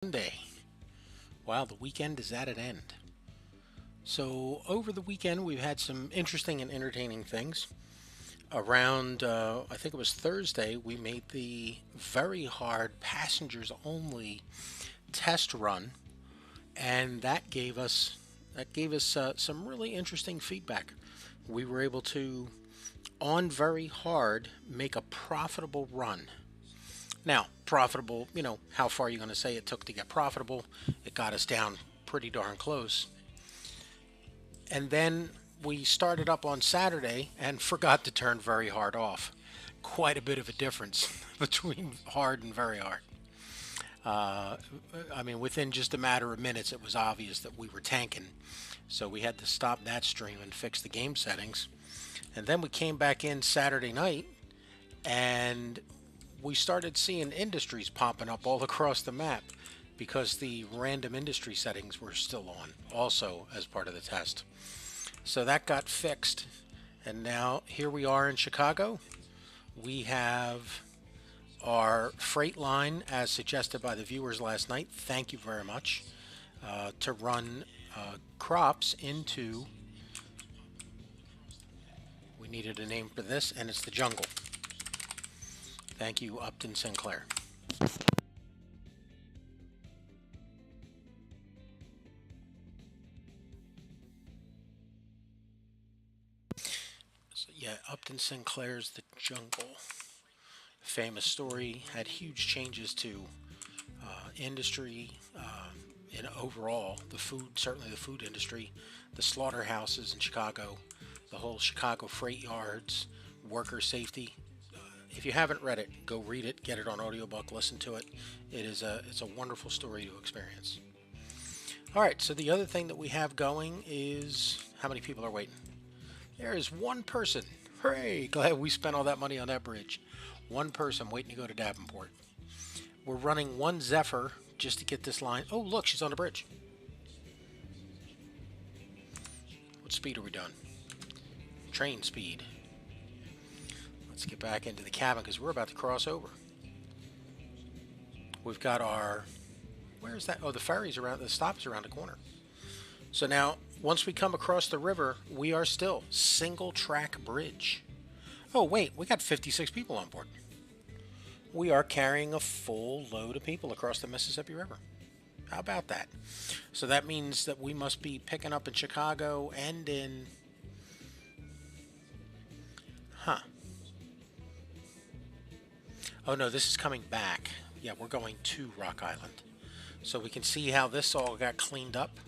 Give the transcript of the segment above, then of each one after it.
Monday. Wow, the weekend is at an end. So, over the weekend, we've had some interesting and entertaining things. Around, I think it was Thursday, we made the very hard passengers only test run, and that gave us some really interesting feedback. We were able to, on very hard, make a profitable run. Now, profitable, how far are you going to say it took to get profitable? It got us down pretty darn close. And then we started up on Saturday and forgot to turn very hard off. Quite a bit of a difference between hard and very hard. Uh, I mean, within just a matter of minutes, it was obvious that we were tanking. So we had to stop that stream and fix the game settings. And then we came back in Saturday night and we started seeing industries popping up all across the map because the random industry settings were still on, also as part of the test. So that got fixed, and now here we are in Chicago. We have our freight line, as suggested by the viewers last night. Thank you very much. To run crops into. We needed a name for this, and it's the jungle. Thank you, Upton Sinclair. So yeah, Upton Sinclair's The Jungle. Famous story, had huge changes to industry and overall the food, certainly the food industry, the slaughterhouses in Chicago, the whole Chicago freight yards, worker safety. If you haven't read it, go read it, get it on audiobook, listen to it. It's a wonderful story to experience. All right, so the other thing that we have going is how many people are waiting? There is one person. Hooray! Glad we spent all that money on that bridge. One person waiting to go to Davenport. We're running one Zephyr just to get this line. Oh, look, she's on the bridge. What speed are we doing? Train speed. Let's get back into the cabin because we're about to cross over. We've got our... Where is that? Oh, the ferry's around. The stop is around the corner. So now, once we come across the river, we are still single track bridge. Oh, wait, we got 56 people on board. We are carrying a full load of people across the Mississippi River. How about that? So that means that we must be picking up in Chicago and in... Huh. Oh, no, this is coming back. Yeah, we're going to Rock Island. So we can see how this all got cleaned up.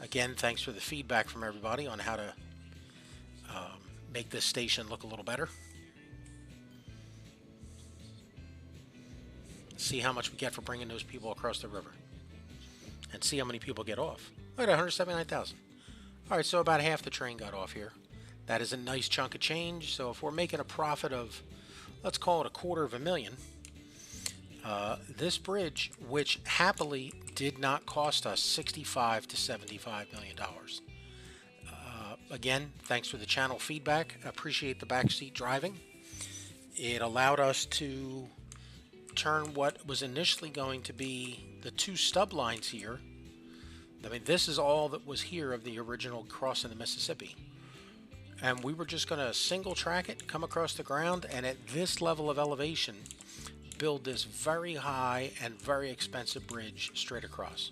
Again, thanks for the feedback from everybody on how to make this station look a little better. See how much we get for bringing those people across the river. And see how many people get off. Look at 179,000. Alright, so about half the train got off here. That is a nice chunk of change. So if we're making a profit of, let's call it $250,000, this bridge, which happily did not cost us $65 to $75 million. Again, thanks for the channel feedback. Appreciate the backseat driving. It allowed us to turn what was initially going to be the two stub lines here. I mean, this is all that was here of the original crossing the Mississippi. And we were just going to single track it, come across the ground, and at this level of elevation, build this very high and very expensive bridge straight across.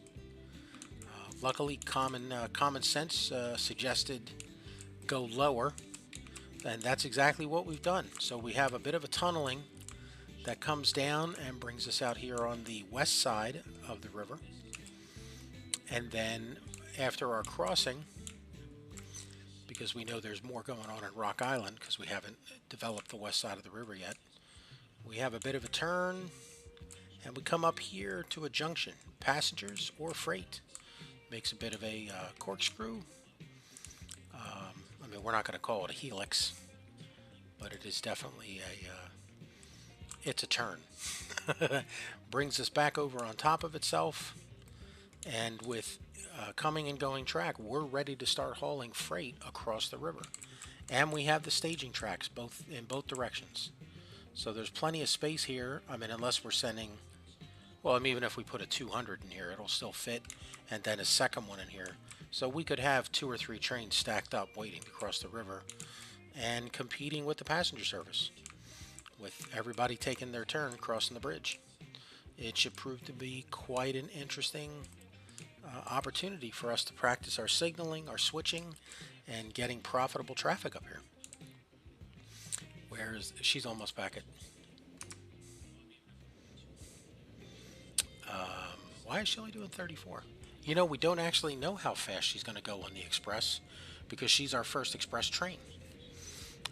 Luckily, common sense suggested go lower, and that's exactly what we've done. So we have a bit of a tunneling that comes down and brings us out here on the west side of the river. And then after our crossing, because we know there's more going on in Rock Island because we haven't developed the west side of the river yet, we have a bit of a turn and we come up here to a junction, passengers or freight. Makes a bit of a corkscrew. I mean, we're not going to call it a helix, but it is definitely it's a turn. Brings us back over on top of itself, and with coming and going track, we're ready to start hauling freight across the river. And we have the staging tracks in both directions. So there's plenty of space here. I mean, unless we're sending... Well, I mean, even if we put a 200 in here, it'll still fit, and then a second one in here. So we could have 2 or 3 trains stacked up waiting to cross the river and competing with the passenger service, with everybody taking their turn crossing the bridge. It should prove to be quite an interesting opportunity for us to practice our signaling, our switching, and getting profitable traffic up here. Where's she's almost back at? Why is she only doing 34? You know, we don't actually know how fast she's going to go on the express because she's our first express train.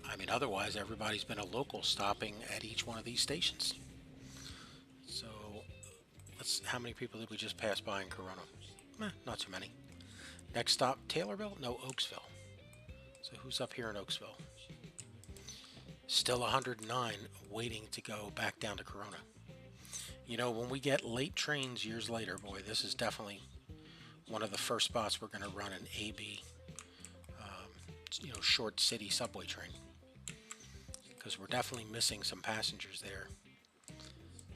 I mean, otherwise everybody's been a local stopping at each one of these stations. So, how many people did we just pass by in Corona? Not too many. Next stop, Taylorville? No, Oaksville. So who's up here in Oaksville? Still 109 waiting to go back down to Corona. You know, when we get late trains years later, boy, this is definitely one of the first spots we're going to run an AB, short city subway train. Because we're definitely missing some passengers there.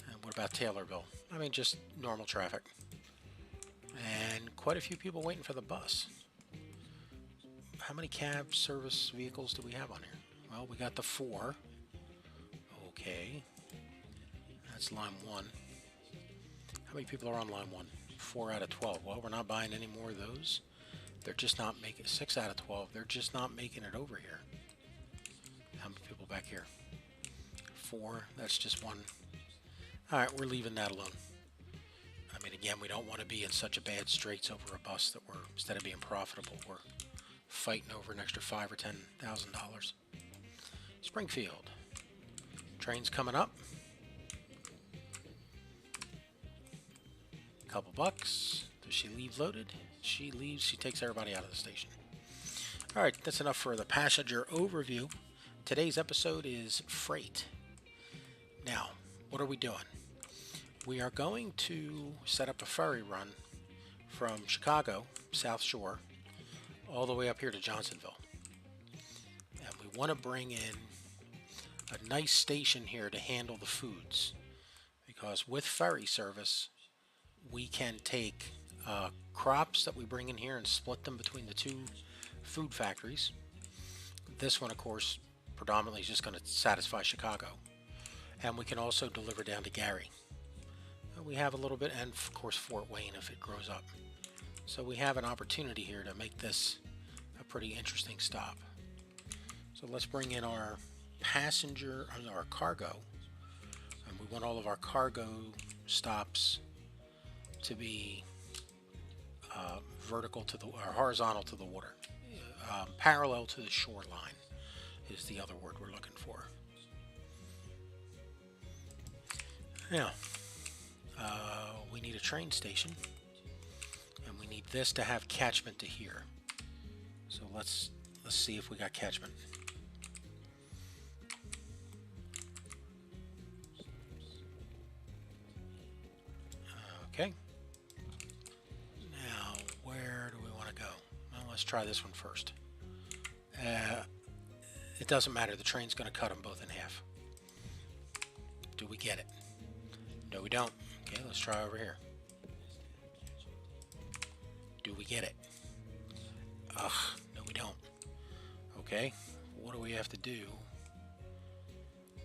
And what about Taylorville? I mean, just normal traffic. And quite a few people waiting for the bus. How many cab service vehicles do we have on here? Well, we got the 4. Okay. That's line 1. How many people are on line 1? 4 out of 12. Well, we're not buying any more of those. They're just not making 6 out of 12. They're just not making it over here. How many people back here? 4. That's just 1. All right, we're leaving that alone. I mean, again, we don't want to be in such a bad straits over a bus that we're, instead of being profitable, we're fighting over an extra $5,000 or $10,000. Springfield. Train's coming up. Couple bucks. Does she leave loaded? She leaves. She takes everybody out of the station. All right, that's enough for the passenger overview. Today's episode is freight. Now, what are we doing? We are going to set up a ferry run from Chicago, South Shore, all the way up here to Johnsonville. And we want to bring in a nice station here to handle the foods. Because with ferry service, we can take crops that we bring in here and split them between the 2 food factories. This one, of course, predominantly is just going to satisfy Chicago. And we can also deliver down to Gary. We have a little bit, and of course Fort Wayne if it grows up. So we have an opportunity here to make this a pretty interesting stop. So let's bring in our our cargo. And we want all of our cargo stops to be vertical to or horizontal to the water. Parallel to the shoreline is the other word we're looking for. Now, we need a train station, and we need this to have catchment to here. So let's see if we got catchment. Okay. Now, where do we want to go? Well, let's try this one first. It doesn't matter. The train's going to cut them both in half. Do we get it? No, we don't. Okay, let's try over here. Do we get it? Ugh, no, we don't. Okay, what do we have to do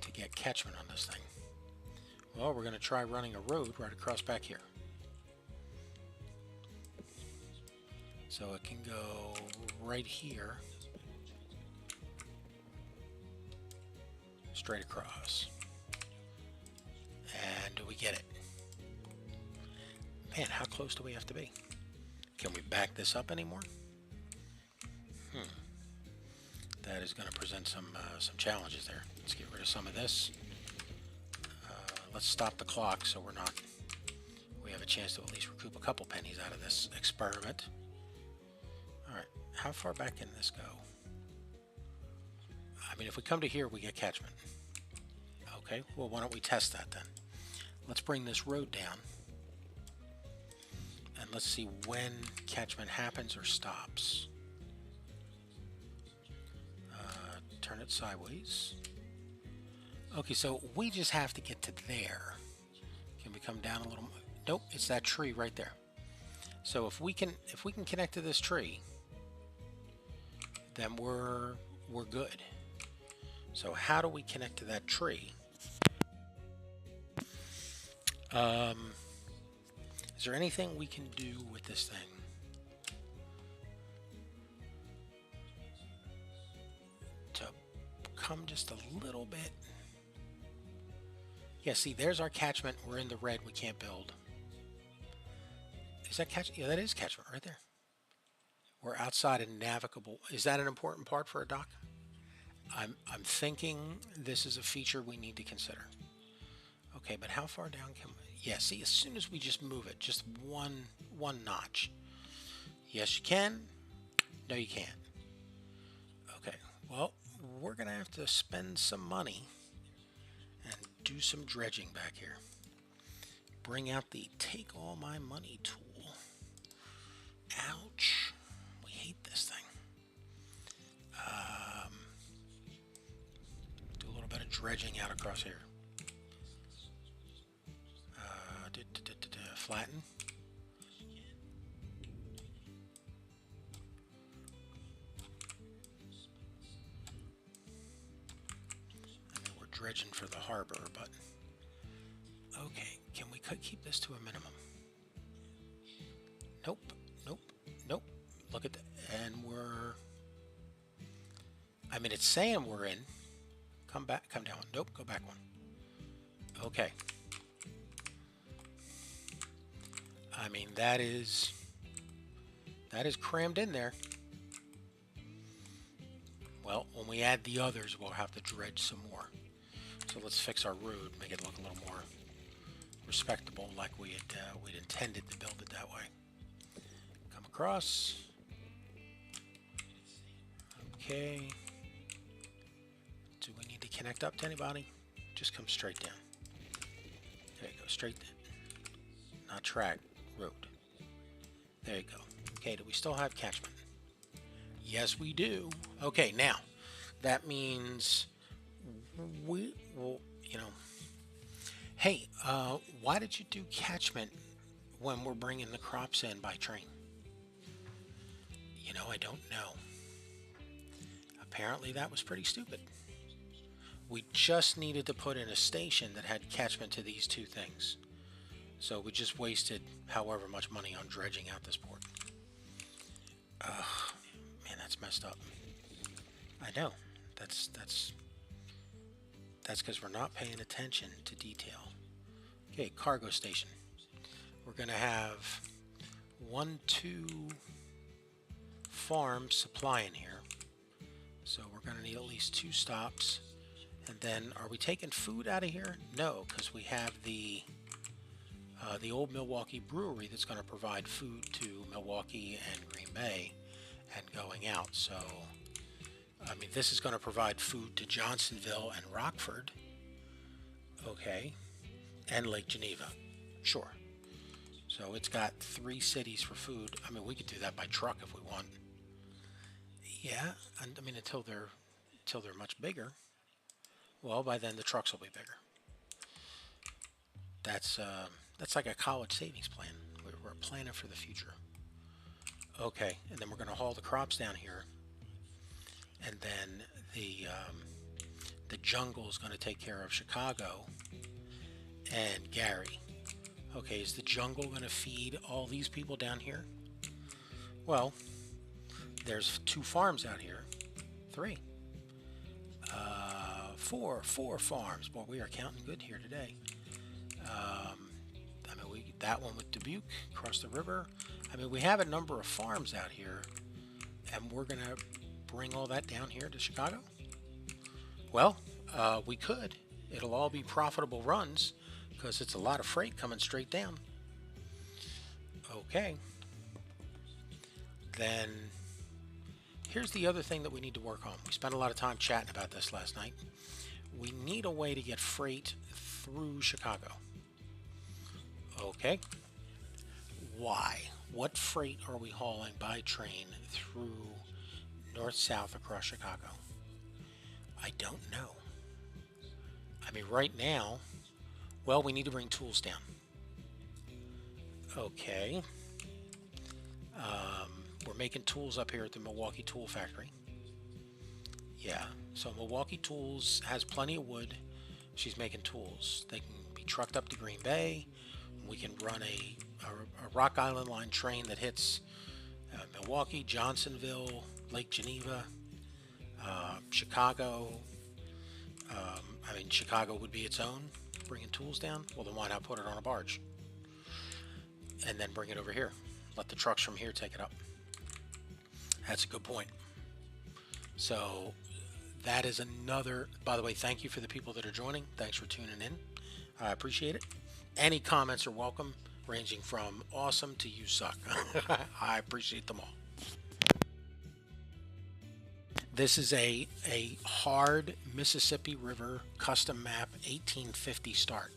to get catchment on this thing? Well, we're going to try running a road right across back here. So it can go right here, straight across. And do we get it? Man, how close do we have to be? Can we back this up anymore? That is going to present some challenges there. Let's get rid of some of this. Let's stop the clock so we have a chance to at least recoup a couple pennies out of this experiment. Alright, how far back can this go? I mean, if we come to here, we get catchment. Okay, well, why don't we test that then? Let's bring this road down. And let's see when catchment happens or stops. Turn it sideways. Okay, so we just have to get to there. Can we come down a little more? Nope, it's that tree right there. So if we can connect to this tree, then we're good. So how do we connect to that tree? Is there anything we can do with this thing? To come just a little bit. Yeah, see, there's our catchment. We're in the red. We can't build. Is that catchment? Yeah, that is catchment right there. We're outside a navigable. Is that an important part for a dock? I'm thinking this is a feature we need to consider. Okay, but how far down can we? Yeah, see, as soon as we just move it, just one notch. Yes, you can. No, you can't. Okay, well, we're gonna have to spend some money and do some dredging back here. Bring out the take all my money tool. Ouch. We hate this thing. Do a little bit of dredging out across here. Flatten. And then we're dredging for the harbor, but okay, can we keep this to a minimum? Nope, nope, nope. Look at that, and we're, I mean, it's saying we're in. Come back, come down. Nope, go back one. Okay. I mean, that is crammed in there. Well, when we add the others, we'll have to dredge some more. So let's fix our road, make it look a little more respectable, like we'd intended to build it that way. Come across. Okay. Do we need to connect up to anybody? Just come straight down. There you go, straight down. Not track, road. There you go. Okay, do we still have catchment? Yes, we do. Okay, now, that means we will, you know, hey, why did you do catchment when we're bringing the crops in by train? You know, I don't know. Apparently that was pretty stupid. We just needed to put in a station that had catchment to these two things. So we just wasted however much money on dredging out this port. Man, that's messed up. I know. That's because we're not paying attention to detail. Okay, cargo station. We're gonna have 2 farms supplying here. So we're gonna need at least 2 stops. And then, are we taking food out of here? No, because we have the old Milwaukee brewery that's going to provide food to Milwaukee and Green Bay and going out. So, I mean, this is going to provide food to Johnsonville and Rockford. Okay. And Lake Geneva. Sure. So it's got 3 cities for food. I mean, we could do that by truck if we want. Yeah. I mean, until they're much bigger. Well, by then the trucks will be bigger. That's like a college savings plan. We're planning for the future. Okay, and then we're going to haul the crops down here, and then the jungle is going to take care of Chicago and Gary. Okay, is the jungle going to feed all these people down here? Well, there's 2 farms out here. 3. 4 farms. Boy, we are counting good here today. I mean, that one with Dubuque across the river. I mean, we have a number of farms out here, and we're gonna bring all that down here to Chicago. Well, we could. It'll all be profitable runs because it's a lot of freight coming straight down. Okay. Then here's the other thing that we need to work on. We spent a lot of time chatting about this last night. We need a way to get freight through Chicago. Okay. Why? What freight are we hauling by train through north-south across Chicago? I don't know. I mean, right now, well, we need to bring tools down. Okay. We're making tools up here at the Milwaukee Tool Factory. Yeah, so Milwaukee Tools has plenty of wood. She's making tools. They can be trucked up to Green Bay. We can run a Rock Island line train that hits Milwaukee, Johnsonville, Lake Geneva, Chicago. I mean, Chicago would be its own, bringing tools down. Well, then why not put it on a barge and then bring it over here? Let the trucks from here take it up. That's a good point. So that is another, by the way, thank you for the people that are joining. Thanks for tuning in. I appreciate it. Any comments are welcome, ranging from awesome to you suck. I appreciate them all. This is a hard Mississippi River custom map 1850 start.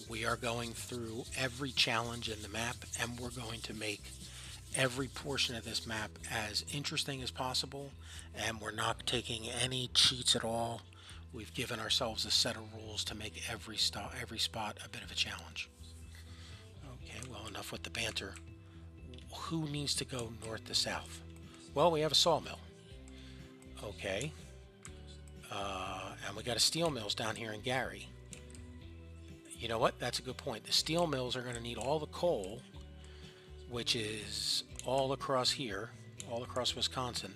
We are going through every challenge in the map, and we're going to make every portion of this map as interesting as possible, and we're not taking any cheats at all. We've given ourselves a set of rules to make every spot a bit of a challenge. Okay, well, enough with the banter. Who needs to go north to south? Well, we have a sawmill. Okay. And we got a steel mills down here in Gary. You know what? That's a good point. The steel mills are going to need all the coal, which is all across here, all across Wisconsin.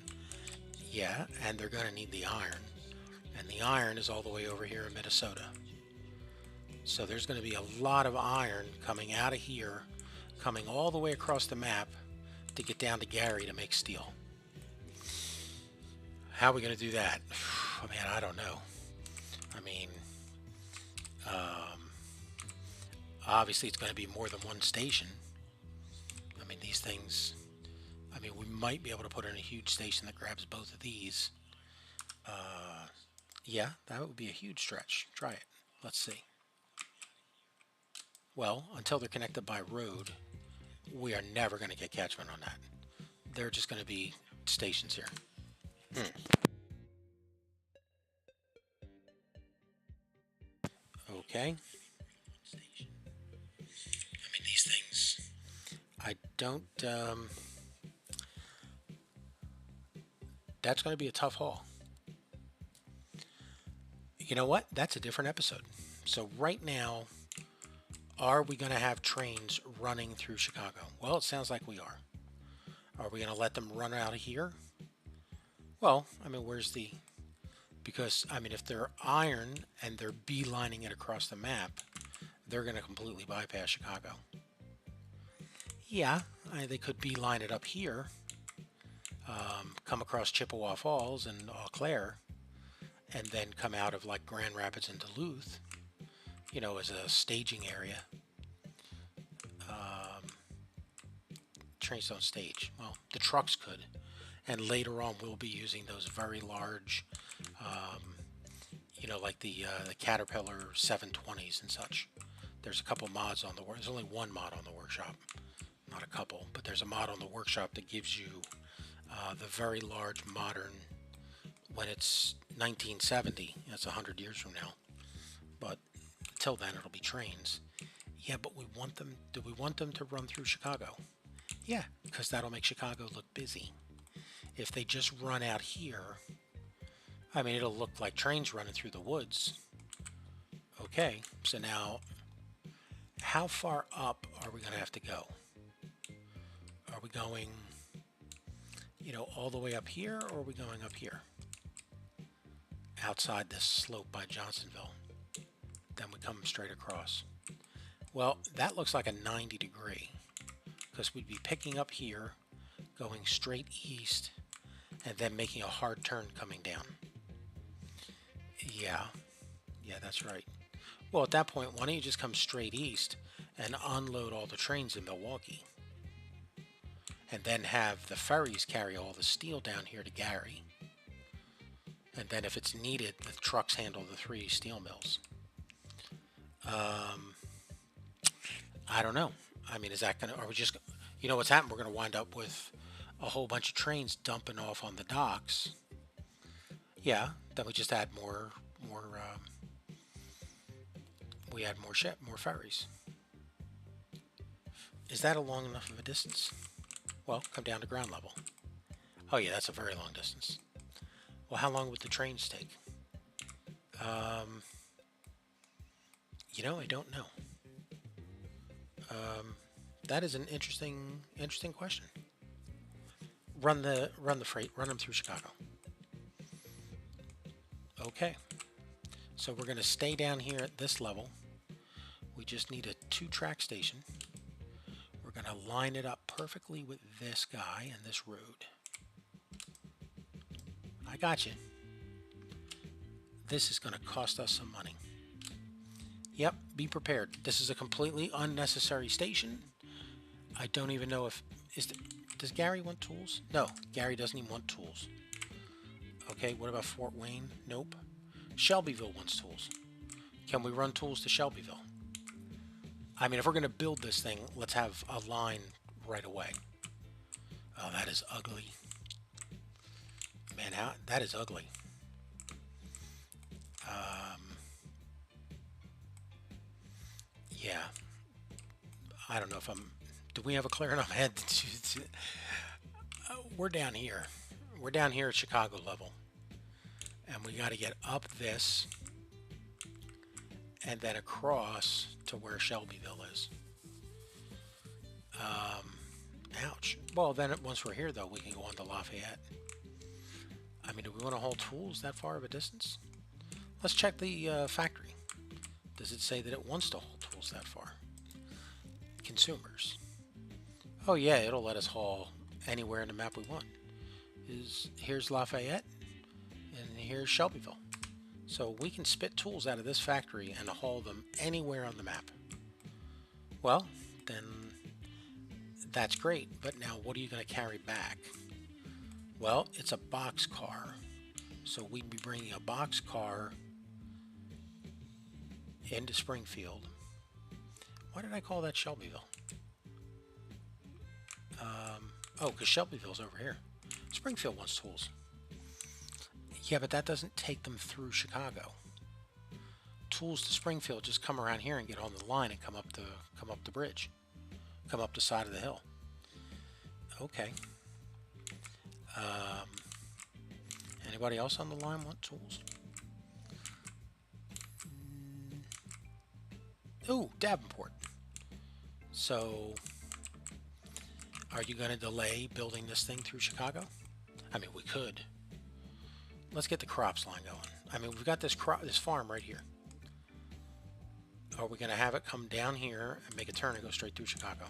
Yeah, and they're going to need the iron. And the iron is all the way over here in Minnesota. So there's going to be a lot of iron coming out of here, coming all the way across the map to get down to Gary to make steel. How are we going to do that? Oh, man, I don't know. I mean, obviously it's going to be more than one station. I mean, these things, I mean, we might be able to put in a huge station that grabs both of these. Yeah, that would be a huge stretch. Try it. Let's see. Well, until they're connected by road, we are never going to get catchment on that. They're just going to be stations here. Okay. I mean, these things, I don't, that's going to be a tough haul. You know what? That's a different episode. So right now, are we going to have trains running through Chicago? Well, it sounds like we are. Are we going to let them run out of here? Well, I mean, where's the... Because, I mean, if they're iron and they're beelining it across the map, they're going to completely bypass Chicago. Yeah, they could beeline it up here, come across Chippewa Falls and Eau Claire, and then come out of like Grand Rapids and Duluth, you know, as a staging area. Trains don't stage. Well, the trucks could. And later on, we'll be using those very large, you know, like the Caterpillar 720s and such. There's a couple mods on the work. There's only one mod on the workshop, not a couple, but there's a mod on the workshop that gives you the very large modern. When it's 1970, that's 100 years from now. But until then, it'll be trains. Yeah, but we want them. Do we want them to run through Chicago? Yeah, because that'll make Chicago look busy. If they just run out here, I mean, it'll look like trains running through the woods. Okay, so now, how far up are we going to have to go? Are we going, you know, all the way up here, or are we going up here? Outside this slope by Johnsonville. Then we come straight across. Well, that looks like a 90 degree, because we'd be picking up here, going straight east, and then making a hard turn coming down. Yeah, that's right. Well, at that point, why don't you just come straight east and unload all the trains in Milwaukee? And then have the ferries carry all the steel down here to Gary. And then if it's needed, the trucks handle the 3 steel mills. I don't know. I mean, is that going to... Are we just... You know what's happened? We're going to wind up with a whole bunch of trains dumping off on the docks. Yeah, then we just add more we add more ferries. Is that a long enough of a distance? Well, come down to ground level. Oh yeah, that's a very long distance. Well, how long would the trains take? I don't know. That is an interesting question. Run the freight. Run them through Chicago. Okay. So we're going to stay down here at this level. We just need a 2-track station. We're going to line it up perfectly with this guy and this road. I got you. This is going to cost us some money. Yep, be prepared. This is a completely unnecessary station. I don't even know if... Does Gary want tools? No, Gary doesn't even want tools. Okay, what about Fort Wayne? Nope. Shelbyville wants tools. Can we run tools to Shelbyville? I mean, if we're going to build this thing, let's have a line right away. Oh, that is ugly. Man, that is ugly. Yeah. I don't know if I'm... Do we have a clear enough head to we're down here. We're down here at Chicago level. And we got to get up this and then across to where Shelbyville is. Ouch. Well, then once we're here, though, we can go on to Lafayette. I mean, do we want to haul tools that far of a distance? Let's check the factory. Does it say that it wants to haul tools that far? Consumers. Oh, yeah, it'll let us haul anywhere in the map we want. Here's Lafayette, and here's Shelbyville. So we can spit tools out of this factory and haul them anywhere on the map. Well, then that's great, but now what are you going to carry back? Well, it's a box car. So we'd be bringing a box car into Springfield. Why did I call that Shelbyville? Oh, because Shelbyville's over here. Springfield wants tools. Yeah, but that doesn't take them through Chicago. Tools to Springfield just come around here and get on the line and come up the bridge. Come up the side of the hill. Okay. Anybody else on the line want tools? Ooh, Davenport. So, are you going to delay building this thing through Chicago? I mean, we could. Let's get the crops line going. I mean, we've got this farm right here. Are we going to have it come down here and make a turn and go straight through Chicago?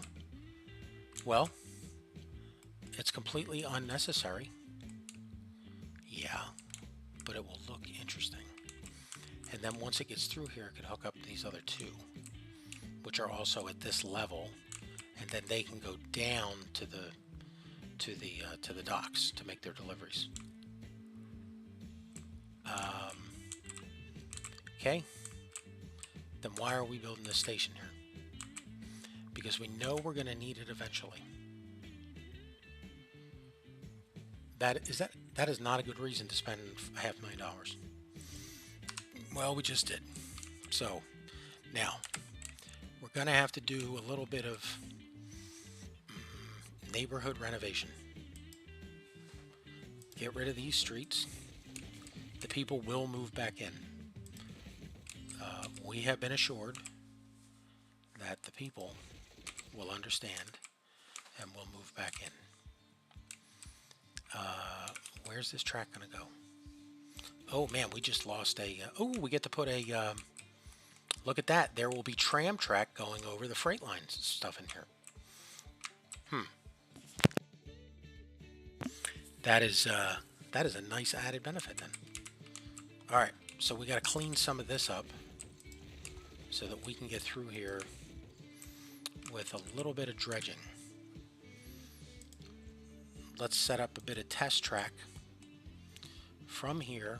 Well, it's completely unnecessary. Yeah, but it will look interesting. And then once it gets through here, it can hook up to these other two, which are also at this level, and then they can go down to the docks to make their deliveries. Okay. Then why are we building this station here? Because we know we're going to need it eventually. That is not a good reason to spend $500,000. Well, we just did. So now we're going to have to do a little bit of neighborhood renovation. Get rid of these streets. The people will move back in. We have been assured that the people will understand and will move back in. Where's this track going to go? Oh man, we just lost a... we get to put a... look at that. There will be tram track going over the freight lines stuff in here. That is a nice added benefit then. All right, so we got to clean some of this up so that we can get through here with a little bit of dredging. Let's set up a bit of test track from here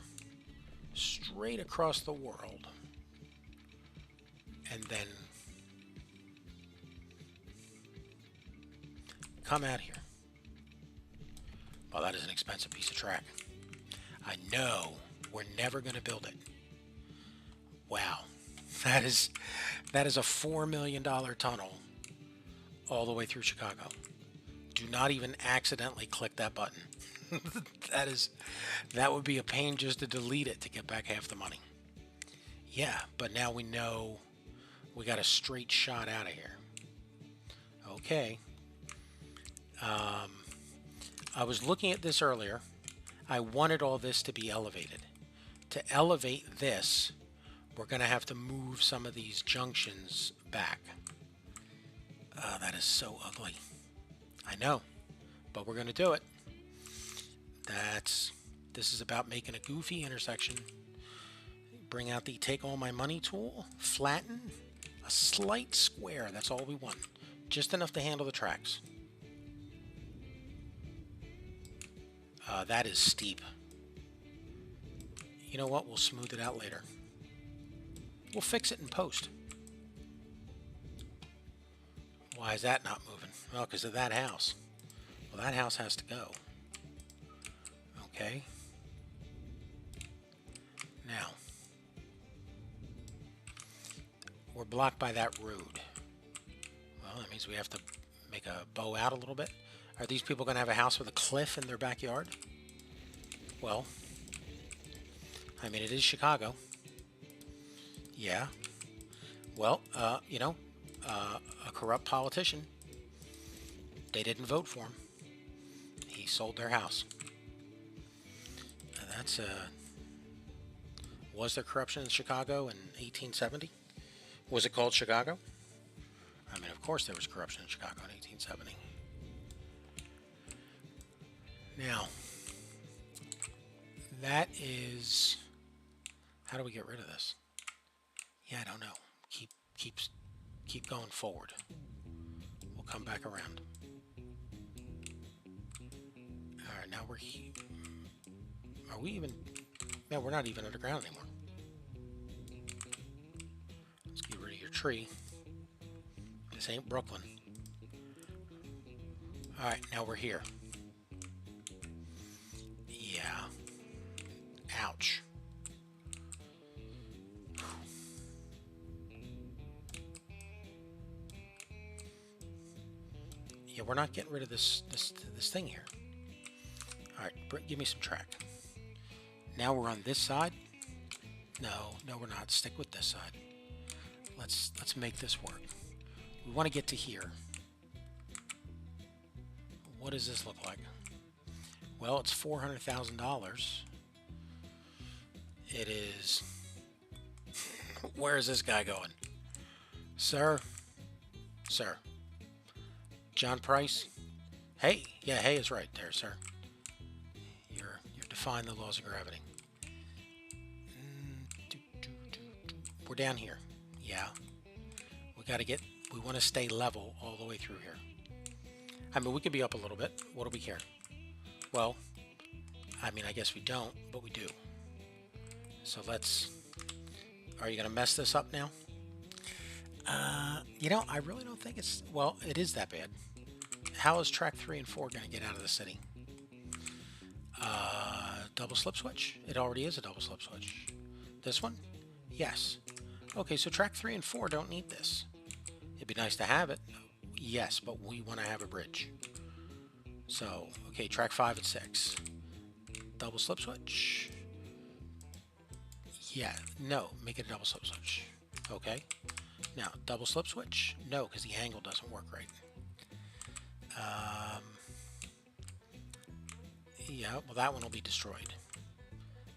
straight across the world, and then come out here. Well, that is an expensive piece of track. I know we're never going to build it. Wow, that is a $4 million tunnel all the way through Chicago. Do not even accidentally click that button. That would be a pain just to delete it to get back half the money. Yeah, but now we know we got a straight shot out of here. Okay. I was looking at this earlier. I wanted all this to be elevated. To elevate this, we're going to have to move some of these junctions back. That is so ugly. I know, but we're going to do it. This is about making a goofy intersection. Bring out the take all my money tool, flatten, a slight square, that's all we want. Just enough to handle the tracks. That is steep. You know what, we'll smooth it out later. We'll fix it in post. Why is that not moving? Well, because of that house. Well, that house has to go. Okay. Now, we're blocked by that road. Well, that means we have to make a bow out a little bit. Are these people going to have a house with a cliff in their backyard? Well, I mean, it is Chicago. Yeah. Well, you know, a corrupt politician. They didn't vote for him. He sold their house. That's was there corruption in Chicago in 1870? Was it called Chicago? I mean, of course there was corruption in Chicago in 1870. Now, that is... How do we get rid of this? Yeah, I don't know. Keep going forward. We'll come back around. All right, now we're here. Are we even... No, we're not even underground anymore. Let's get rid of your tree. This ain't Brooklyn. All right, now we're here. Yeah. Ouch. Yeah, we're not getting rid of this thing here. All right, give me some track. Now we're on this side. No, we're not. Stick with this side. Let's make this work. We want to get to here. What does this look like? Well, it's $400,000. It is. Where is this guy going? Sir? John Price? Hey, yeah, hey is right there, sir. You're defying the laws of gravity. We're down here. Yeah. We want to stay level all the way through here. I mean, we could be up a little bit. What do we care? Well, I mean, I guess we don't, but we do. So are you going to mess this up now? You know, I really don't think it's, well, it is that bad. How is track 3 and 4 going to get out of the city? Double slip switch? It already is a double slip switch. This one? Yes. Okay, so track 3 and 4 don't need this. It'd be nice to have it. Yes, but we want to have a bridge. So, okay, track 5 and 6. Double slip switch. Yeah, no, make it a double slip switch. Okay. Now, double slip switch? No, because the angle doesn't work right. Yeah, well, that one will be destroyed.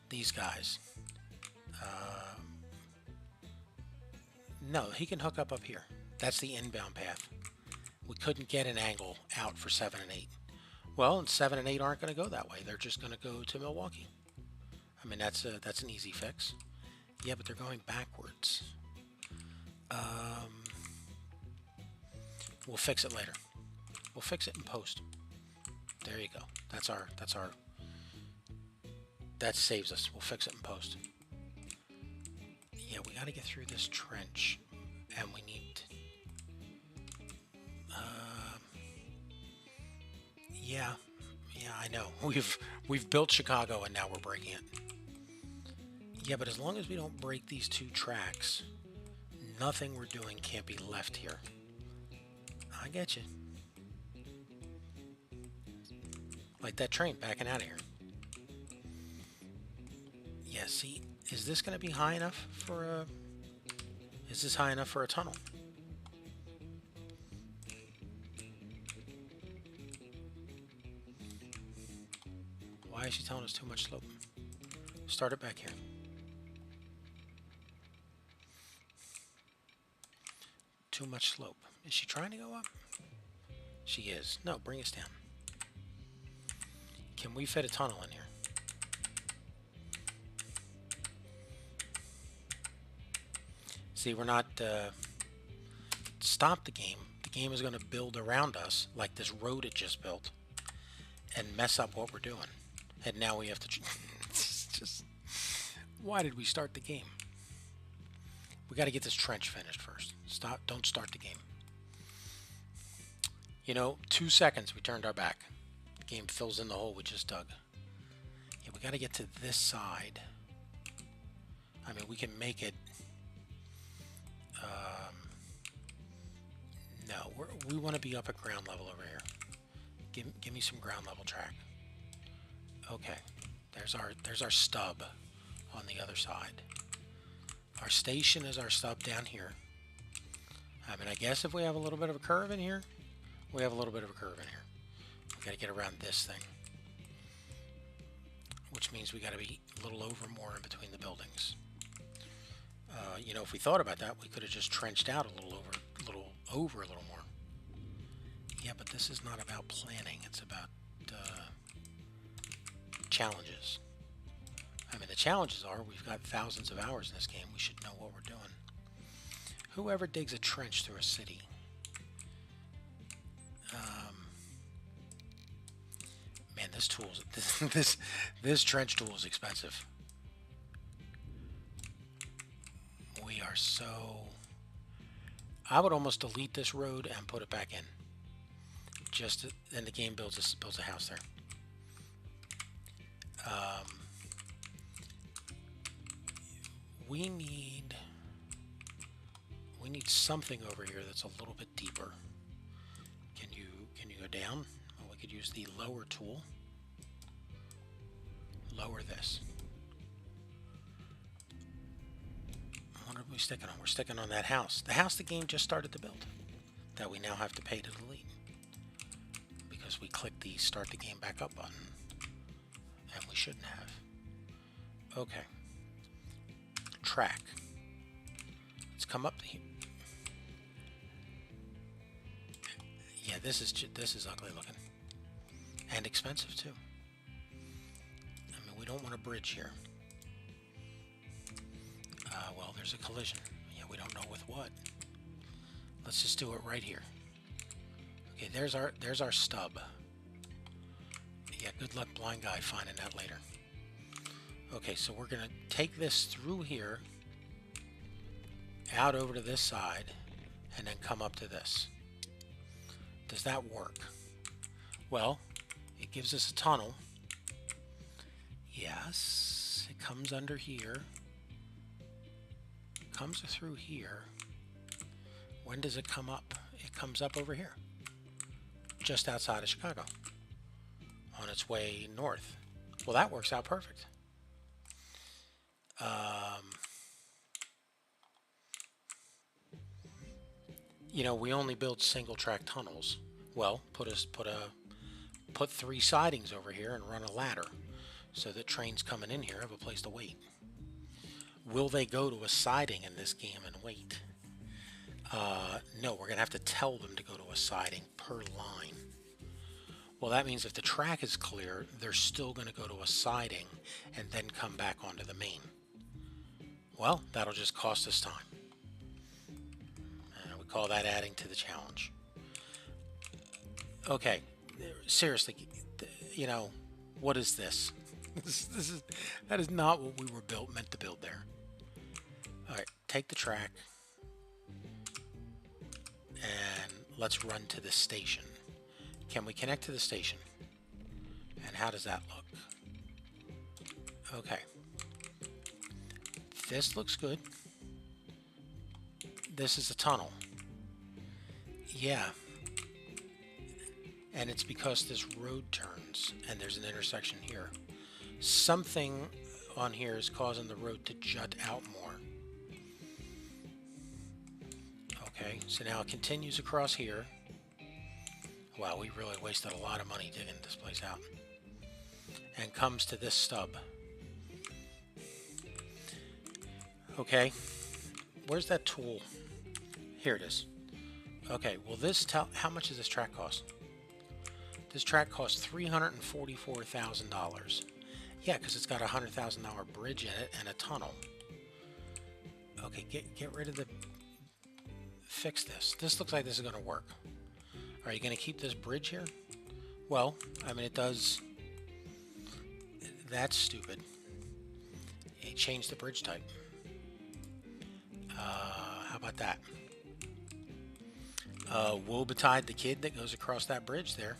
These guys. No, he can hook up here. That's the inbound path. We couldn't get an angle out for 7 and 8. Well, and 7 and 8 aren't going to go that way. They're just going to go to Milwaukee. I mean, that's an easy fix. Yeah, but they're going backwards. We'll fix it later. We'll fix it in post. There you go. That saves us. We'll fix it in post. Yeah, we got to get through this trench, and we need. Yeah, I know. We've built Chicago, and now we're breaking it. Yeah, but as long as we don't break these 2 tracks, nothing we're doing can't be left here. I get you. Like that train backing out of here. Yeah, see, is this going to be high enough for a... Is this high enough for a tunnel? Why is she telling us too much slope? Start it back here. Too much slope. Is she trying to go up? She is. No, bring us down. Can we fit a tunnel in here? See, we're not... stop the game. The game is going to build around us like this road it just built and mess up what we're doing. And now we have to... It's just... Why did we start the game? We got to get this trench finished first. Stop. Don't start the game. You know, 2 seconds we turned our back. The game fills in the hole we just dug. Yeah, we got to get to this side. I mean, we can make it... no, we want to be up at ground level over here. Give me some ground level track. Okay, there's our stub on the other side. Our station is our stub down here. I mean, I guess if we have a little bit of a curve in here, we have a little bit of a curve in here. We got to get around this thing, which means we got to be a little over more in between the buildings. You know, if we thought about that, we could have just trenched out a little over a little more. Yeah, but this is not about planning. It's about challenges. I mean, the challenges are we've got thousands of hours in this game. We should know what we're doing. Whoever digs a trench through a city. Man, this tool's this trench tool is expensive. We are so... I would almost delete this road and put it back in. Just then the game builds a house there. We need something over here that's a little bit deeper. Can you go down? Well, we could use the lower tool. Lower this. What are we sticking on? We're sticking on that house. The house the game just started to build. That we now have to pay to delete. Because we clicked the start the game back up button. And we shouldn't have. Okay. Track. Let's come up to here. Yeah, this is ugly looking. And expensive too. I mean, we don't want a bridge here. Well, there's a collision. Yeah, we don't know with what. Let's just do it right here. Okay, there's our stub. Yeah, good luck, blind guy, finding that later. Okay, so we're gonna take this through here, out over to this side, and then come up to this. Does that work? Well, it gives us a tunnel. Yes, it comes under here. Comes through here. When does it come up? It comes up over here, just outside of Chicago, on its way north. Well, that works out perfect. You know, we only build single track tunnels. Well, put 3 sidings over here and run a ladder so that trains coming in here have a place to wait. Will they go to a siding in this game and wait? No, we're going to have to tell them to go to a siding per line. Well, that means if the track is clear, they're still going to go to a siding and then come back onto the main. Well, that'll just cost us time. We call that adding to the challenge. Okay, seriously, you know, what is this? That is not what we were meant to build there. All right, take the track and let's run to the station. Can we connect to the station? And how does that look? Okay. This looks good. This is a tunnel. Yeah. and it's because this road turns and there's an intersection here. Something on here is causing the road to jut out more. Okay, so now it continues across here. Wow, we really wasted a lot of money digging this place out. And comes to this stub. Okay, where's that tool? Here it is. Okay, well how much does this track cost? This track costs $344,000. Yeah, because it's got a $100,000 bridge in it and a tunnel. Okay, get rid of the... Fix this. This looks like this is going to work. Are you going to keep this bridge here? Well, I mean, it does... That's stupid. It changed the bridge type. How about that? Woe betide the kid that goes across that bridge there.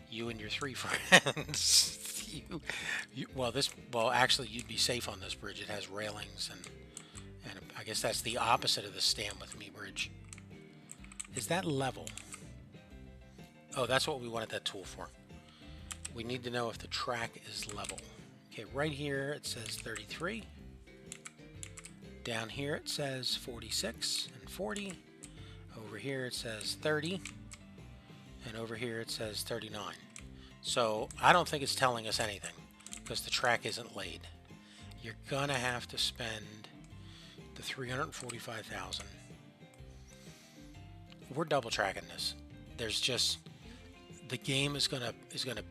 You and your 3 friends. Well, actually, you'd be safe on this bridge. It has railings, and I guess that's the opposite of the Stand With Me bridge. Is that level? Oh, that's what we wanted that tool for. We need to know if the track is level. Okay, right here it says 33. Down here it says 46 and 40. Over here it says 30. And over here it says 39. So I don't think it's telling us anything because the track isn't laid. You're gonna have to spend the $345,000. We're double tracking this. There's just... The game is gonna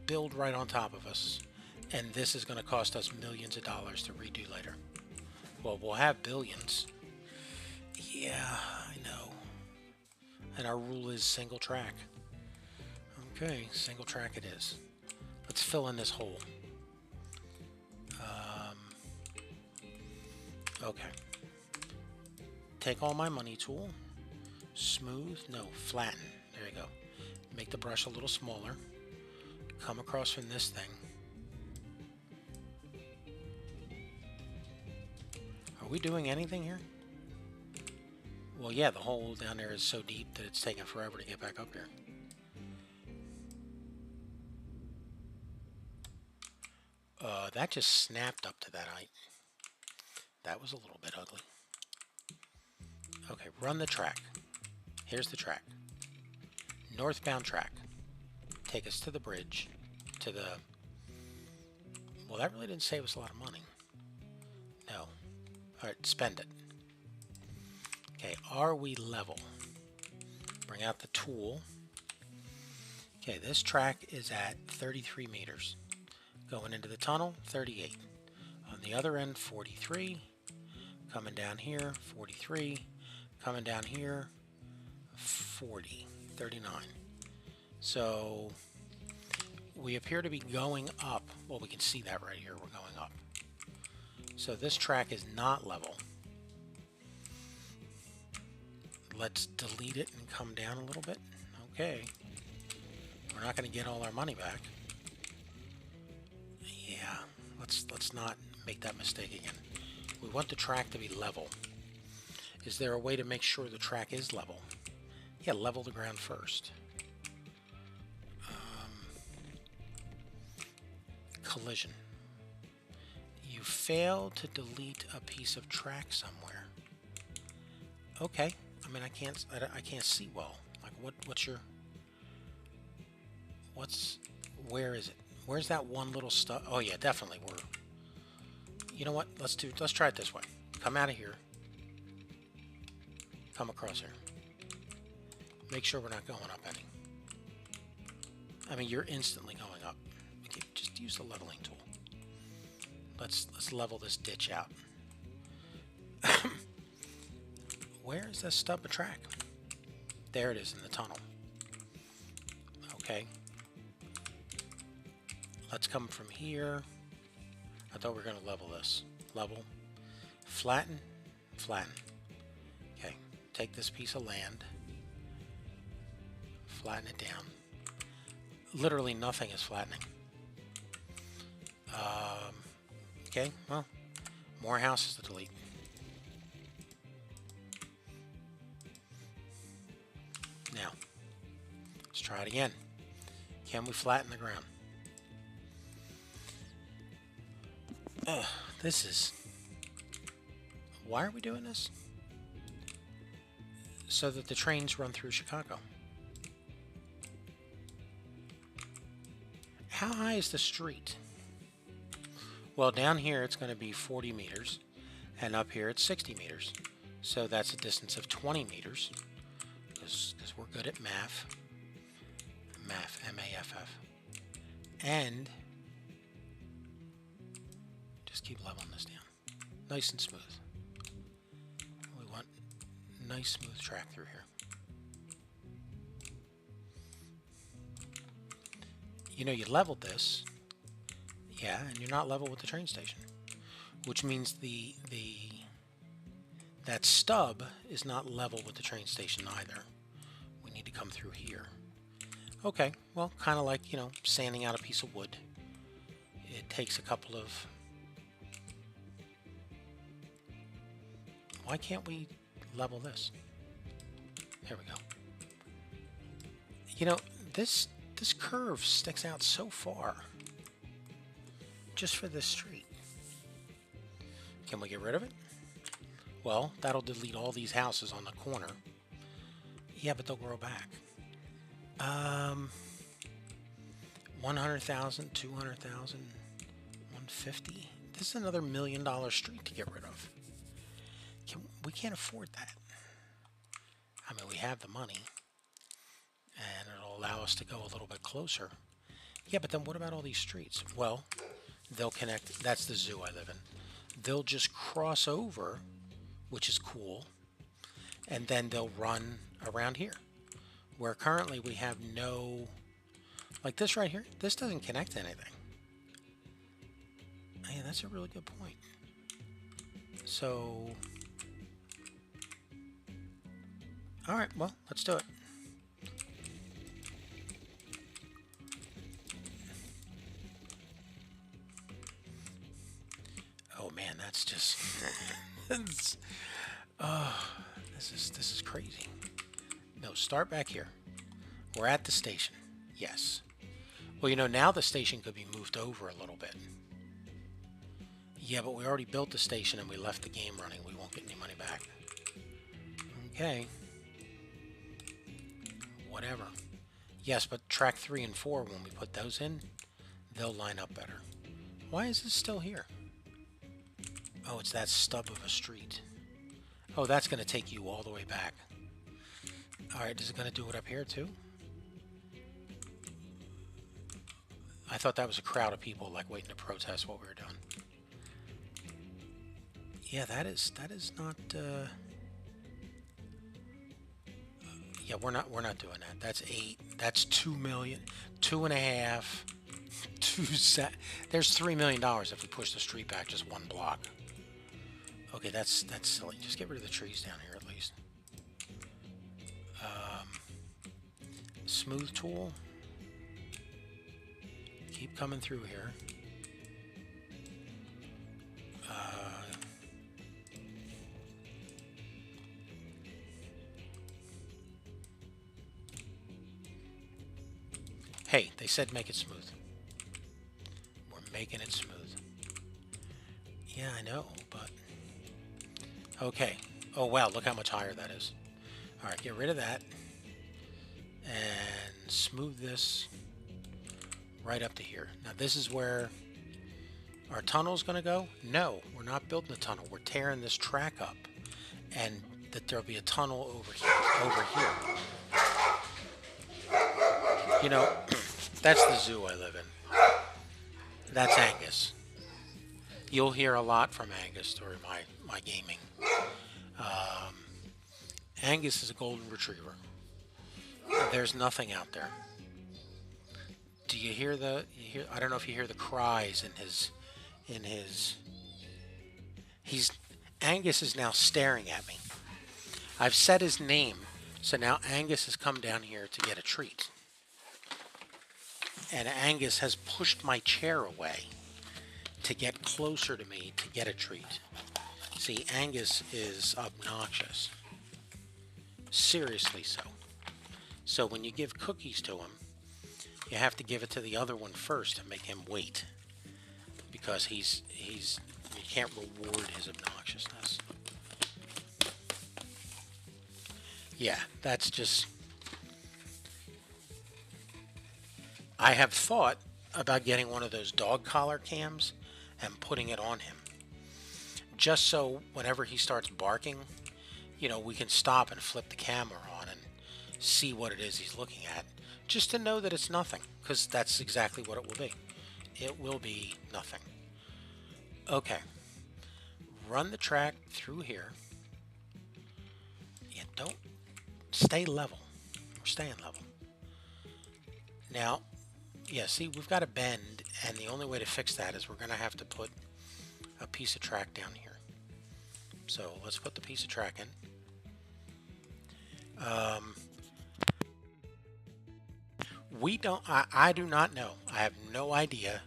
build right on top of us, and this is gonna cost us millions of dollars to redo later. Well, we'll have billions. Yeah, I know. And our rule is single track. Okay, single track it is. Let's fill in this hole. Okay. Take all my money tool. Smooth. No, flatten. There you go. Make the brush a little smaller. Come across from this thing. Are we doing anything here? Well, yeah, the hole down there is so deep that it's taking forever to get back up here. That just snapped up to that height. That was a little bit ugly. Okay, run the track. Here's the track. Northbound track. Take us to the bridge. To the... Well, that really didn't save us a lot of money. No. Alright, spend it. Okay, are we level? Bring out the tool. Okay, this track is at 33 meters. Going into the tunnel, 38. On the other end, 43. Coming down here, 43. Coming down here, 40. 39. So we appear to be going up. Well, we can see that right here. We're going up. So this track is not level. Let's delete it and come down a little bit. Okay. We're not going to get all our money back. Yeah. Let's not make that mistake again. We want the track to be level. Is there a way to make sure the track is level? Yeah, level the ground first. Collision. You failed to delete a piece of track somewhere. Okay. I mean, I can't see well. Like, where is it? Where's that one little stuff? Oh yeah, definitely. You know what? Let's try it this way. Come out of here. Come across here. Make sure we're not going up any. I mean, you're instantly going up. Okay, just use the leveling tool. Let's level this ditch out. Where is this stub of track? There it is in the tunnel. Okay. Let's come from here. I thought we were going to level this. Level. Flatten. Flatten. Okay. Take this piece of land. Flatten it down. Literally nothing is flattening. Okay, well, more houses to delete. Now, let's try it again. Can we flatten the ground? Ugh, this is... Why are we doing this? So that the trains run through Chicago. How high is the street? Well, down here it's going to be 40 meters, and up here it's 60 meters. So that's a distance of 20 meters, because we're good at math. Math, M-A-F-F. And just keep leveling this down. Nice and smooth. We want nice smooth track through here. You know, you leveled this, yeah, and you're not level with the train station, which means that stub is not level with the train station either. We need to come through here. Okay, well, kind of like, you know, sanding out a piece of wood. It takes a couple of... Why can't we level this? There we go. You know, this curve sticks out so far just for this street. Can we get rid of it? Well, that'll delete all these houses on the corner. Yeah, but they'll grow back. 100,000, 200,000, 150. This is another $1 million street to get rid of. We can't afford that. I mean, we have the money, and it'll allow us to go a little bit closer. Yeah, but then what about all these streets? Well, they'll connect. That's the zoo I live in. They'll just cross over, which is cool, and then they'll run around here, where currently we have no... Like this right here, this doesn't connect to anything. Yeah, that's a really good point. So... Alright, well, let's do it. Oh man, that's just... this is crazy. No, start back here. We're at the station. Yes. Well, you know, now the station could be moved over a little bit. Yeah, but we already built the station and we left the game running. We won't get any money back. Okay. Whatever. Yes, but track 3 and 4, when we put those in, they'll line up better. Why is this still here? Oh, it's that stub of a street. Oh, that's going to take you all the way back. Alright, is it going to do it up here too? I thought that was a crowd of people like waiting to protest what we were doing. Yeah, that is not yeah, we're not doing that. That's 8. That's 2 million. 2.5. 2 There's $3 million if we push the street back just one block. Okay, that's silly. Just get rid of the trees down here at least. Smooth tool. Keep coming through here. Hey, they said make it smooth. We're making it smooth. Yeah, I know, but... Okay. Oh, wow, look how much higher that is. Alright, get rid of that. And smooth this right up to here. Now, this is where our tunnel's going to go. No, we're not building a tunnel. We're tearing this track up. And that there'll be a tunnel over here. You know, that's the zoo I live in. That's Angus. You'll hear a lot from Angus during my gaming. Angus is a golden retriever. There's nothing out there. Do you hear I don't know if you hear the cries in his Angus is now staring at me. I've said his name, so now Angus has come down here to get a treat. And Angus has pushed my chair away to get closer to me to get a treat. See, Angus is obnoxious. Seriously so. So when you give cookies to him, you have to give it to the other one first to make him wait. Because you can't reward his obnoxiousness. Yeah, that's just... I have thought about getting one of those dog collar cams and putting it on him. Just so whenever he starts barking, you know, we can stop and flip the camera on and see what it is he's looking at. Just to know that it's nothing, because that's exactly what it will be. It will be nothing. Okay. Run the track through here. Yeah, don't stay level. We're staying level. Now, yeah, see, we've got a bend, and the only way to fix that is we're going to have to put a piece of track down here. So let's put the piece of track in. I do not know. I have no idea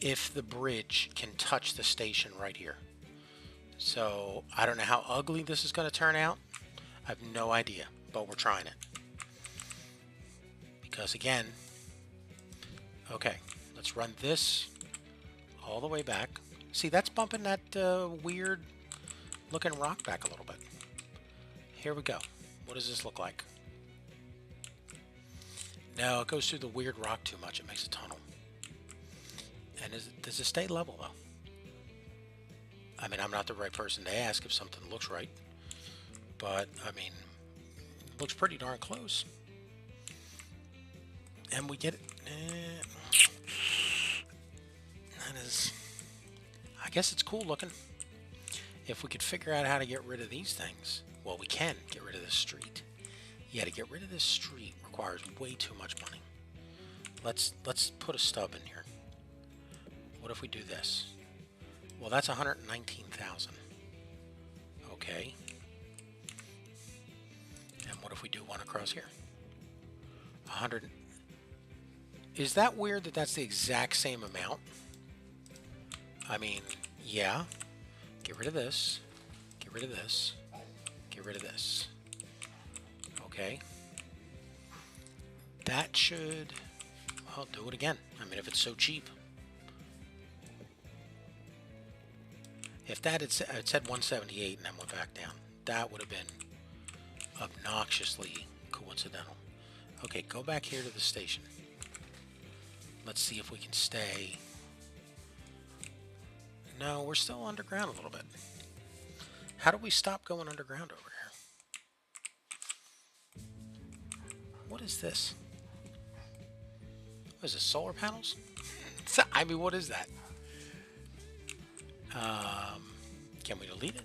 if the bridge can touch the station right here. So I don't know how ugly this is going to turn out. I have no idea, but we're trying it. Because again, okay, let's run this all the way back. See, that's bumping that weird looking rock back a little bit. Here we go. What does this look like? No, it goes through the weird rock too much. It makes a tunnel. And does it stay level, though? I mean, I'm not the right person to ask if something looks right. But, I mean, it looks pretty darn close. And we get it. That is... I guess it's cool looking. If we could figure out how to get rid of these things. Well, we can get rid of this street. Yeah, to get rid of this street requires way too much money. Let's put a stub in here. What if we do this? Well, that's 119,000. Okay. And what if we do one across here? 100. Is that weird that that's the exact same amount? I mean, yeah. Get rid of this. Get rid of this. Get rid of this. Okay. That should... Well, do it again. I mean, if it's so cheap. If that had said 178 and then went back down, that would have been obnoxiously coincidental. Okay, go back here to the station. Let's see if we can stay. No, we're still underground a little bit. How do we stop going underground over here? What is this? What is this, solar panels? I mean, what is that? Can we delete it?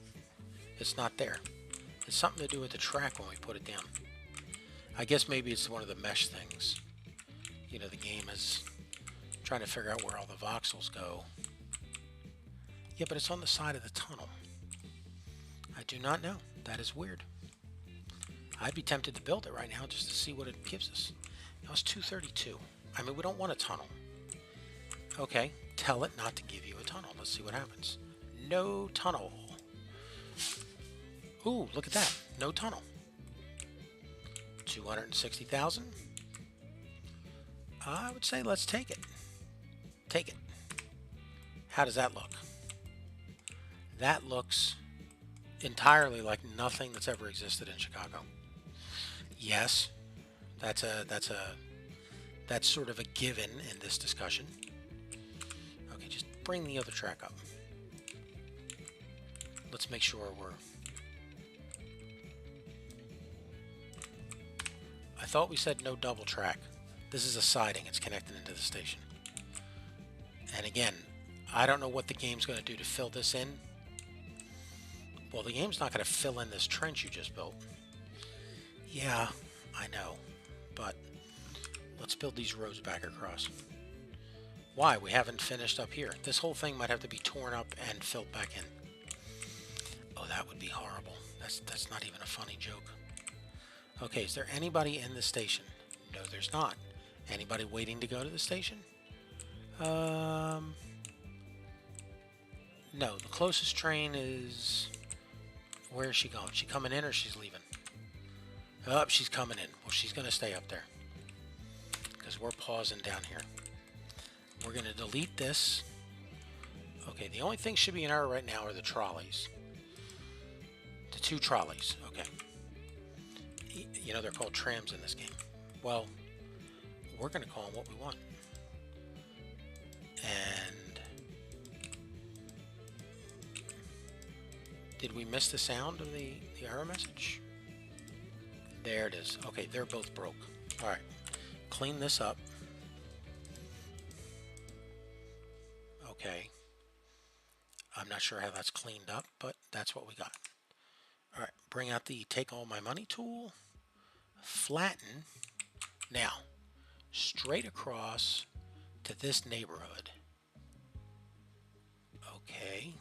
It's not there. It's something to do with the track when we put it down. I guess maybe it's one of the mesh things. You know, the game is trying to figure out where all the voxels go. Yeah, but it's on the side of the tunnel. I do not know. That is weird. I'd be tempted to build it right now just to see what it gives us. Now it's 232. I mean, we don't want a tunnel. Okay, tell it not to give you a tunnel. Let's see what happens. No tunnel. Ooh, look at that. No tunnel. 260,000. I would say let's take it. Take it. How does that look? That looks entirely like nothing that's ever existed in Chicago. Yes, that's sort of a given in this discussion. Okay, just bring the other track up. Let's make sure we're... I thought we said no double track. This is a siding. It's connected into the station. And again, I don't know what the game's going to do to fill this in. Well, the game's not going to fill in this trench you just built. Yeah, I know. But let's build these rows back across. Why? We haven't finished up here. This whole thing might have to be torn up and filled back in. Oh, that would be horrible. That's not even a funny joke. Okay, is there anybody in the station? No, there's not. Anybody waiting to go to the station? No, the closest train is... Where is she going? She coming in or she's leaving? Oh, she's coming in. Well, she's going to stay up there. Because because we're pausing down here. We're going to delete this. Okay, the only thing should be in error right now are the trolleys. The 2 trolleys, okay. You know, they're called trams in this game. Well, we're going to call them what we want. And did we miss the sound of the error message? There it is. Okay, they're both broke. All right, clean this up. Okay. I'm not sure how that's cleaned up, but that's what we got. All right, bring out the take all my money tool. Flatten. Now, straight across to this neighborhood. Okay,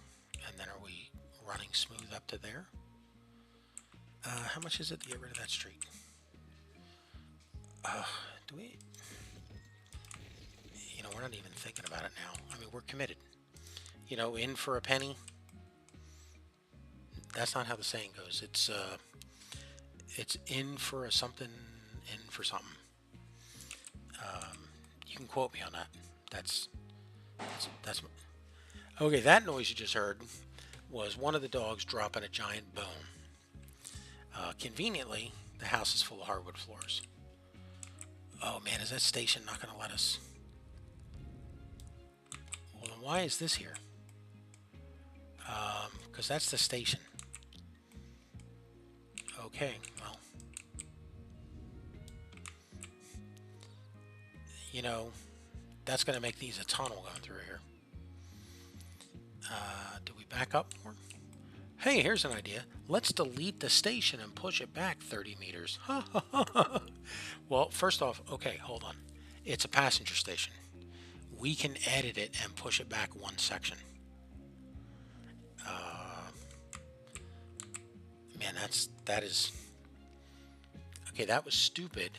and then are we running smooth up to there? How much is it to get rid of that street? Do we? You know, we're not even thinking about it now. I mean, we're committed. You know, in for a penny. That's not how the saying goes. It's in for a something, in for something. You can quote me on that. That's okay. That noise you just heard was one of the dogs dropping a giant bone. Conveniently, the house is full of hardwood floors. Oh man, is that station not going to let us? Well, then why is this here? Because that's the station. Okay, well. You know, that's going to make these a tunnel going through here. Do we back up more? Hey, here's an idea. Let's delete the station and push it back 30 meters. Well, first off, okay, hold on. It's a passenger station. We can edit it and push it back 1 section. Man, that is... Okay, that was stupid,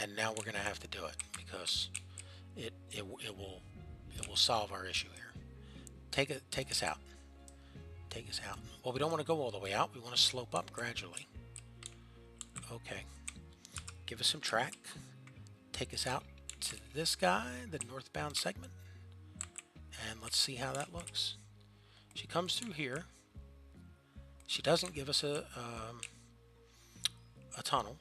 and now we're going to have to do it because it will solve our issue here. Take us out. Take us out. Well, we don't want to go all the way out. We want to slope up gradually. Okay. Give us some track. Take us out to this guy, the northbound segment. And let's see how that looks. She comes through here. She doesn't give us a tunnel.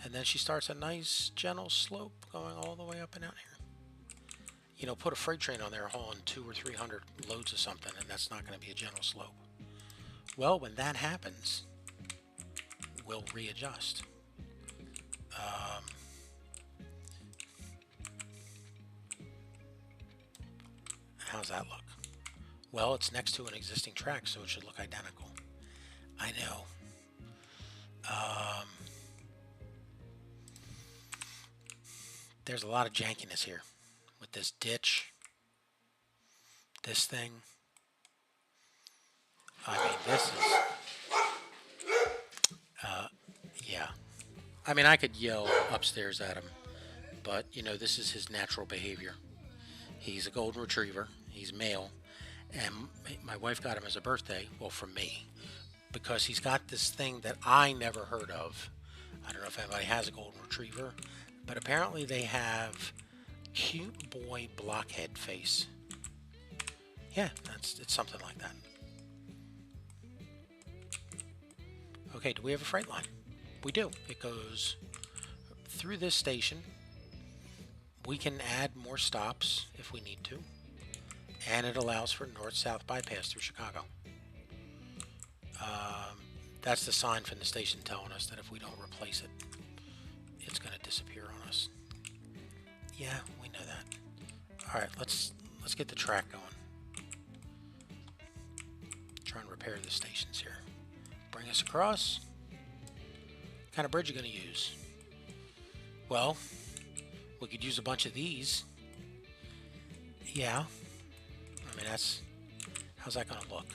And then she starts a nice gentle slope going all the way up and out here. You know, put a freight train on there hauling 200 or 300 loads of something, and that's not going to be a gentle slope. Well, when that happens, we'll readjust. How's that look? Well, it's next to an existing track, so it should look identical. I know. There's a lot of jankiness here with this ditch, this thing. I mean, this is, yeah. I mean, I could yell upstairs at him, but, you know, this is his natural behavior. He's a golden retriever. He's male. And my wife got him as a birthday, well, from me, because he's got this thing that I never heard of. I don't know if anybody has a golden retriever, but apparently they have cute boy blockhead face. Yeah, it's something like that. Okay, do we have a freight line? We do. It goes through this station. We can add more stops if we need to. And it allows for north-south bypass through Chicago. That's the sign from the station telling us that if we don't replace it, it's going to disappear on us. Yeah, we know that. All right, let's get the track going. Try and repair the stations here. Bring us across. What kind of bridge are you going to use? Well, we could use a bunch of these. Yeah. I mean, how's that going to look?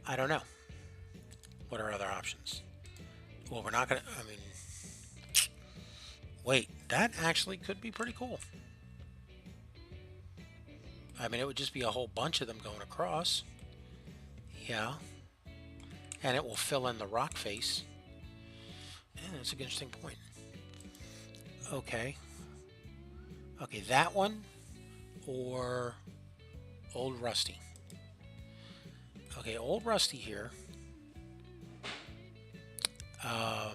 I don't know. What are other options? Well, we're not going to, I mean, wait, that actually could be pretty cool. I mean, it would just be a whole bunch of them going across. Yeah. And it will fill in the rock face. that's an interesting point. Okay. Okay, that one or Old Rusty. Okay, Old Rusty here. I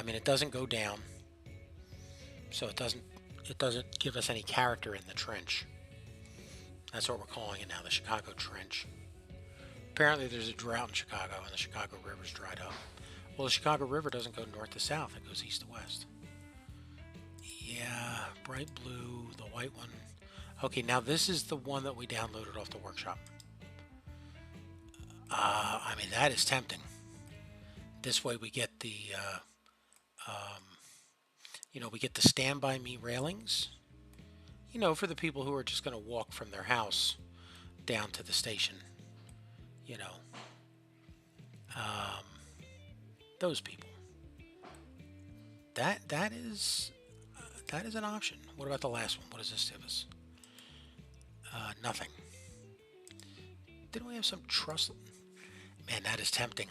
mean, it doesn't go down, so it doesn't give us any character in the trench. That's what we're calling it now, the Chicago Trench. Apparently there's a drought in Chicago and the Chicago River's dried up. Well, the Chicago River doesn't go north to south, it goes east to west. Yeah, bright blue, the white one. Okay, now this is the one that we downloaded off the workshop. I mean, that is tempting. This way we get the, you know, we get the Stand By Me railings. You know, for the people who are just going to walk from their house down to the station. You know, those people. That is an option. What about the last one? What does this give us? Nothing. Didn't we have some truss? Man, that is tempting.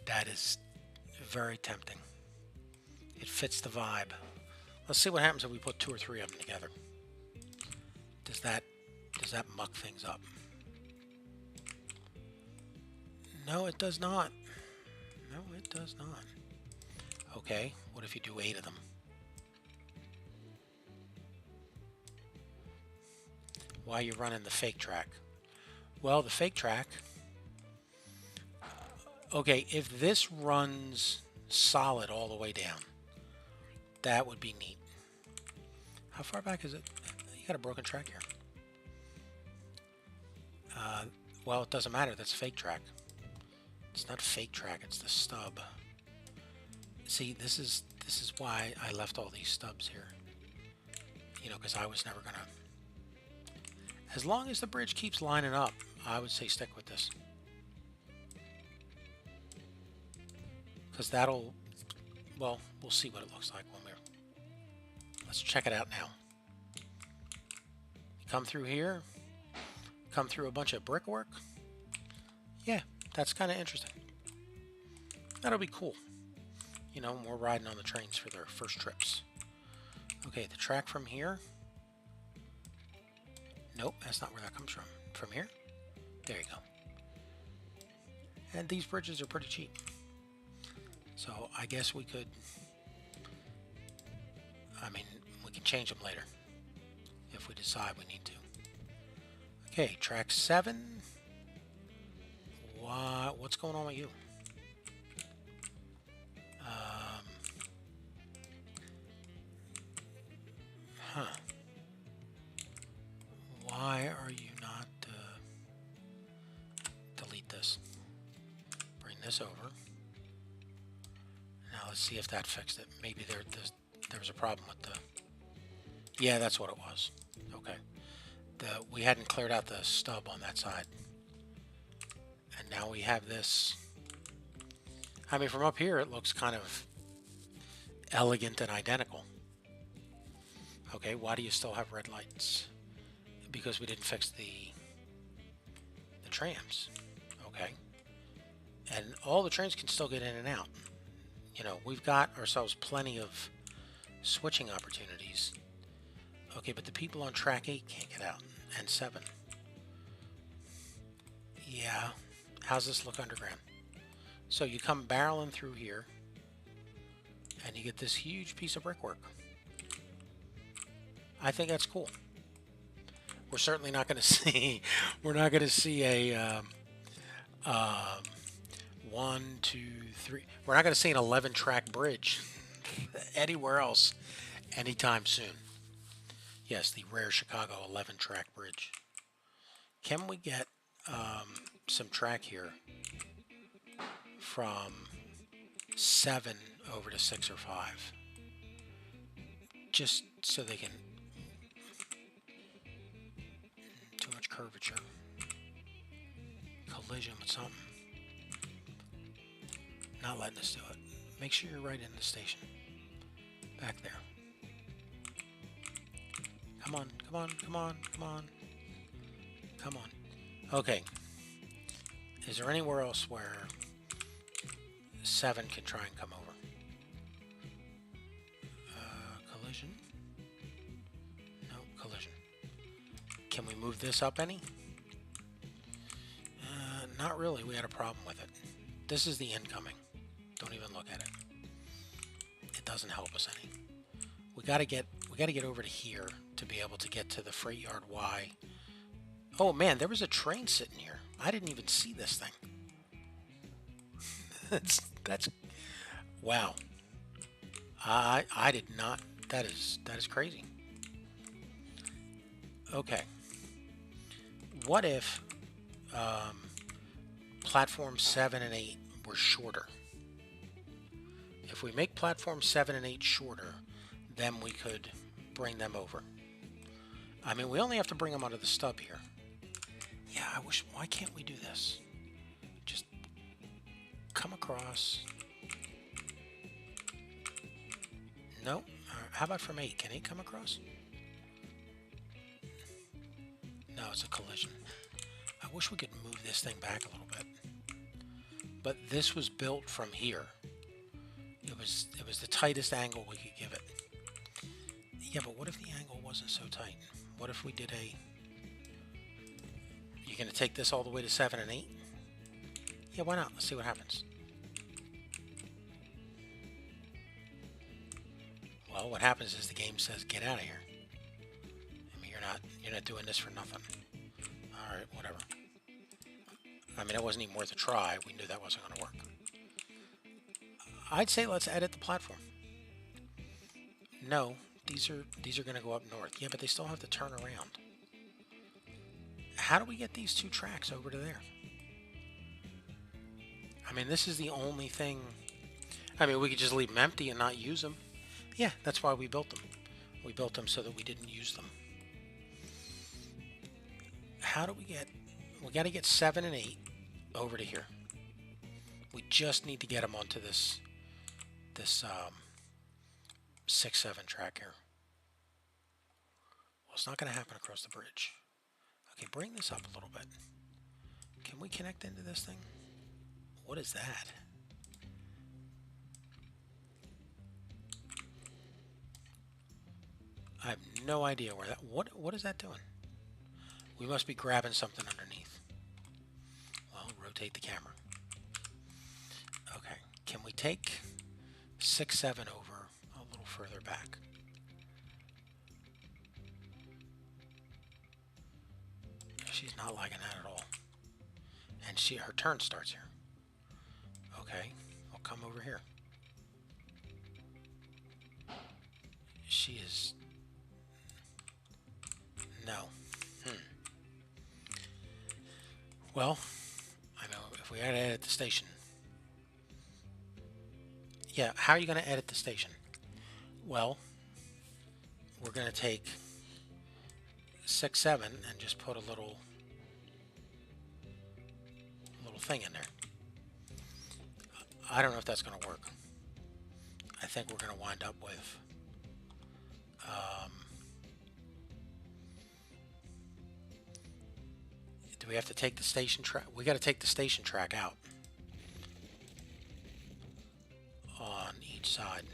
That is very tempting. It fits the vibe. Let's see what happens if we put 2 or 3 of them together. Does that muck things up? No, it does not. No, it does not. Okay, what if you do 8 of them? Why are you running the fake track? Well, the fake track... Okay, if this runs solid all the way down, that would be neat. How far back is it? You got a broken track here. Well, it doesn't matter. That's fake track. It's not fake track. It's the stub. See, this is why I left all these stubs here. You know, because I was never gonna. As long as the bridge keeps lining up, I would say stick with this. Because that'll, well, we'll see what it looks like when we're, let's check it out now. You come through here, come through a bunch of brickwork. Yeah, that's kind of interesting. That'll be cool. You know, we're riding on the trains for their first trips. Okay, the track from here. Nope, that's not where that comes from. From here? There you go. And these bridges are pretty cheap. So I guess we could, I mean, we can change them later if we decide we need to. Okay, track 7. What's going on with you? Why are you not, delete this. Bring this over. Now let's see if that fixed it. Maybe there was a problem with the... Yeah, that's what it was. Okay. We hadn't cleared out the stub on that side. And now we have this... I mean, from up here it looks kind of elegant and identical. Okay, why do you still have red lights? Because we didn't fix the trams. Okay. And all the trains can still get in and out. You know, we've got ourselves plenty of switching opportunities. Okay, but the people on track 8 can't get out, and 7. Yeah, how's this look underground? So you come barreling through here, and you get this huge piece of brickwork. I think that's cool. We're certainly not going to see, we're not going to see a 1, 2, 3. We're not going to see an 11-track bridge anywhere else anytime soon. Yes, the rare Chicago 11-track bridge. Can we get some track here from 7 over to 6 or 5? Just so they can... Too much curvature. Collision with something. Not letting us do it. Make sure you're right in the station. Back there. Come on, come on, come on, come on. Come on. Okay. Is there anywhere else where 7 can try and come over? Collision? No, collision. Can we move this up any? Not really. We had a problem with it. This is the incoming. Don't even look at it. It doesn't help us any. We gotta get over to here to be able to get to the freight yard Y. Oh man, there was a train sitting here. I didn't even see this thing. that's wow. I did not. That is crazy. Okay. What if platform 7 and 8 were shorter? If we make platform 7 and 8 shorter, then we could bring them over. I mean, we only have to bring them onto the stub here. Yeah, I wish. Why can't we do this? Just come across. No. How about from 8? Can 8 come across? No, it's a collision. I wish we could move this thing back a little bit. But this was built from here. It was the tightest angle we could give it. Yeah, but what if the angle wasn't so tight? What if we did a... You're going to take this all the way to 7 and 8? Yeah, why not? Let's see what happens. Well, what happens is the game says, get out of here. I mean, you're not doing this for nothing. All right, whatever. I mean, it wasn't even worth a try. We knew that wasn't going to work. I'd say let's edit the platform. No, these are going to go up north. Yeah, but they still have to turn around. How do we get these 2 tracks over to there? I mean, this is the only thing. I mean, we could just leave them empty and not use them. Yeah, that's why we built them. We built them so that we didn't use them. How do we get... We got to get 7 and 8 over to here. We just need to get them onto this 6-7 track here. Well, it's not going to happen across the bridge. Okay, bring this up a little bit. Can we connect into this thing? What is that? I have no idea where that... What is that doing? We must be grabbing something underneath. Well, rotate the camera. Okay, can we take 6-7 over a little further back? She's not liking that at all. And her turn starts here. Okay, I'll come over here. She is... No. Well, I know if we had to edit the station. Yeah, how are you going to edit the station? Well, we're going to take 6-7 and just put a little thing in there. I don't know if that's going to work. I think we're going to wind up with do we have to take the station track? We got to take the station track out on each side.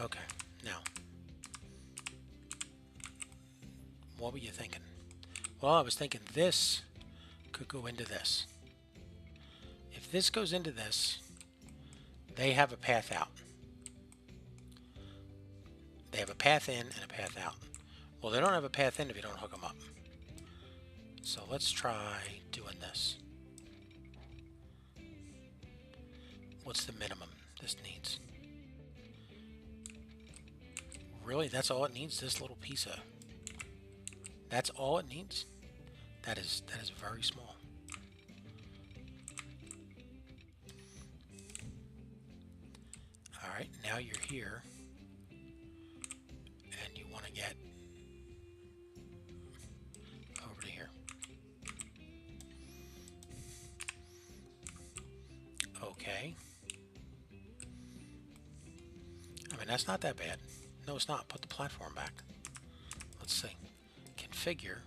Okay, now, what were you thinking? Well, I was thinking this could go into this. If this goes into this, they have a path out. They have a path in and a path out. Well, they don't have a path in if you don't hook them up. So let's try doing this. What's the minimum this needs? Really, that's all it needs? This little piece of... That's all it needs? That is very small. Alright, now you're here. And you want to get over to here. Okay. I mean, that's not that bad. No, it's not. Put the platform back. let's see. Configure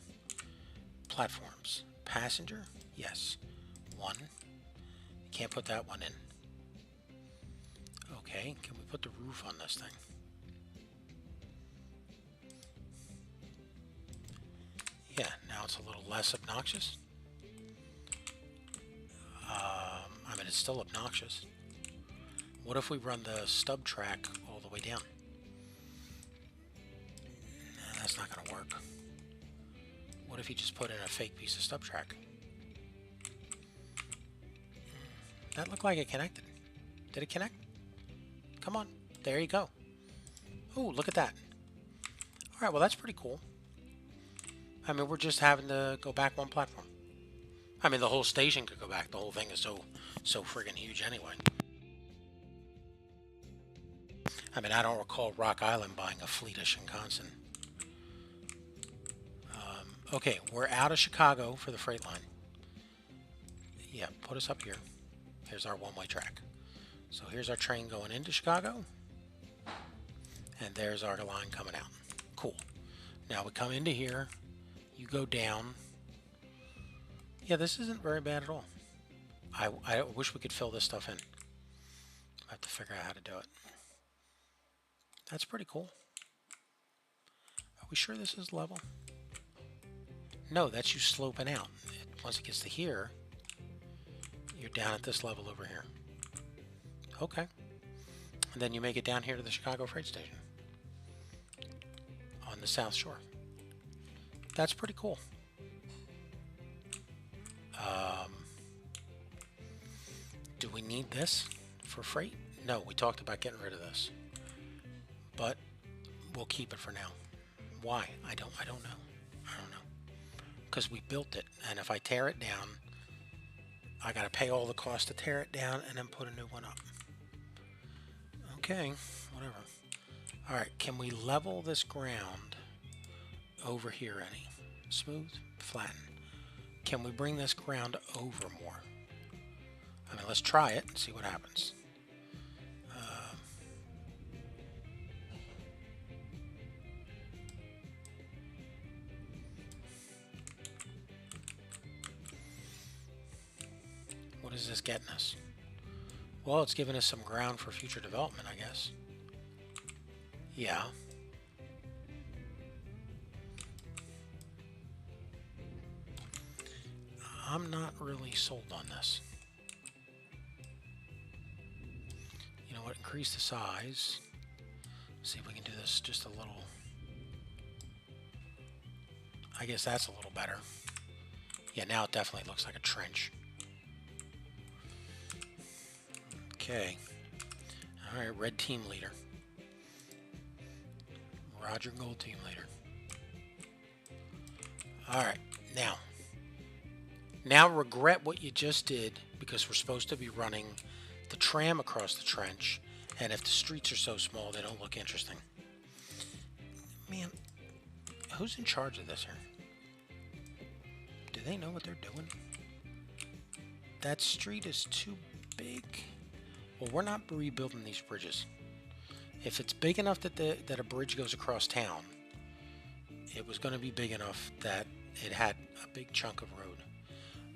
platforms. Passenger? Yes. 1. You can't put that one in. Okay, can we put the roof on this thing? Yeah, now it's a little less obnoxious. I mean, it's still obnoxious. What if we run the stub track all the way down? Nah, that's not going to work. What if you just put in a fake piece of stub track? That looked like it connected. Did it connect? Come on. There you go. Oh, look at that. All right, well, that's pretty cool. I mean, we're just having to go back one platform. I mean, the whole station could go back. The whole thing is so friggin' huge anyway. I mean, I don't recall Rock Island buying a fleet of Shinkansen. Okay, we're out of Chicago for the freight line. Yeah, put us up here. Here's our one-way track. So here's our train going into Chicago. And there's our line coming out. Cool. Now we come into here. You go down. Yeah, this isn't very bad at all. I wish we could fill this stuff in. I have to figure out how to do it. That's pretty cool. Are we sure this is level? No, that's you sloping out. Once it gets to here, you're down at this level over here. Okay. And then you make it down here to the Chicago Freight Station on the South Shore. That's pretty cool. Do we need this for freight? No, we talked about getting rid of this. But we'll keep it for now. Why? I don't know. I don't know. Because we built it, and if I tear it down, I gotta pay all the cost to tear it down and then put a new one up. Okay, whatever. Alright, can we level this ground over here any? Smooth, flatten. Can we bring this ground over more? I mean, let's try it and see what happens. What is this getting us? Well, it's giving us some ground for future development, I guess. Yeah. I'm not really sold on this. You know what? Increase the size. See if we can do this just a little. I guess that's a little better. Yeah, now it definitely looks like a trench. Okay. Alright, red team leader. Roger, gold team leader. Alright, now regret what you just did, because we're supposed to be running the tram across the trench, and if the streets are so small, they don't look interesting. Man, who's in charge of this here? Do they know what they're doing? That street is too big. Well, we're not rebuilding these bridges. If it's big enough that a bridge goes across town, it was going to be big enough that it had a big chunk of road.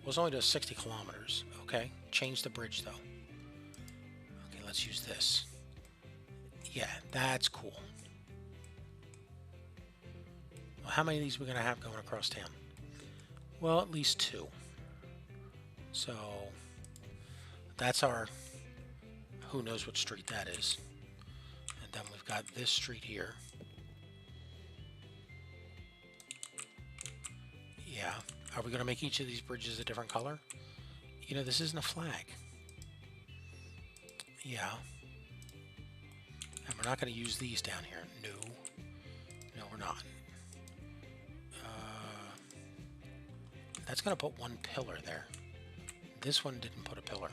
Well, it's only does 60 kilometers. Okay, change the bridge though. Okay, let's use this. Yeah, that's cool. Well, how many of these are we going to have going across town? Well, at least 2. So that's our, who knows what street that is. And then we've got this street here. Yeah. Are we going to make each of these bridges a different color? You know, this isn't a flag. Yeah. And we're not going to use these down here. No. No, we're not. That's going to put one pillar there. This one didn't put a pillar.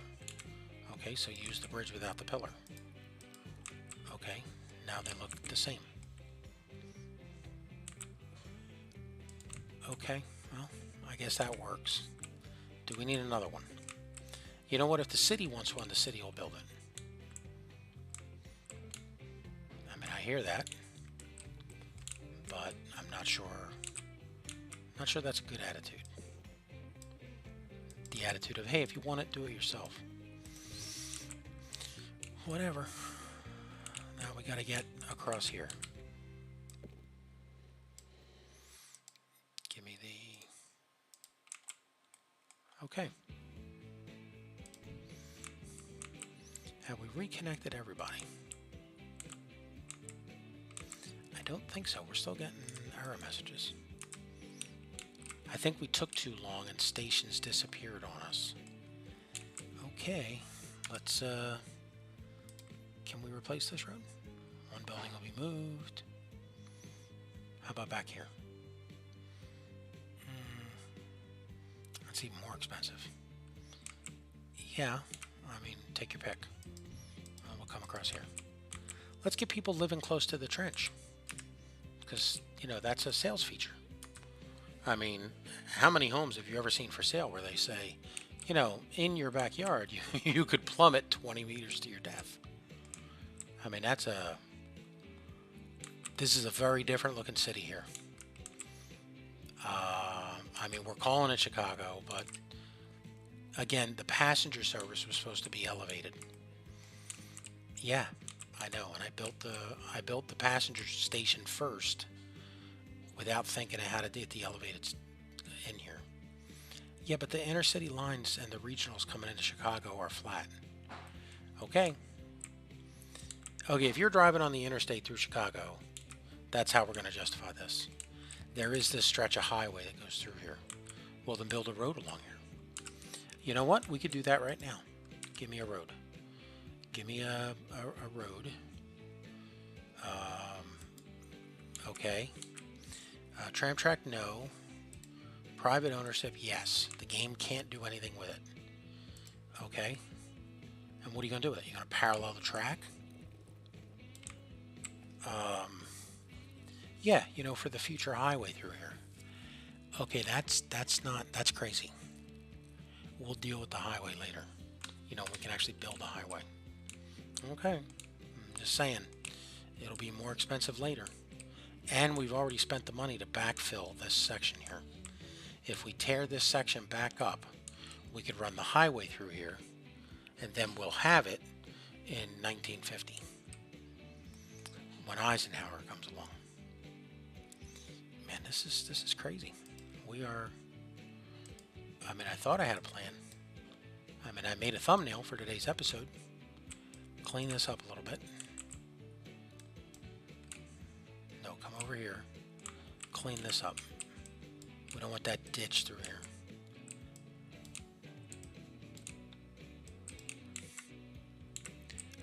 Okay, so use the bridge without the pillar. Okay, now they look the same. Okay, well, I guess that works. Do we need another one? You know what? If the city wants one, the city will build it. I mean, I hear that, but I'm not not sure. Not sure that's a good attitude. The attitude of, hey, if you want it, do it yourself. Whatever. Now we got to get across here. Give me the... Okay. Have we reconnected everybody? I don't think so. We're still getting error messages. I think we took too long and stations disappeared on us. Okay, let's, can we replace this road? One building will be moved. How about back here? That's even more expensive. Yeah, I mean, take your pick. We'll come across here. Let's get people living close to the trench. Because, you know, that's a sales feature. I mean, how many homes have you ever seen for sale where they say, you know, in your backyard, you could plummet 20 meters to your death? I mean, this is a very different looking city here. I mean, we're calling it Chicago, but again, the passenger service was supposed to be elevated. Yeah, I know, and I built the passenger station first without thinking of how to get the elevated in here. Yeah, but the intercity lines and the regionals coming into Chicago are flat. Okay. Okay, if you're driving on the interstate through Chicago, that's how we're going to justify this. There is this stretch of highway that goes through here. Well, then build a road along here. You know what? We could do that right now. Give me a road. Give me a road. Okay. Tram track, no. Private ownership, yes. The game can't do anything with it. Okay. And what are you going to do with it? You're going to parallel the track? Yeah, you know, for the future highway through here. Okay, that's crazy. We'll deal with the highway later. You know, we can actually build a highway. Okay. I'm just saying. It'll be more expensive later. And we've already spent the money to backfill this section here. If we tear this section back up, we could run the highway through here, and then we'll have it in 1950 when Eisenhower comes along. Man, this is crazy. We are... I mean, I thought I had a plan. I mean, I made a thumbnail for today's episode. Clean this up a little bit. No, come over here. Clean this up. We don't want that ditch through here.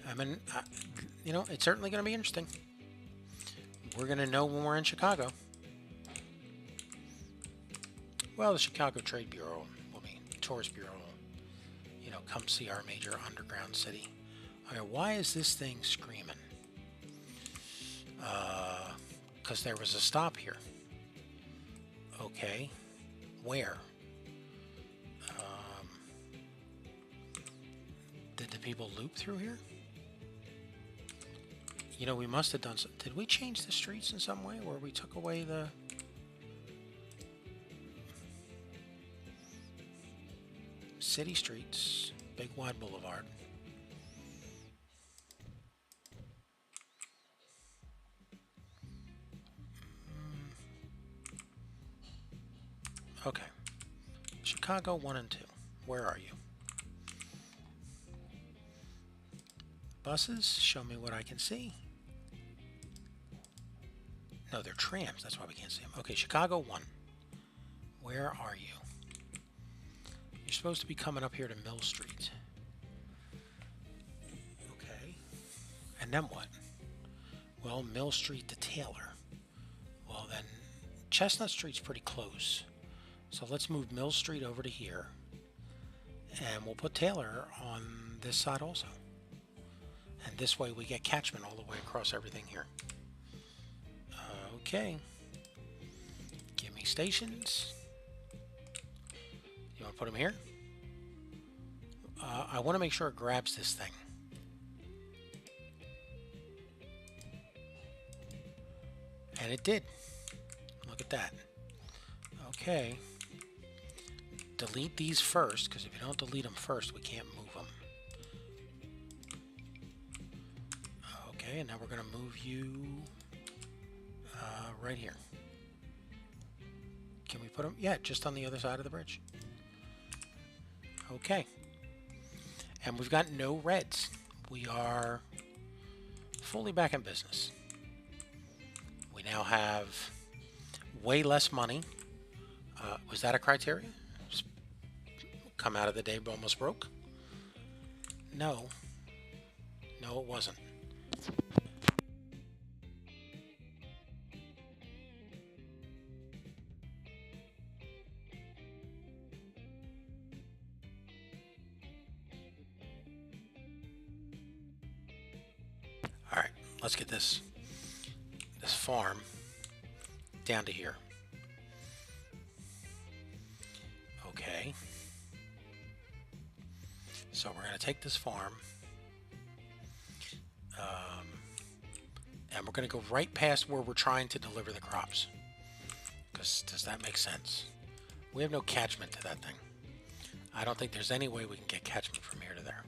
I mean, you know, it's certainly going to be interesting. We're going to know when we're in Chicago. Well, the Chicago Trade Bureau, Tourist Bureau, you know, come see our major underground city. Okay, why is this thing screaming? Because there was a stop here. Okay, where? Did the people loop through here? You know, we must have done some... Did we change the streets in some way where we took away the... City streets, big wide boulevard. Okay. Chicago 1 and 2. Where are you? Buses, show me what I can see. No, they're trams. That's why we can't see them. Okay, Chicago 1. Where are you? You're supposed to be coming up here to Mill Street. Okay. And then what? Well, Mill Street to Taylor. Well, then Chestnut Street's pretty close. So let's move Mill Street over to here. And we'll put Taylor on this side also. And this way we get catchment all the way across everything here. Okay. Give me stations. You want to put them here? I want to make sure it grabs this thing. And it did. Look look at that. Okay. Delete these first, because if you don't delete them first, we can't move them. Okay, and now we're going to move you right here. Can we put them? Yeah, just on the other side of the bridge. Okay. And we've got no reds. We are fully back in business. We now have way less money. Was that a criteria? Come out of the day almost broke? No. No, it wasn't. All right, let's get this farm down to here. Okay. So we're going to take this farm, and we're going to go right past where we're trying to deliver the crops. Because does that make sense? We have no catchment to that thing. I don't think there's any way we can get catchment from here to there.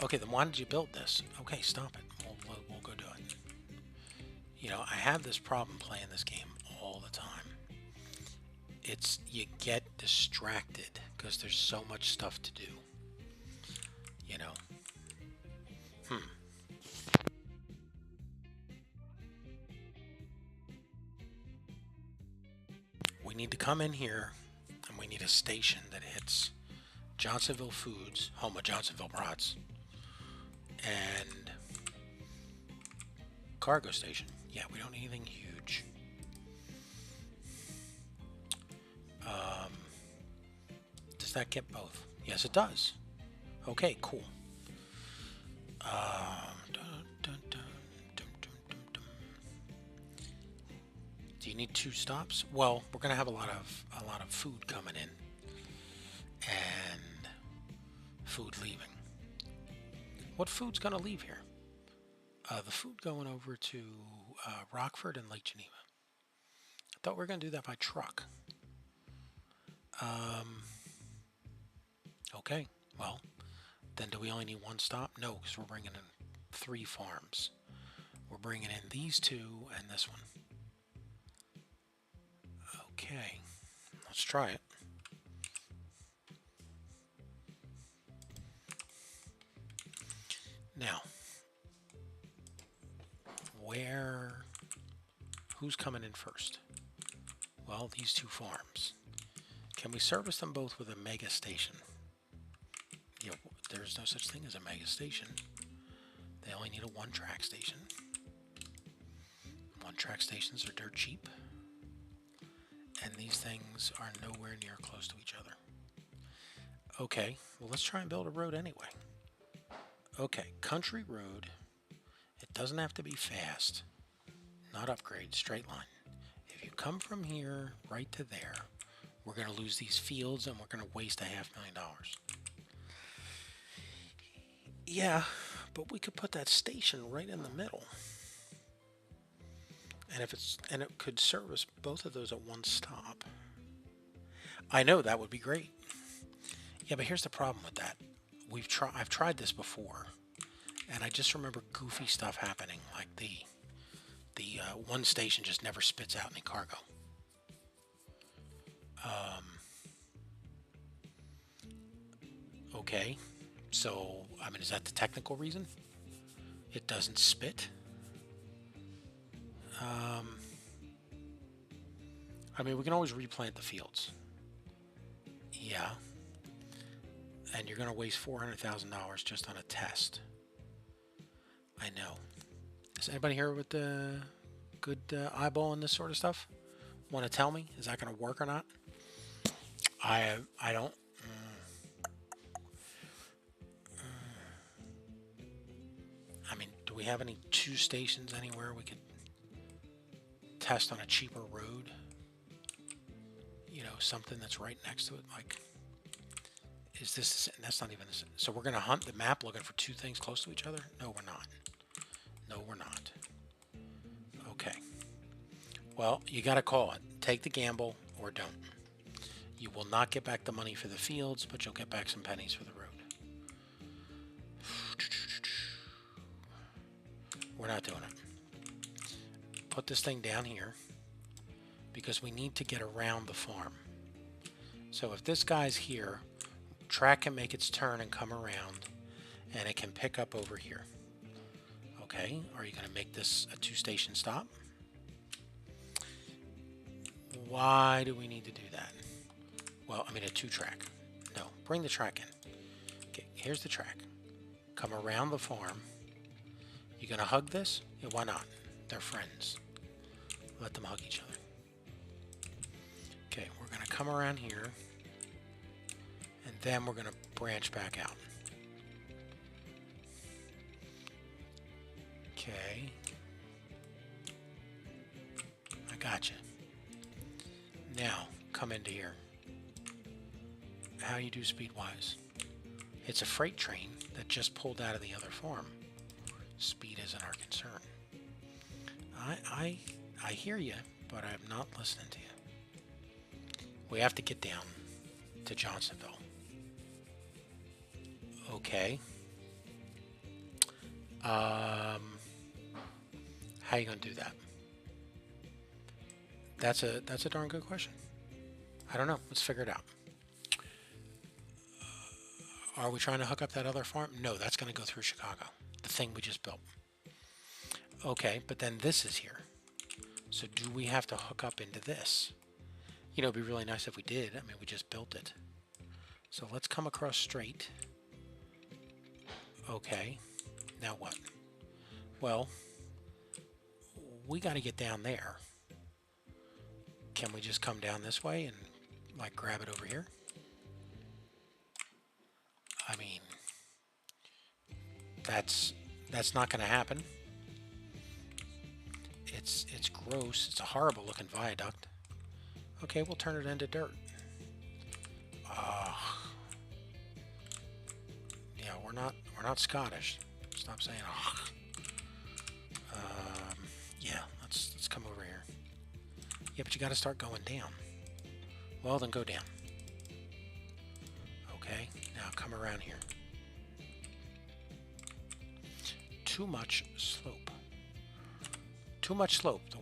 Okay, then why did you build this? Okay, stop it. We'll go do it. You know, I have this problem playing this game all the time. It's, you get distracted because there's so much stuff to do. You know? We need to come in here and we need a station that hits Johnsonville Foods, home of Johnsonville Brats, and cargo station. Yeah, we don't need anything huge. Does that get both? Yes, it does. Okay, cool. Do you need 2 stops? Well, we're gonna have a lot of food coming in and food leaving. What food's gonna leave here? The food going over to Rockford and Lake Geneva. I thought we were gonna do that by truck. Okay, well, then do we only need 1 stop? No, because we're bringing in 3 farms. We're bringing in these 2 and this one. Okay, let's try it. Now, who's coming in first? Well, these 2 farms. Can we service them both with a mega station? Yeah, there's no such thing as a mega station. They only need a 1-track station. 1-track stations are dirt cheap. And these things are nowhere near close to each other. Okay, well, let's try and build a road anyway. Okay, country road. It doesn't have to be fast. Not upgrade, straight line. If you come from here right to there, we're going to lose these fields and we're going to waste $500,000. Yeah, but we could put that station right in the middle. And it could service both of those at 1 stop. I know that would be great. Yeah, but here's the problem with that. I've tried this before, and I just remember goofy stuff happening, like the one station just never spits out any cargo. Okay, so I mean, is that the technical reason? It doesn't spit. I mean, we can always replant the fields. Yeah. And you're going to waste $400,000 just on a test. I know. Is anybody here with the good eyeball on this sort of stuff? Want to tell me? Is that going to work or not? I don't. I mean, do we have any 2 stations anywhere we could test on a cheaper road? You know, something that's right next to it. Like, is this? That's not even. So we're gonna hunt the map looking for 2 things close to each other? No, we're not. No, we're not. Okay. Well, you got to call it. Take the gamble or don't. You will not get back the money for the fields, but you'll get back some pennies for the road. We're not doing it. Put this thing down here because we need to get around the farm. So if this guy's here, track can make its turn and come around, and it can pick up over here. Okay, are you going to make this a 2-station stop? Why do we need to do that? Well, I mean a 2-track. No, bring the track in. Okay, here's the track. Come around the farm. You gonna hug this? Yeah, why not? They're friends. Let them hug each other. Okay, we're gonna come around here, and then we're gonna branch back out. Okay. I got you. Now, come into here. How you do speed-wise? It's a freight train that just pulled out of the other farm. Speed isn't our concern. I hear you, but I'm not listening to you. We have to get down to Johnsonville. Okay. How you gonna do that? That's a darn good question. I don't know. Let's figure it out. Are we trying to hook up that other farm? No, that's going to go through Chicago. The thing we just built. Okay, but then this is here. So do we have to hook up into this? You know, it'd be really nice if we did. I mean, we just built it. So let's come across straight. Okay, now what? Well, we got to get down there. Can we just come down this way and like grab it over here? I mean, that's not going to happen. It's gross. It's a horrible looking viaduct. Okay, we'll turn it into dirt. Yeah, we're not Scottish. Stop saying yeah, let's come over here. Yeah, but you got to start going down. Well, then go down. Okay, now come around here. Too much slope. Too much slope. The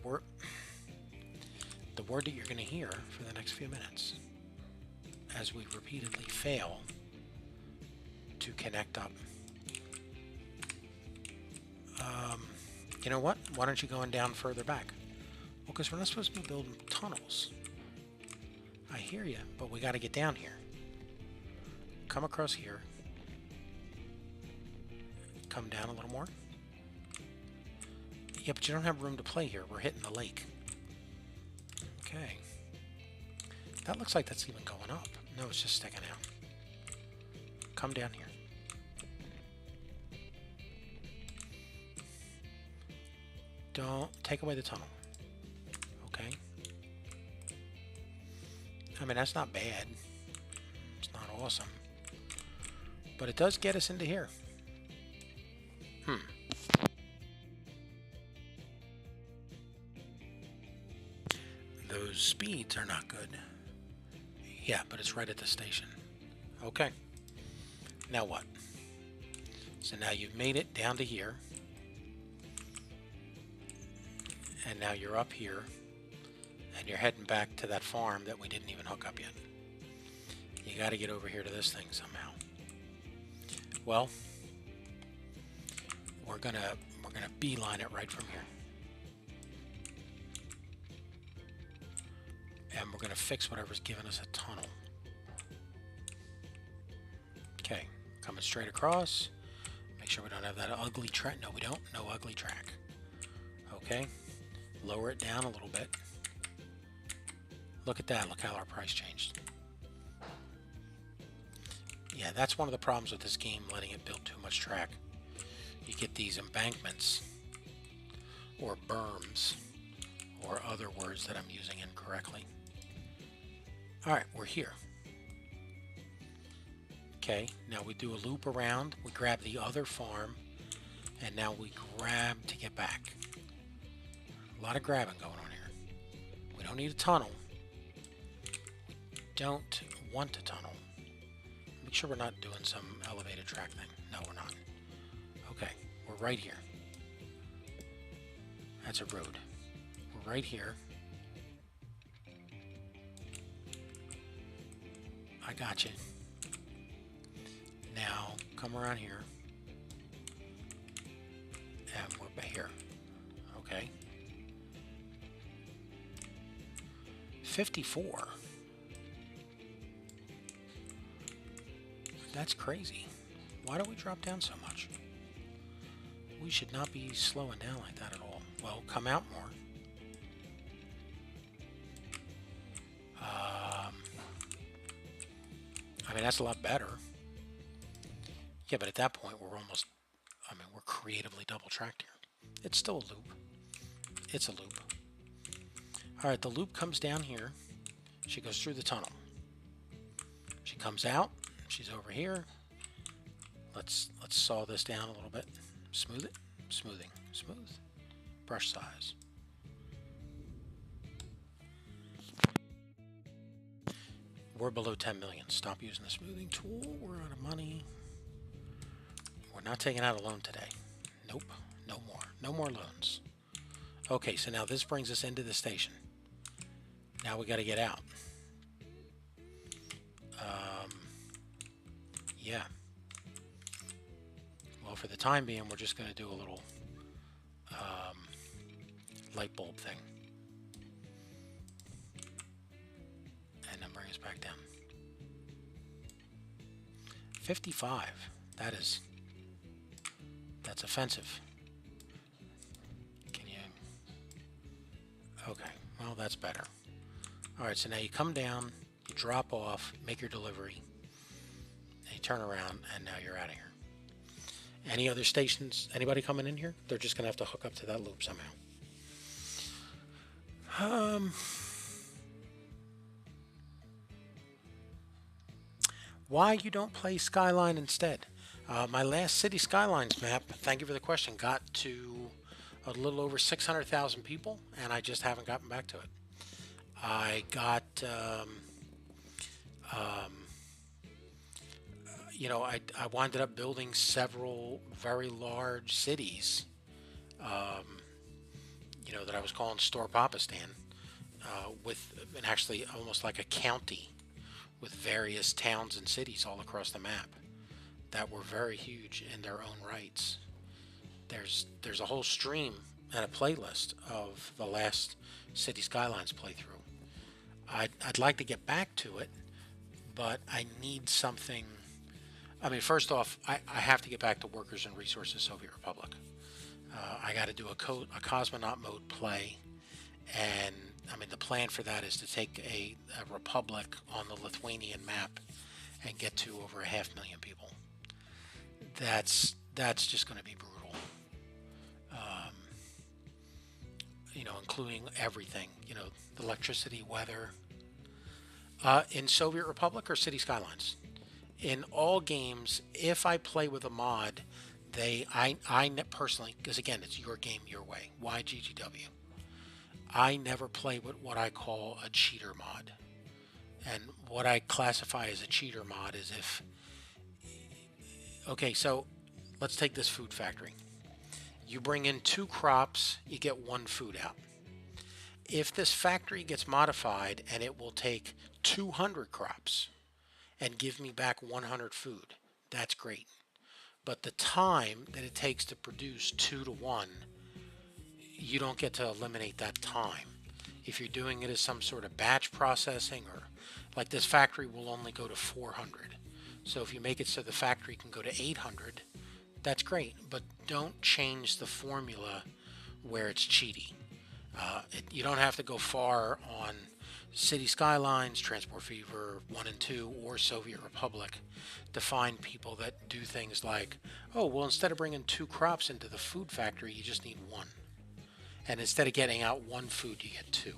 word that you're going to hear for the next few minutes as we repeatedly fail to connect up. You know what? Why don't you go down further back? Well, because we're not supposed to be building tunnels. I hear you, but we got to get down here. Come across here. Come down a little more. Yeah, but you don't have room to play here. We're hitting the lake. Okay. That looks like that's even going up. No, it's just sticking out. Come down here. Don't take away the tunnel. Okay. I mean, that's not bad. It's not awesome. But it does get us into here. Those speeds are not good. Yeah, but it's right at the station. Okay. Now what? So now you've made it down to here. And now you're up here. And you're heading back to that farm that we didn't even hook up yet. You got to get over here to this thing somehow. Well, we're gonna beeline it right from here. And we're gonna fix whatever's giving us a tunnel. Okay, coming straight across. Make sure we don't have that ugly track. No, we don't. No ugly track. Okay, lower it down a little bit. Look at that. Look how our price changed. Yeah, that's one of the problems with this game, letting it build too much track. You get these embankments, or berms, or other words that I'm using incorrectly. Alright, we're here. Okay, now we do a loop around, we grab the other farm, and now we grab to get back. A lot of grabbing going on here. don't need a tunnel. Don't want a tunnel. Make sure we're not doing some elevated track thing. No, we're not. Okay, we're right here. That's a road. We're right here. I got you. Now, come around here. And we're here. Okay. 54. That's crazy. Why do we drop down so much? We should not be slowing down like that at all. Well, come out more. I mean, that's a lot better. Yeah, but at that point, we're almost... I mean, we're creatively double-tracked here. It's still a loop. It's a loop. Alright, the loop comes down here. She goes through the tunnel. She comes out. She's over here. Let's saw this down a little bit. Smooth it. Smoothing. Smooth. Brush size. We're below 10 million. Stop using the smoothing tool. We're out of money. We're not taking out a loan today. Nope. No more. No more loans. Okay, so now this brings us into the station. Now we got to get out. Yeah. Well, for the time being, we're just going to do a little light bulb thing. And then bring us back down. 55. That's offensive. Can you... Okay, well, that's better. Alright, so now you come down, you drop off, make your delivery, and you turn around, and now you're out of here. Any other stations? Anybody coming in here? They're just going to have to hook up to that loop somehow. Why you don't play Skyline instead? My last City Skylines map, thank you for the question, got to a little over 600,000 people, and I just haven't gotten back to it. I got, you know, I winded up building several very large cities, you know, that I was calling Store Papistan, and actually almost like a county with various towns and cities all across the map that were very huge in their own rights. There's a whole stream and a playlist of the last City Skylines playthrough. I'd like to get back to it, but I need something. I mean, first off, I have to get back to Workers and Resources Soviet Republic. I got to do a Cosmonaut mode play, and I mean the plan for that is to take a republic on the Lithuanian map and get to over 500,000 people. That's just going to be brutal. You know, including everything. You know, the electricity, weather. In Soviet Republic or City Skylines? In all games, if I play with a mod, I personally, because again, it's your game, your way. Why GGW? I never play with what I call a cheater mod. And what I classify as a cheater mod is if... Okay, so let's take this food factory. You bring in 2 crops, you get 1 food out. If this factory gets modified and it will take 200 crops and give me back 100 food, that's great. But the time that it takes to produce 2 to 1, you don't get to eliminate that time. If you're doing it as some sort of batch processing, or like this factory will only go to 400. So if you make it so the factory can go to 800, that's great, but don't change the formula where it's cheaty. You don't have to go far on City Skylines, Transport Fever 1 and 2, or Soviet Republic to find people that do things like, oh, well, instead of bringing 2 crops into the food factory, you just need 1. And instead of getting out 1 food, you get 2.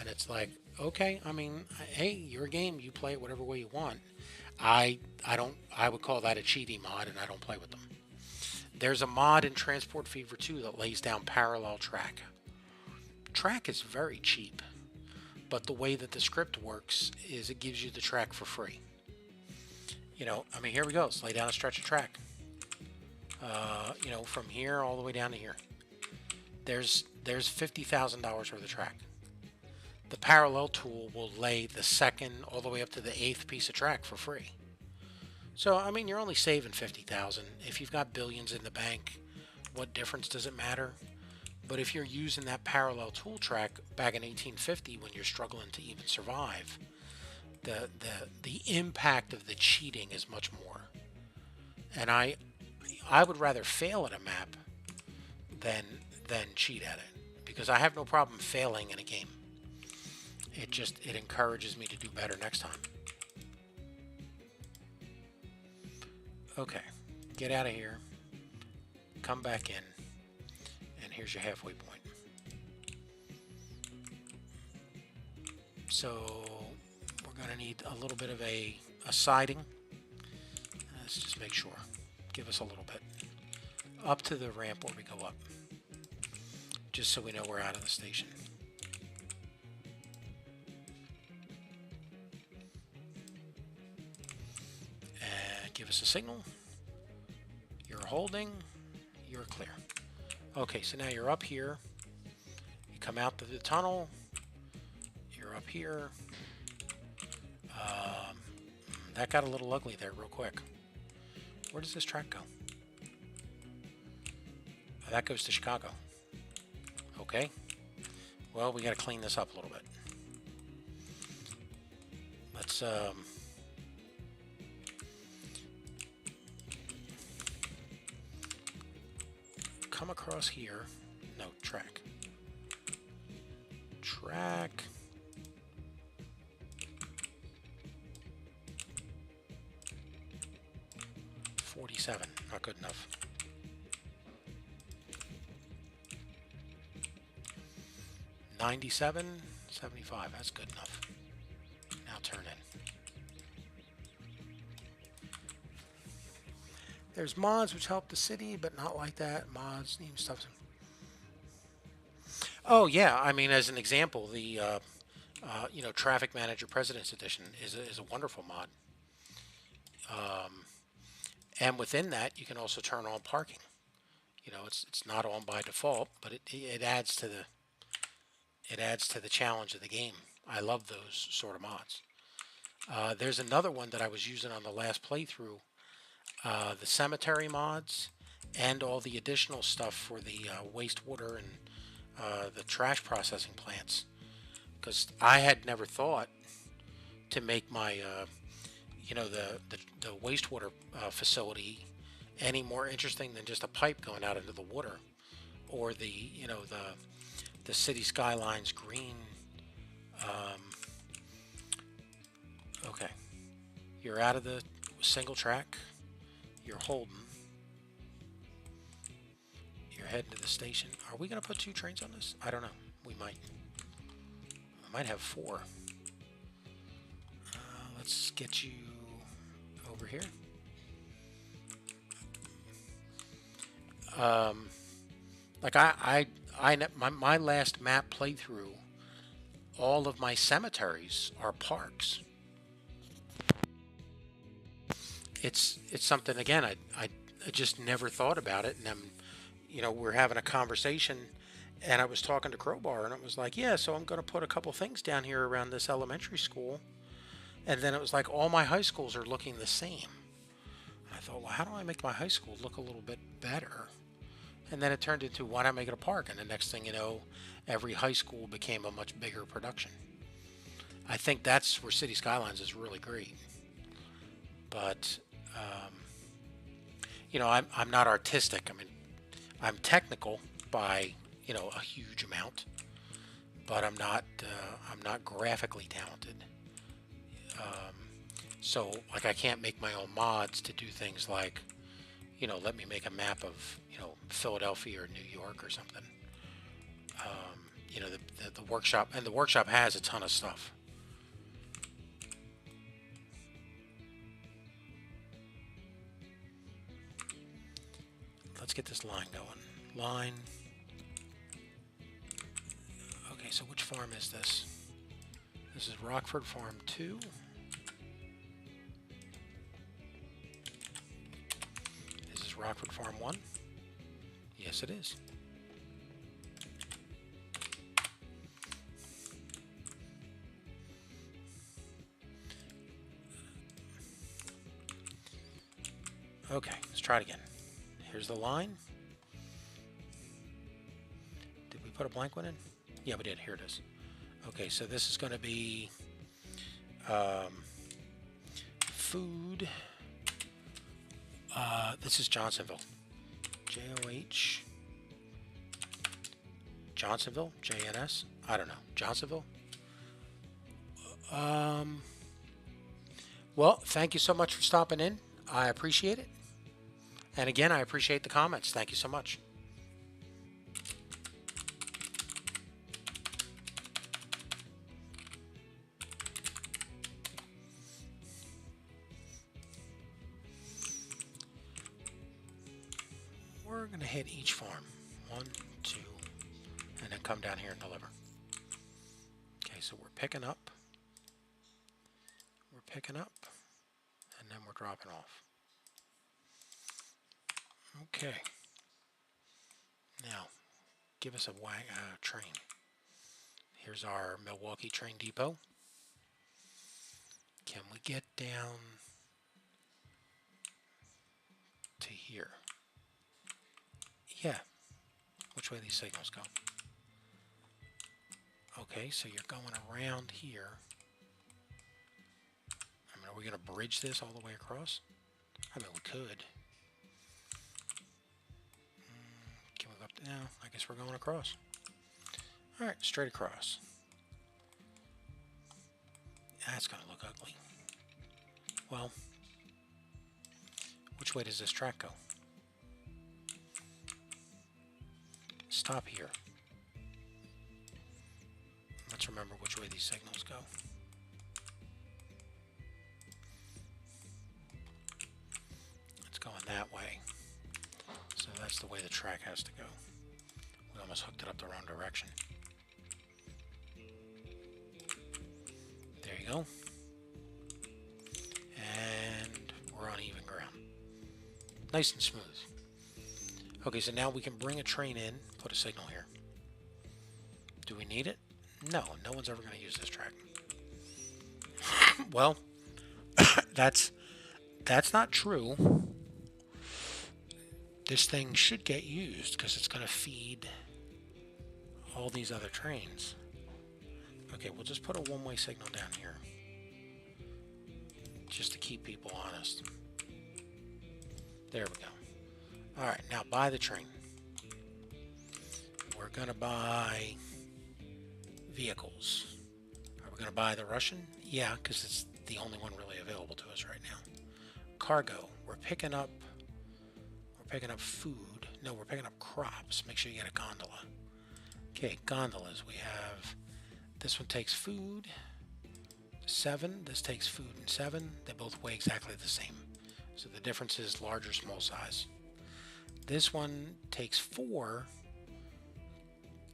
And it's like, okay, I mean, hey, your game, you play it whatever way you want. I would call that a cheaty mod, and I don't play with them. There's a mod in Transport Fever 2 that lays down parallel track. Track is very cheap. But the way that the script works is it gives you the track for free. You know, I mean, here we go. Let's lay down a stretch of track. You know, from here all the way down to here. There's $50,000 worth of track. The parallel tool will lay the second all the way up to the 8th piece of track for free. So, I mean, you're only saving $50,000. If you've got billions in the bank, what difference does it matter? But if you're using that parallel tool track back in 1850 when you're struggling to even survive, the impact of the cheating is much more. And I would rather fail at a map than cheat at it, because I have no problem failing in a game. It encourages me to do better next time. Okay, get out of here, come back in, and here's your halfway point. So we're going to need a little bit of a siding. Let's just make sure. Give us a little bit. Up to the ramp where we go up. Just so we know we're out of the station. And give us a signal. You're holding. You're clear. Okay, so now you're up here. You come out to the tunnel. You're up here. That got a little ugly there real quick. Where does this track go? Oh, that goes to Chicago. Okay. Well, we got to clean this up a little bit. Let's come across here. No, track. Track. $47, not good enough. $97, $75, that's good enough. Now turn in. There's mods which help the city, but not like that. Mods, need stuff. Oh yeah, I mean, as an example, the you know, Traffic Manager President's Edition is a wonderful mod. And within that, you can also turn on parking. You know, it's not on by default, but it adds to the challenge of the game. I love those sort of mods. There's another one that I was using on the last playthrough, the cemetery mods and all the additional stuff for the wastewater and the trash processing plants. Because I had never thought to make my you know, the wastewater facility any more interesting than just a pipe going out into the water, or the, you know, the city skylines green. Okay, you're out of the single track. You're holding. You're heading to the station. Are we gonna put 2 trains on this? I don't know. We might. I might have 4. Let's get you over here. Like my last map playthrough, all of my cemeteries are parks. It's something, again, I just never thought about it, and you know, we're having a conversation, and I was talking to Crowbar, and it was like, yeah, so I'm going to put a couple things down here around this elementary school. And then it was like, all my high schools are looking the same. And I thought, well, how do I make my high school look a little bit better? And then it turned into, why not make it a park? And the next thing you know, every high school became a much bigger production. I think that's where City Skylines is really great. But, you know, I'm not artistic. I mean, I'm technical by, you know, a huge amount. But I'm not graphically talented. So, like, I can't make my own mods to do things like, you know, let me make a map of, you know, Philadelphia or New York or something. You know, the workshop, and the workshop has a ton of stuff. Let's get this line going. Line. Okay, so which farm is this? This is Rockford Farm 2. This is Rockford Farm 1. Yes, it is. Okay, let's try it again. Here's the line. Did we put a blank one in? Yeah, we did. Here it is. Okay, so this is going to be food. This is Johnsonville. J-O-H. Johnsonville? J-N-S? I don't know. Johnsonville? Well, thank you so much for stopping in. I appreciate it. And again, I appreciate the comments. Thank you so much. We're going to hit each farm. 1, 2, and then come down here and deliver. Okay, so we're picking up. We're picking up. And then we're dropping off. Okay. Now, give us a train. Here's our Milwaukee train depot. Can we get down to here? Yeah. Which way these signals go? Okay, so you're going around here. I mean, are we going to bridge this all the way across? I mean, we could. Can we go up to, no, I guess we're going across. Alright, straight across. That's going to look ugly. Well, which way does this track go? Stop here. Let's remember which way these signals go. It's going that way. So that's the way the track has to go. We almost hooked it up the wrong direction. There you go. And we're on even ground. Nice and smooth. Okay, so now we can bring a train in, put a signal here. Do we need it? No, no one's ever going to use this track. Well, that's not true. This thing should get used because it's going to feed all these other trains. Okay, we'll just put a one-way signal down here. Just to keep people honest. There we go. Alright, now buy the train. We're going to buy vehicles. Are we going to buy the Russian? Yeah, because it's the only one really available to us right now. Cargo. We're picking up food. No, we're picking up crops. Make sure you get a gondola. Okay, gondolas. We have, this one takes food, 7. This takes food and 7. They both weigh exactly the same. So the difference is large or small size. This one takes 4.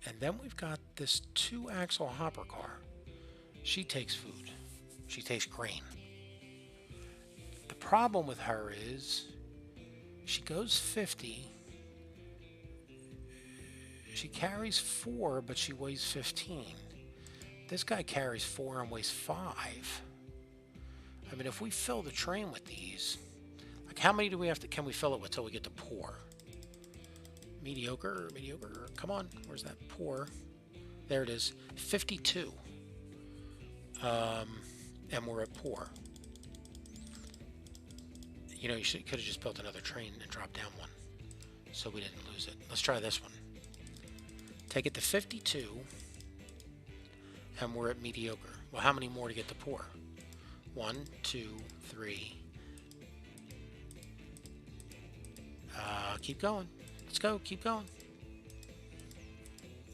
And then we've got this 2-axle hopper car. She takes food. She takes grain. The problem with her is she goes 50. She carries 4, but she weighs 15. This guy carries 4 and weighs 5. I mean, if we fill the train with these, like how many do we have to, can we fill it with till we get to poor? Mediocre, mediocre, come on, where's that poor? There it is, 52. And we're at poor. You know, you could have just built another train and dropped down one, so we didn't lose it. Let's try this one. Take it to 52, and we're at mediocre. Well, how many more to get to poor? 1, 2, 3. Keep going. Let's go. Keep going.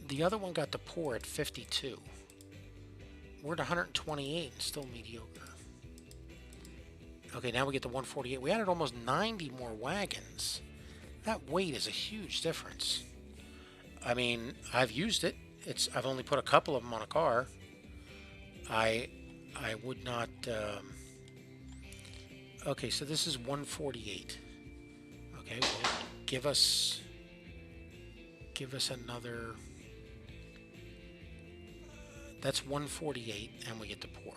The other one got to poor at 52. We're at 128 and still mediocre. Okay, now we get to 148. We added almost 90 more wagons. That weight is a huge difference. I mean, I've used it. I've only put a couple of them on a car. I would not. Okay, so this is 148. Okay, well, give us another. That's 148, and we get to pour.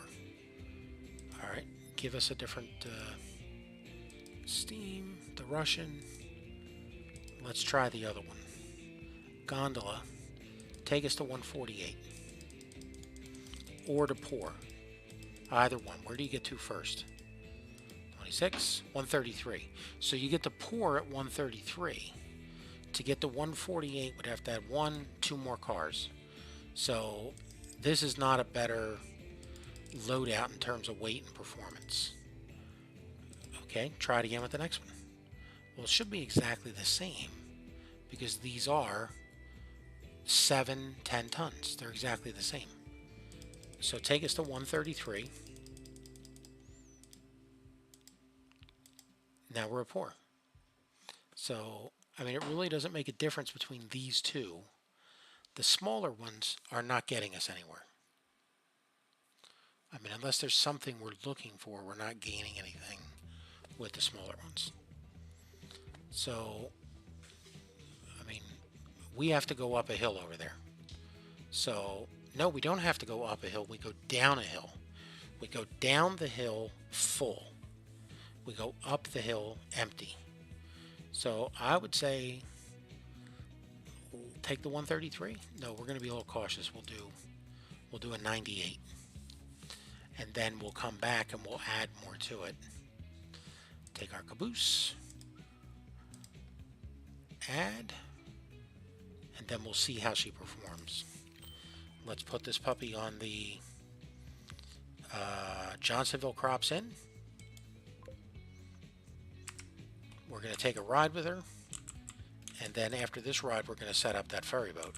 All right, give us a different steam. The Russian. Let's try the other one. Gondola. Take us to 148. Or to pour. Either one. Where do you get to first? 26, 133. So you get to pour at 133. To get to 148, would have to add 2 more cars. So this is not a better loadout in terms of weight and performance. Okay, try it again with the next one. Well, it should be exactly the same because these are 7, 10 tons. They're exactly the same. So take us to 133. Now we're at pour. So, I mean, it really doesn't make a difference between these two. The smaller ones are not getting us anywhere. I mean, unless there's something we're looking for, we're not gaining anything with the smaller ones. So, I mean, we have to go up a hill over there. So, no, we don't have to go up a hill. We go down a hill. We go down the hill full. We go up the hill empty. So I would say take the 133. No, we're going to be a little cautious. We'll do a 98. And then we'll come back and we'll add more to it. Take our caboose. Add. And then we'll see how she performs. Let's put this puppy on the Johnsonville Crops Inn. We're going to take a ride with her. And then after this ride, we're going to set up that ferry boat.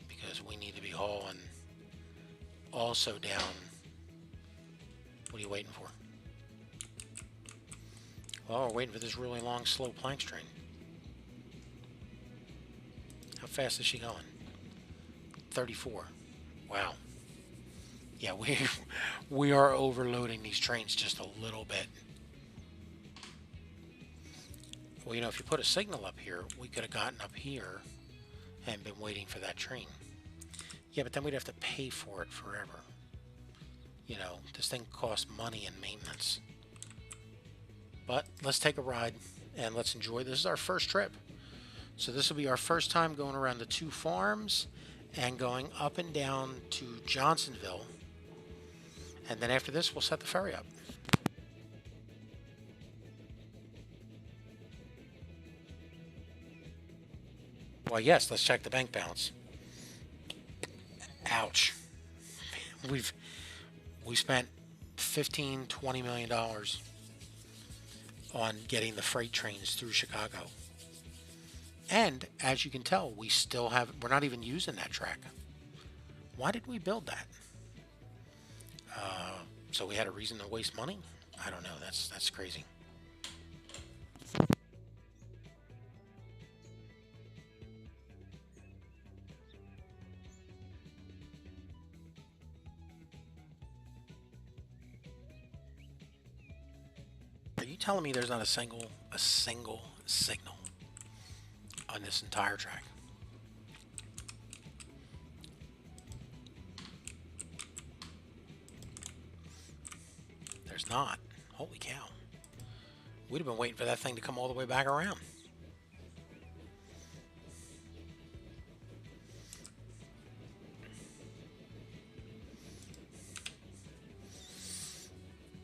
Because we need to be hauling also down. What are you waiting for? Well, we're waiting for this really long, slow planks train. How fast is she going? 34. Wow. Yeah, we are overloading these trains just a little bit. Well, you know, if you put a signal up here, we could have gotten up here and been waiting for that train. Yeah, but then we'd have to pay for it forever. You know, this thing costs money and maintenance. But let's take a ride and let's enjoy. This is our first trip. So this will be our first time going around the 2 farms and going up and down to Johnsonville. And then after this, we'll set the ferry up. Well, yes, let's check the bank balance. Ouch. We spent $15-20 million on getting the freight trains through Chicago. And as you can tell, we're not even using that track. Why did we build that? So we had a reason to waste money? I don't know. That's crazy. Are you telling me there's not a single signal on this entire track? There's not. Holy cow. We'd have been waiting for that thing to come all the way back around.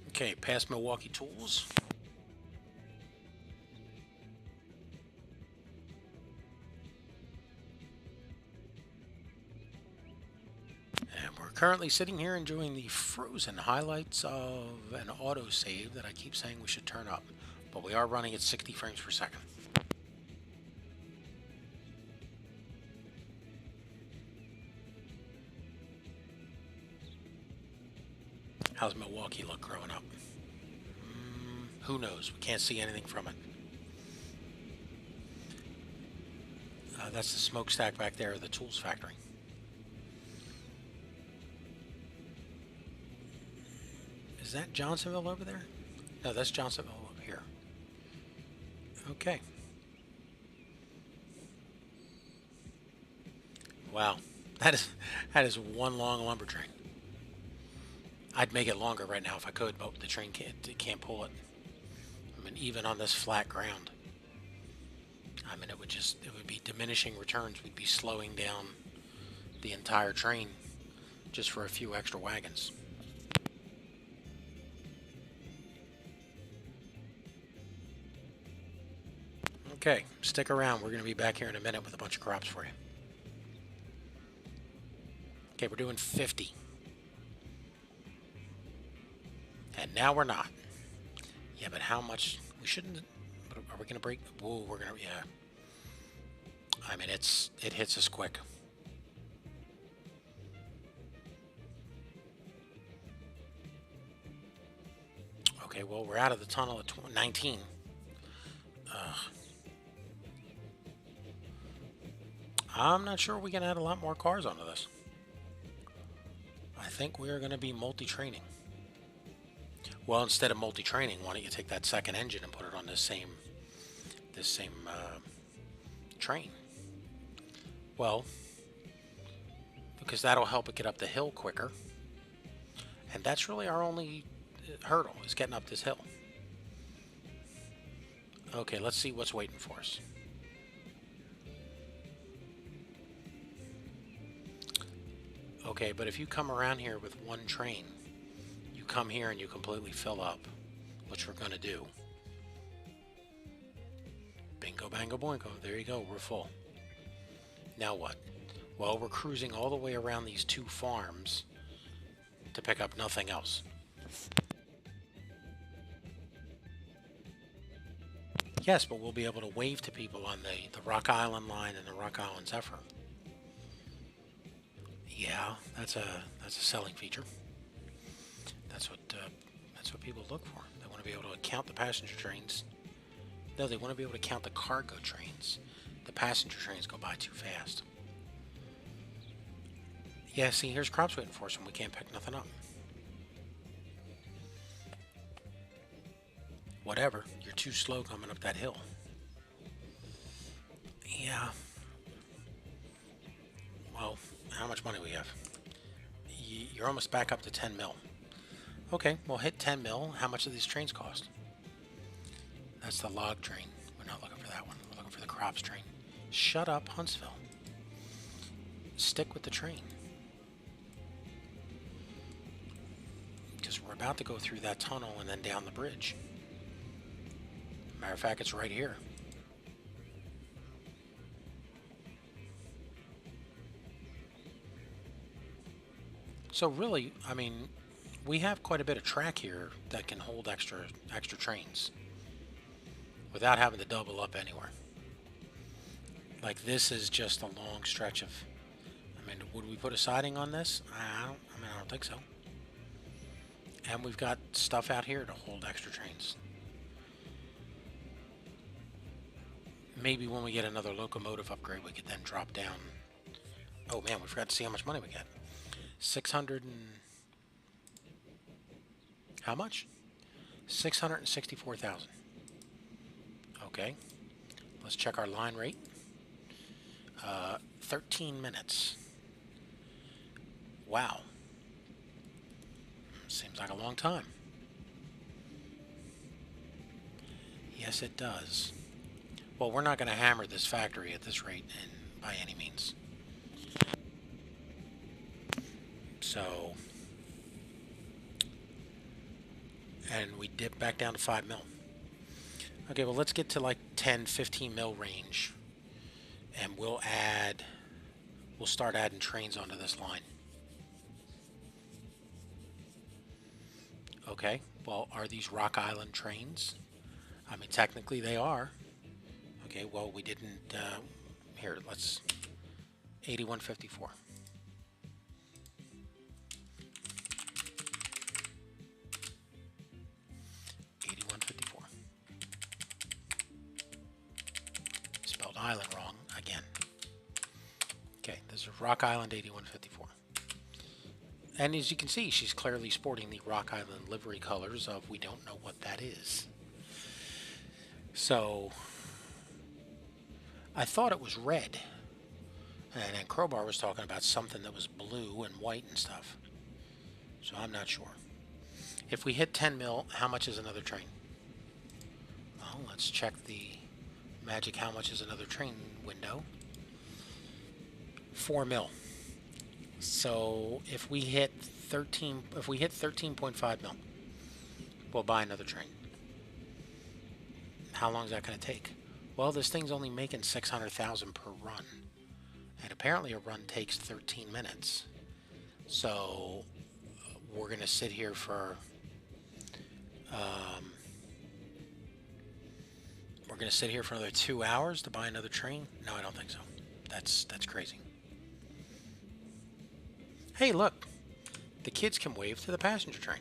Okay, past Milwaukee Tools. Currently sitting here enjoying the frozen highlights of an autosave that I keep saying we should turn up, but we are running at 60 frames per second. How's Milwaukee look growing up? Who knows? We can't see anything from it. That's the smokestack back there of the tools factory. Is that Johnsonville over there? No, that's Johnsonville over here. Okay. Wow. That is one long lumber train. I'd make it longer right now if I could, but the train can't pull it. I mean, even on this flat ground. I mean, it would be diminishing returns. We'd be slowing down the entire train just for a few extra wagons. Okay, stick around. We're going to be back here in a minute with a bunch of crops for you. Okay, we're doing 50. And now we're not. Yeah, but how much? We shouldn't. Are we going to break? Whoa, we're going to, yeah. I mean, it hits us quick. Okay, well, we're out of the tunnel at 19. I'm not sure we can add a lot more cars onto this. I think we're going to be multi-training. Well, instead of multi-training, why don't you take that second engine and put it on this same train? Well, because that'll help it get up the hill quicker. And that's really our only hurdle, is getting up this hill. Okay, let's see what's waiting for us. Okay, but if you come around here with one train, you come here and you completely fill up, which we're going to do. Bingo, bango, boingo. There you go, we're full. Now what? Well, we're cruising all the way around these two farms to pick up nothing else. Yes, but we'll be able to wave to people on the Rock Island line and the Rock Island Zephyr. Yeah, that's a selling feature. That's what people look for. They want to be able to count the passenger trains. No, they want to be able to count the cargo trains. The passenger trains go by too fast. Yeah, see, here's crops waiting for us, and we can't pick nothing up. Whatever, you're too slow coming up that hill. Yeah. Well, how much money we have? You're almost back up to 10 mil. Okay, well, hit 10 mil. How much do these trains cost? That's the log train. We're not looking for that one. We're looking for the crops train. Shut up, Huntsville. Stick with the train. Because we're about to go through that tunnel and then down the bridge. Matter of fact, it's right here. So really, I mean, we have quite a bit of track here that can hold extra trains without having to double up anywhere. Like, this is just a long stretch of, I mean, would we put a siding on this? I don't think so. And we've got stuff out here to hold extra trains. Maybe when we get another locomotive upgrade, we could then drop down. Oh man, we forgot to see how much money we get. 600 and... How much? 664,000. Okay. Let's check our line rate. 13 minutes. Wow. Seems like a long time. Yes, it does. Well, we're not going to hammer this factory at this rate and by any means. So, and we dip back down to 5 mil. Okay, well, let's get to like 10, 15 mil range, and we'll start adding trains onto this line. Okay, well, are these Rock Island trains? I mean, technically they are. Okay, well, we didn't, here, let's, 8154. 8154. Spelled island wrong again. Okay, this is Rock Island 8154. And as you can see, she's clearly sporting the Rock Island livery colors of we don't know what that is. So I thought it was red. And then Crowbar was talking about something that was blue and white and stuff. So I'm not sure. If we hit 10 mil, how much is another train? Well, let's check the magic how much is another train window. 4 mil. So if we hit 13.5 mil, we'll buy another train. How long is that going to take? Well, this thing's only making 600,000 per run. And apparently a run takes 13 minutes. So we're going to sit here for another 2 hours to buy another train? No, I don't think so. That's crazy. Hey, look. The kids can wave to the passenger train.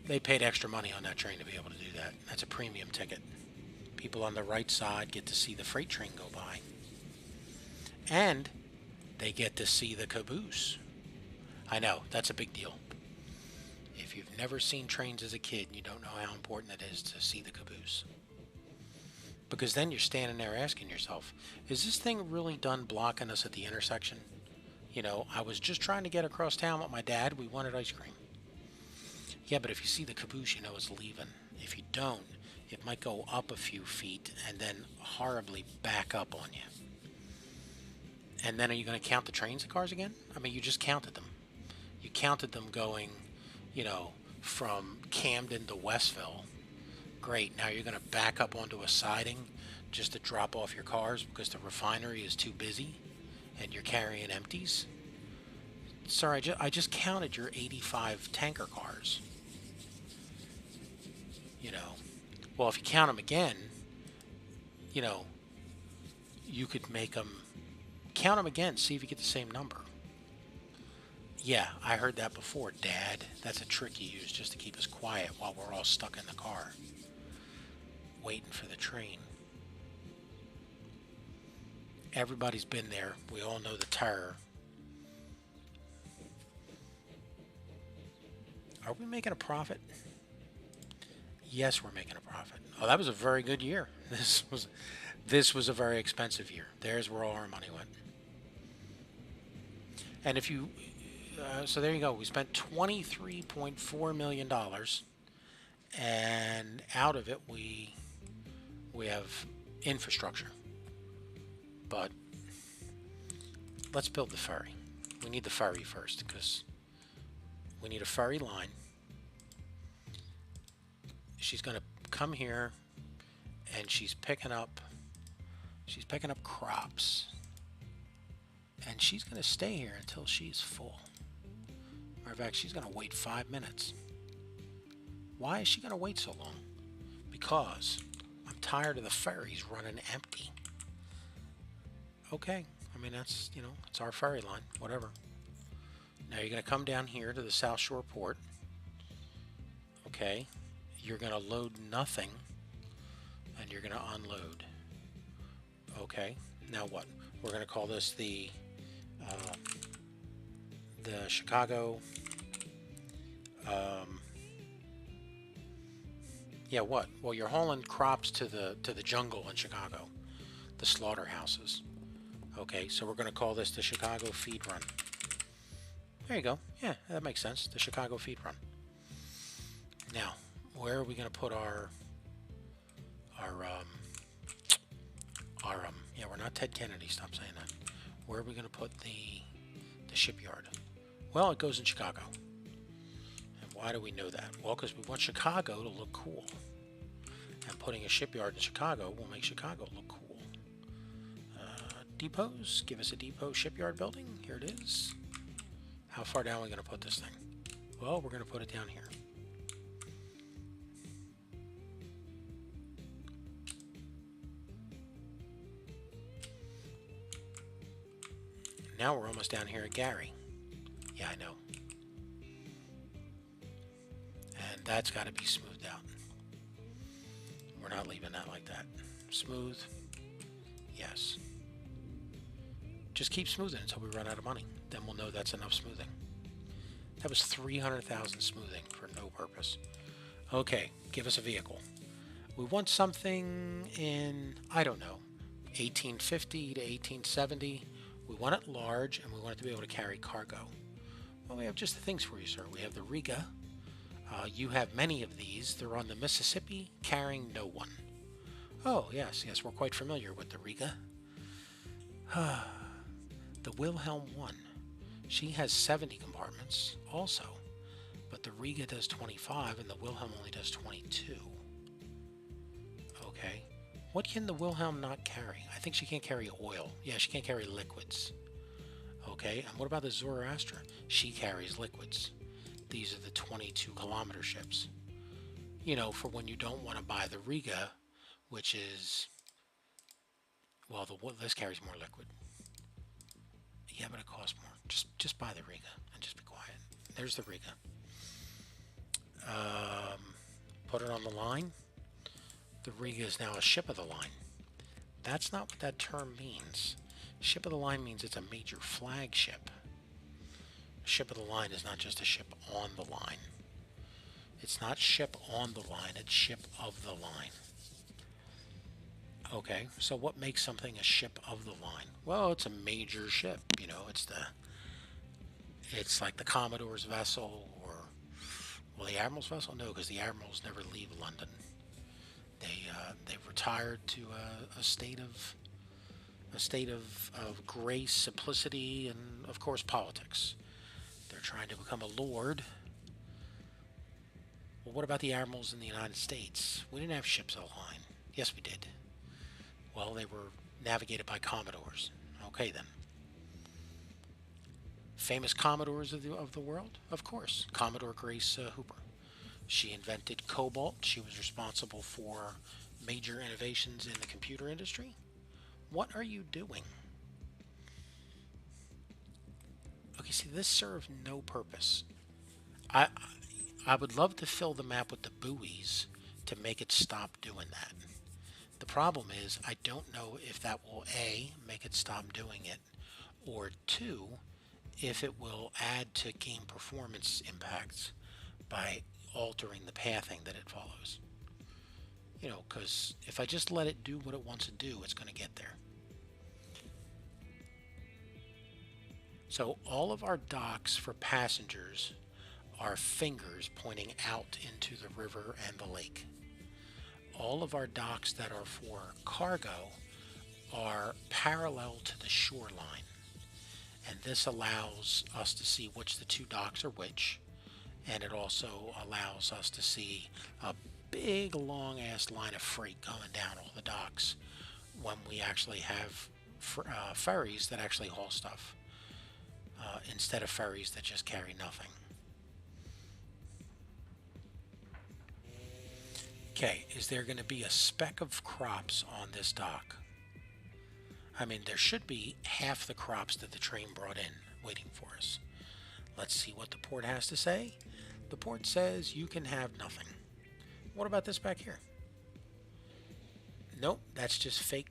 They paid extra money on that train to be able to do that. That's a premium ticket. People on the right side get to see the freight train go by. And they get to see the caboose. I know, that's a big deal. If you've never seen trains as a kid, you don't know how important it is to see the caboose. Because then you're standing there asking yourself, is this thing really done blocking us at the intersection? You know, I was just trying to get across town with my dad. We wanted ice cream. Yeah, but if you see the caboose, you know it's leaving. If you don't, it might go up a few feet and then horribly back up on you. And then are you going to count the trains and cars again? I mean, you just counted them. You counted them going, you know, from Camden to Westville. Great, now you're going to back up onto a siding just to drop off your cars because the refinery is too busy and you're carrying empties? Sir, I just counted your 85 tanker cars. You know, well, if you count them again, you know, you could make them, count them again, see if you get the same number. Yeah, I heard that before, Dad. That's a trick you use just to keep us quiet while we're all stuck in the car, waiting for the train. Everybody's been there. We all know the terror. Are we making a profit? Yes, we're making a profit. Oh, that was a very good year. This was a very expensive year. There's where all our money went. And if you, so there you go. We spent $23.4 million, and out of it we have infrastructure. But let's build the ferry. We need the ferry first because we need a ferry line. She's going to come here and she's picking up crops. And she's going to stay here until she's full. Matter of fact, she's going to wait 5 minutes. Why is she going to wait so long? Because I'm tired of the ferries running empty. Okay, I mean, that's, you know, it's our ferry line, whatever. Now you're going to come down here to the South Shore Port. Okay, you're going to load nothing, and you're going to unload. Okay, now what? We're going to call this the Chicago. Yeah, what? Well, you're hauling crops to the jungle in Chicago, the slaughterhouses. Okay, so we're going to call this the Chicago Feed Run. There you go. Yeah, that makes sense. The Chicago Feed Run. Now, where are we going to put our yeah, we're not Ted Kennedy. Stop saying that. Where are we going to put the shipyard? Well, it goes in Chicago. And why do we know that? Well, because we want Chicago to look cool. And putting a shipyard in Chicago will make Chicago look cool. Depots. Give us a depot shipyard building. Here it is. How far down are we going to put this thing? Well, we're going to put it down here. Now we're almost down here at Gary. Yeah, I know. And that's got to be smoothed out. We're not leaving that like that. Smooth. Yes. Just keep smoothing until we run out of money. Then we'll know that's enough smoothing. That was 300,000 smoothing for no purpose. Okay, give us a vehicle. We want something in, I don't know, 1850 to 1870. We want it large, and we want it to be able to carry cargo. Well, we have just the things for you, sir. We have the Riga. You have many of these. They're on the Mississippi, carrying no one. Oh, yes, we're quite familiar with the Riga. The Wilhelm 1. She has 70 compartments also, but the Riga does 25 and the Wilhelm only does 22. Okay. What can the Wilhelm not carry? I think she can't carry oil. Yeah, she can't carry liquids. Okay, and what about the Zoroaster? She carries liquids. These are the 22-kilometer ships. You know, for when you don't want to buy the Riga, which is, well, this carries more liquid. Yeah, but it costs more. Just buy the Riga and just be quiet. There's the Riga. Put it on the line. The Riga is now a ship of the line. That's not what that term means. Ship of the line means it's a major flagship. A ship of the line is not just a ship on the line. It's not ship on the line, it's ship of the line. Okay, so what makes something a ship of the line? Well, it's a major ship, you know, it's like the Commodore's vessel, or, well, the Admiral's vessel? No, because the Admirals never leave London. They've retired to a state of grace, simplicity, and of course politics. They're trying to become a lord. Well, what about the admirals in the United States? We didn't have ships of the line. Yes, we did. Well, they were navigated by Commodores. Okay, then. Famous Commodores of the world? Of course. Commodore Grace Hooper. She invented cobalt. She was responsible for major innovations in the computer industry. What are you doing? Okay, see, this serves no purpose. I would love to fill the map with the buoys to make it stop doing that. The problem is I don't know if that will A, make it stop doing it, or 2, if it will add to game performance impacts by altering the pathing that it follows. You know, because if I just let it do what it wants to do, it's going to get there. So all of our docks for passengers are fingers pointing out into the river and the lake. All of our docks that are for cargo are parallel to the shoreline. And this allows us to see which the two docks are which. And it also allows us to see a big long ass line of freight going down all the docks when we actually have ferries that actually haul stuff instead of ferries that just carry nothing. Okay, is there going to be a speck of crops on this dock? I mean, there should be half the crops that the train brought in waiting for us. Let's see what the port has to say. The port says you can have nothing. What about this back here? Nope, that's just fake.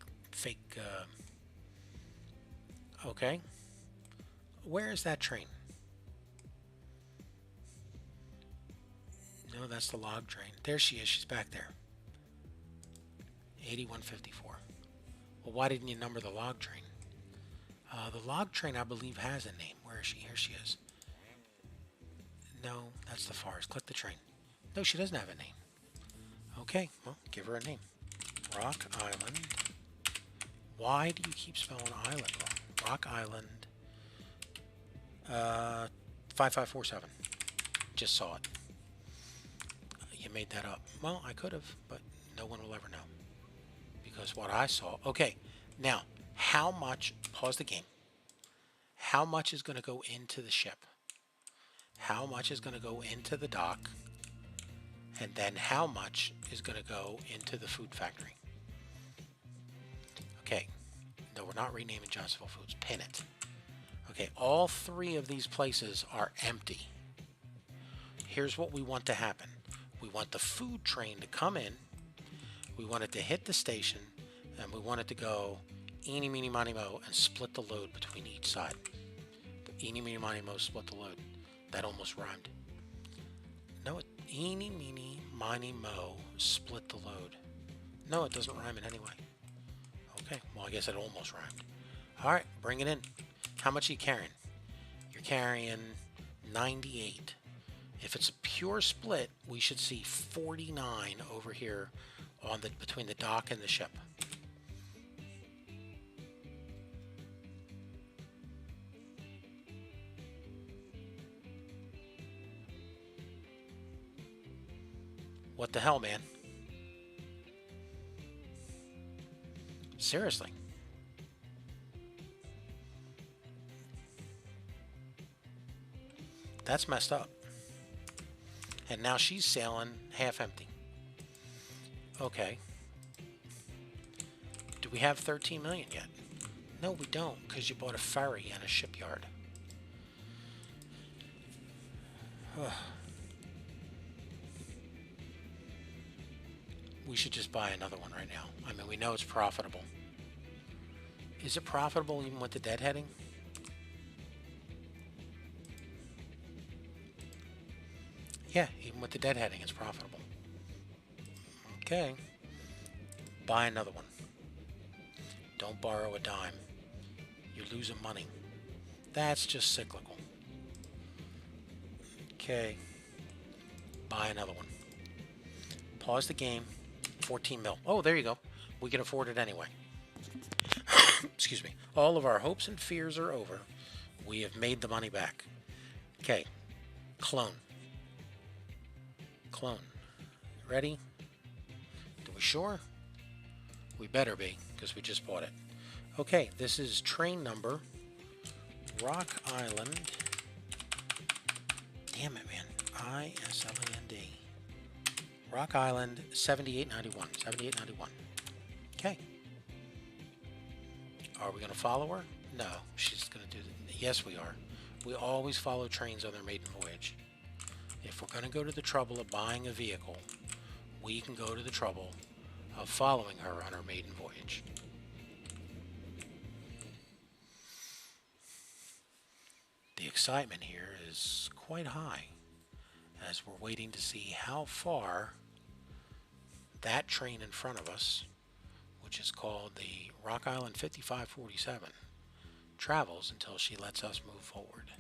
Okay. Where is that train? No, that's the log train. There she is. She's back there. 8154. Well, why didn't you number the log train? The log train, I believe, has a name. Where is she? Here she is. No, that's the forest. Click the train. No, she doesn't have a name. Okay, well, give her a name. Rock Island. Why do you keep spelling island wrong? Rock Island. 5547. Just saw it. You made that up. Well, I could have, but no one will ever know. Because what I saw... Okay, now, how much... Pause the game. How much is going to go into the ship? How much is going to go into the dock? And then how much is going to go into the food factory? Okay. No, we're not renaming Johnsonville Foods. Pin it. Okay, all three of these places are empty. Here's what we want to happen. We want the food train to come in. We want it to hit the station. And we want it to go Eeny, meeny, miny, mo, and split the load between each side. Eeny, meeny, miny, mo, split the load. That almost rhymed. No, eeny, meeny, miny, mo, split the load. No, it doesn't rhyme in any way. Okay, well, I guess it almost rhymed. All right, bring it in. How much are you carrying? You're carrying 98. If it's a pure split, we should see 49 over here on the between the dock and the ship. What the hell, man? Seriously. That's messed up. And now she's sailing half empty. Okay. Do we have 13 million yet? No, we don't, because you bought a ferry and a shipyard. We should just buy another one right now. I mean, we know it's profitable. Is it profitable even with the deadheading? Yeah, even with the deadheading, it's profitable. Okay. Buy another one. Don't borrow a dime. You're losing money. That's just cyclical. Okay. Buy another one. Pause the game. 14 mil. Oh, there you go. We can afford it anyway. Excuse me. All of our hopes and fears are over. We have made the money back. Okay. Clone. Clone. Ready? Are we sure? We better be, because we just bought it. Okay, this is train number Rock Island. Damn it, man. ISLAND. Rock Island 7891. 7891. Okay. Are we going to follow her? No, she's going to do it. Yes, we are. We always follow trains on their maiden voyage. If we're going to go to the trouble of buying a vehicle, we can go to the trouble of following her on her maiden voyage. The excitement here is quite high as we're waiting to see how far that train in front of us, which is called the Rock Island 5547, travels until she lets us move forward.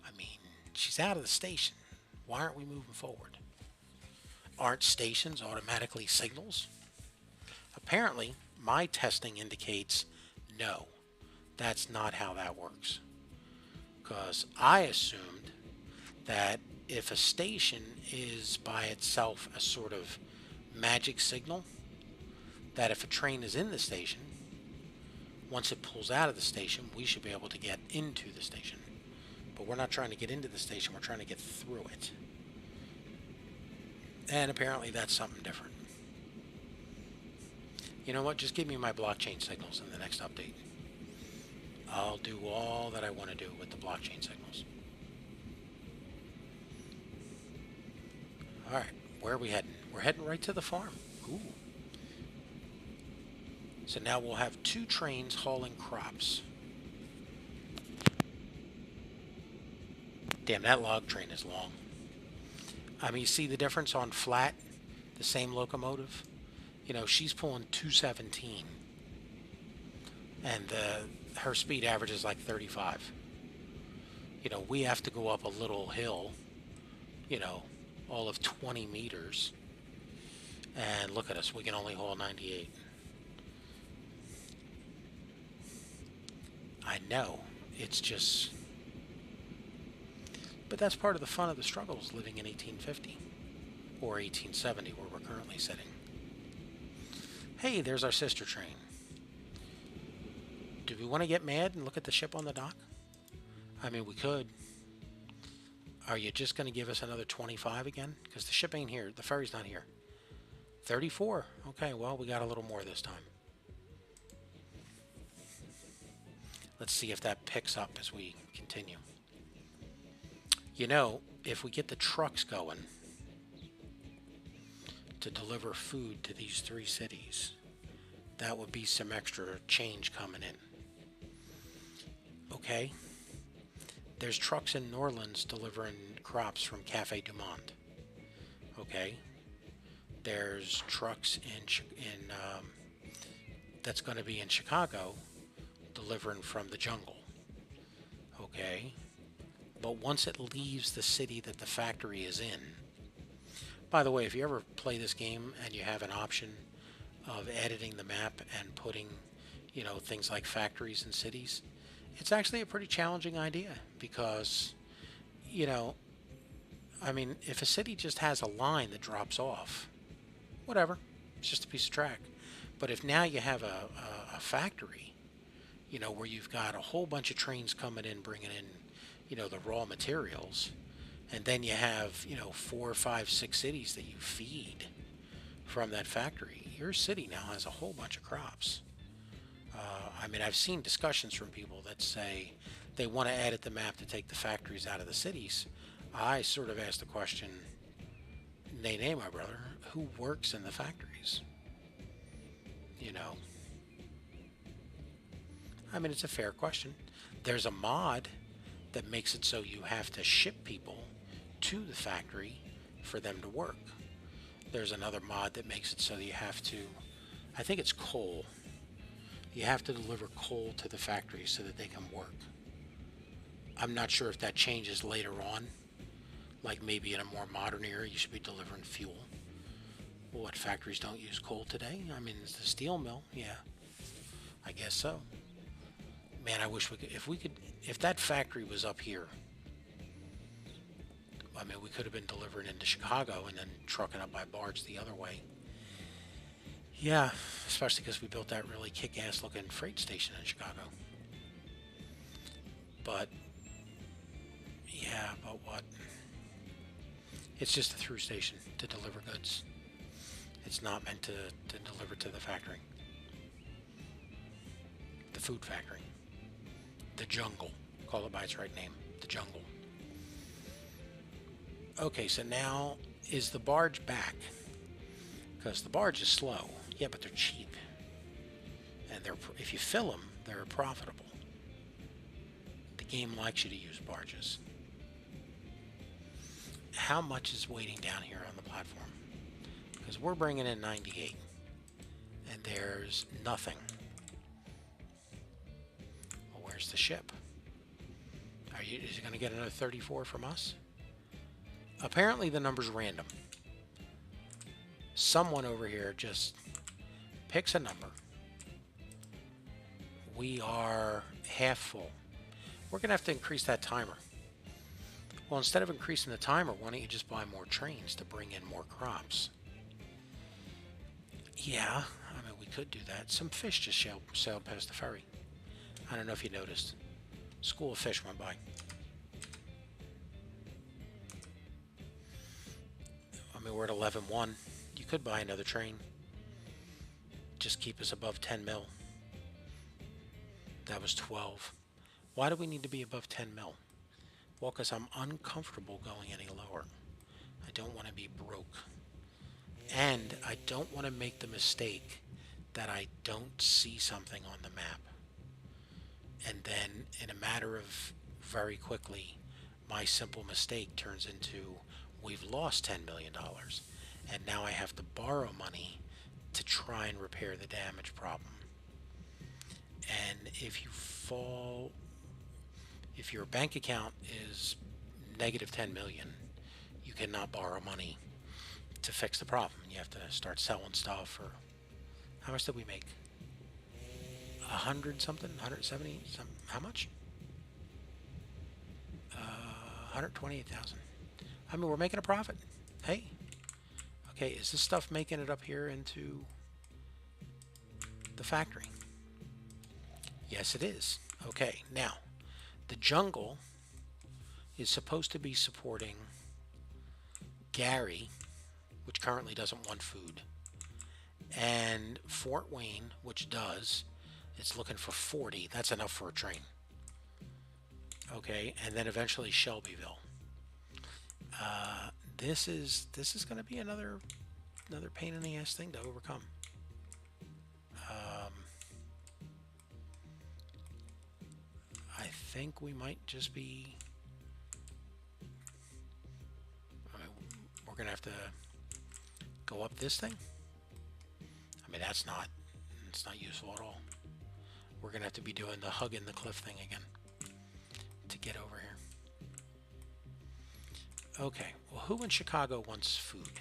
I mean, she's out of the station. Why aren't we moving forward? Aren't stations automatically signals? Apparently, my testing indicates no. That's not how that works. Because I assumed that if a station is by itself a sort of magic signal, that if a train is in the station, once it pulls out of the station, we should be able to get into the station. But we're not trying to get into the station, we're trying to get through it. And apparently that's something different. You know what? Just give me my blockchain signals in the next update. I'll do all that I want to do with the blockchain signals. Alright, where are we heading? We're heading right to the farm. Ooh. So now we'll have 2 trains hauling crops. Damn, that log train is long. I mean, you see the difference on flat, the same locomotive? You know, she's pulling 217. And her speed average is like 35. You know, we have to go up a little hill, you know, all of 20 meters. And look at us, we can only haul 98. I know, it's just... But that's part of the fun of the struggles living in 1850. Or 1870, where we're currently sitting. Hey, there's our sister train. Do we want to get mad and look at the ship on the dock? I mean, we could. Are you just going to give us another 25 again? Because the ship ain't here. The ferry's not here. 34. Okay, well, we got a little more this time. Let's see if that picks up as we continue. You know, if we get the trucks going to deliver food to these 3 cities, That would be some extra change coming in. Okay. There's trucks in New Orleans delivering crops from Cafe Du Monde. Okay. There's trucks in that's going to be in Chicago delivering from the jungle. Okay. But once it leaves the city that the factory is in, by the way, if you ever play this game and you have an option of editing the map and putting, you know, things like factories and cities, it's actually a pretty challenging idea because, you know, I mean, if a city just has a line that drops off, whatever, it's just a piece of track. But if now you have a factory, you know, where you've got a whole bunch of trains coming in, bringing in, you know, the raw materials, and then you have, you know, 4, 5, 6 cities that you feed from that factory, your city now has a whole bunch of crops. I mean, I've seen discussions from people that say they want to edit the map to take the factories out of the cities. I sort of asked the question, nay, my brother, who works in the factories? You know, I mean, it's a fair question. There's a mod that makes it so you have to ship people to the factory for them to work. There's another mod that makes it so that you have to, I think it's coal. You have to deliver coal to the factory so that they can work. I'm not sure if that changes later on. Like maybe in a more modern era, you should be delivering fuel. Well, what, factories don't use coal today? I mean, it's the steel mill. Yeah, I guess so. Man, I wish if that factory was up here, I mean, we could have been delivering into Chicago and then trucking up by barge the other way. Yeah, especially because we built that really kick-ass looking freight station in Chicago. But, yeah, but what? It's just a through station to deliver goods. It's not meant to deliver to the factory. The food factory. The jungle. Call it by its right name. The jungle. Okay, so now, is the barge back? Because the barge is slow. Yeah, but they're cheap. And if you fill them, they're profitable. The game likes you to use barges. How much is waiting down here on the platform? Because we're bringing in 98. And there's nothing. Well, where's the ship? Is it going to get another 34 from us? Apparently the number's random. Someone over here just picks a number. We are half full. We're going to have to increase that timer. Well, instead of increasing the timer, why don't you just buy more trains to bring in more crops? Yeah, I mean, we could do that. Some fish just sailed past the ferry. I don't know if you noticed. School of fish went by. I mean, we're at 11.1. You could buy another train. Just keep us above 10 mil. That was 12. Why do we need to be above 10 mil? Well, because I'm uncomfortable going any lower. I don't want to be broke. And I don't want to make the mistake that I don't see something on the map. And then, in a matter of very quickly, my simple mistake turns into, we've lost $10 million. And now I have to borrow money to try and repair the damage problem. And if your bank account is negative 10 million, you cannot borrow money to fix the problem. You have to start selling stuff. Or how much did we make? 100 something? 170 something? How much? 128,000. I mean, we're making a profit. Hey. Okay, is this stuff making it up here into the factory? Yes, it is. Okay, now, the jungle is supposed to be supporting Gary, which currently doesn't want food, and Fort Wayne, which does. It's looking for 40. That's enough for a train. Okay, and then eventually Shelbyville. This is going to be another pain in the ass thing to overcome. think we might just be... we're going to have to go up this thing. I mean, it's not useful at all. We're going to have to be doing the hugging the cliff thing again to get over here. Okay, well, who in Chicago wants food?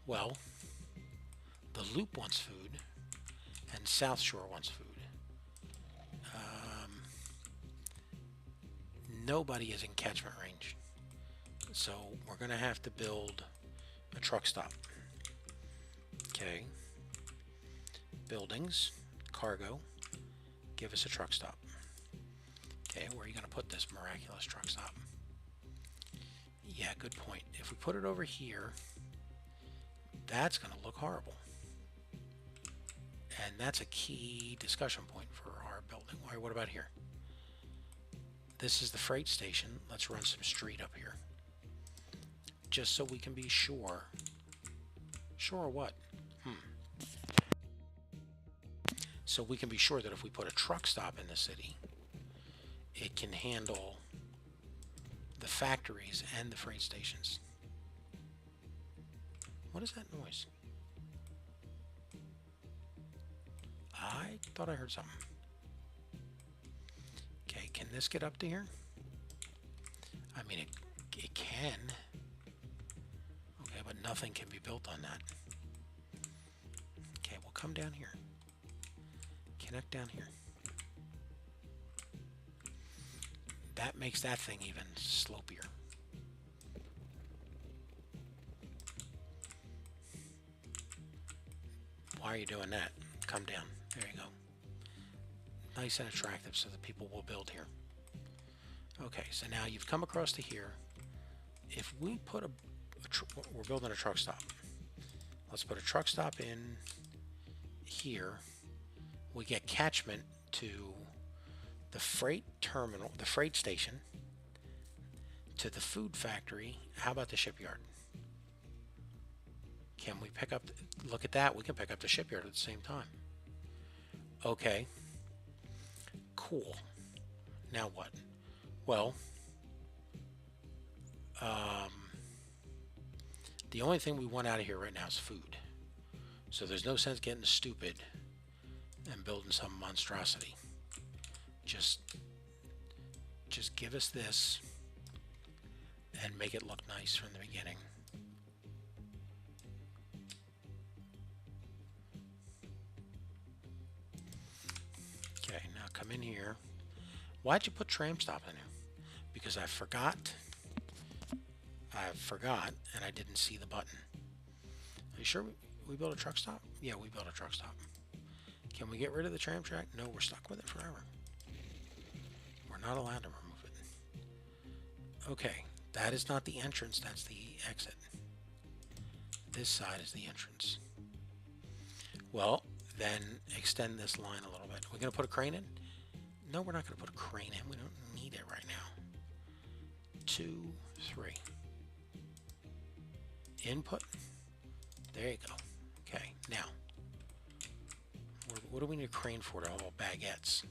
Well, the Loop wants food, and South Shore wants food. Nobody is in catchment range, so we're going to have to build a truck stop. Okay, buildings, cargo, give us a truck stop. Okay, where are you going to put this miraculous truck stop? Yeah, good point. If we put it over here, that's going to look horrible. And that's a key discussion point for our building. All right, what about here? This is the freight station. Let's run some street up here. Just so we can be sure. Sure what? So we can be sure that if we put a truck stop in the city, it can handle the factories and the freight stations. What is that noise? I thought I heard something. Okay, can this get up to here? I mean, it can. Okay, but nothing can be built on that. Okay, we'll come down here. Connect down here. That makes that thing even slopier. Why are you doing that? Come down. There you go. Nice and attractive so that people will build here. Okay, so now you've come across to here. If we put we're building a truck stop. Let's put a truck stop in here. We get catchment to the freight terminal, the freight station, to the food factory. How about the shipyard? Can we pick up, look at that, we can pick up the shipyard at the same time. Okay, cool. Now what? Well, the only thing we want out of here right now is food. So there's no sense getting stupid and building some monstrosity. Just give us this and make it look nice from the beginning. Okay, now come in here. Why'd you put tram stop in here? Because I forgot, and I didn't see the button. Are you sure we built a truck stop? Yeah, we built a truck stop. Can we get rid of the tram track? No, we're stuck with it forever. We're not allowed to remove it. Okay, that is not the entrance, that's the exit. This side is the entrance. Well, then extend this line a little bit. We're going to put a crane in? No, we're not going to put a crane in. We don't need it right now. 2, 3. Input. There you go. Okay, now. What do we need a crane for to haul baguettes?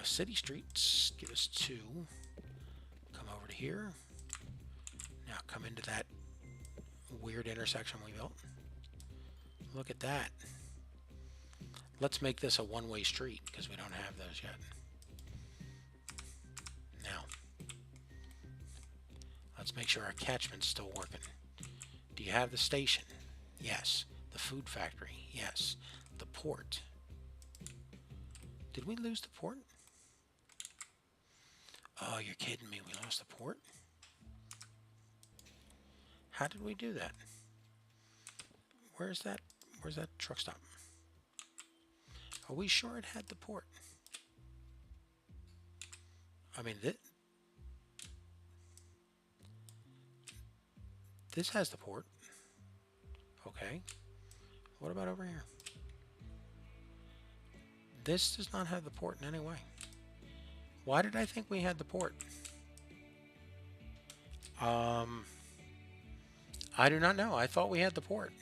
City streets. Give us 2. Come over to here. Now come into that weird intersection we built. Look at that. Let's make this a one-way street because we don't have those yet. Now, let's make sure our catchment's still working. Do you have the station? Yes. The food factory? Yes. The port. Did we lose the port? Oh, you're kidding me. We lost the port? How did we do that? Where's that truck stop? Are we sure it had the port? I mean, this has the port. Okay. What about over here? This does not have the port in any way. Why did I think we had the port? I do not know. I thought we had the port.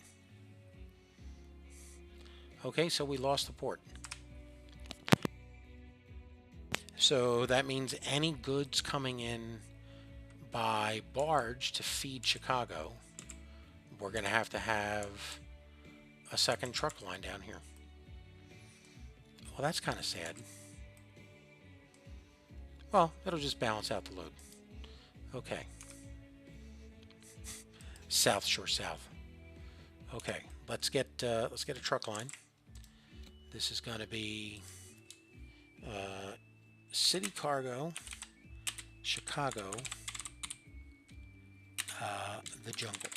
Okay, so we lost the port. So that means any goods coming in by barge to feed Chicago, we're going to have a second truck line down here. Well, that's kind of sad. Well, it'll just balance out the load. Okay. South Shore South. Okay, let's get a truck line. This is going to be City Cargo, Chicago, the jungle.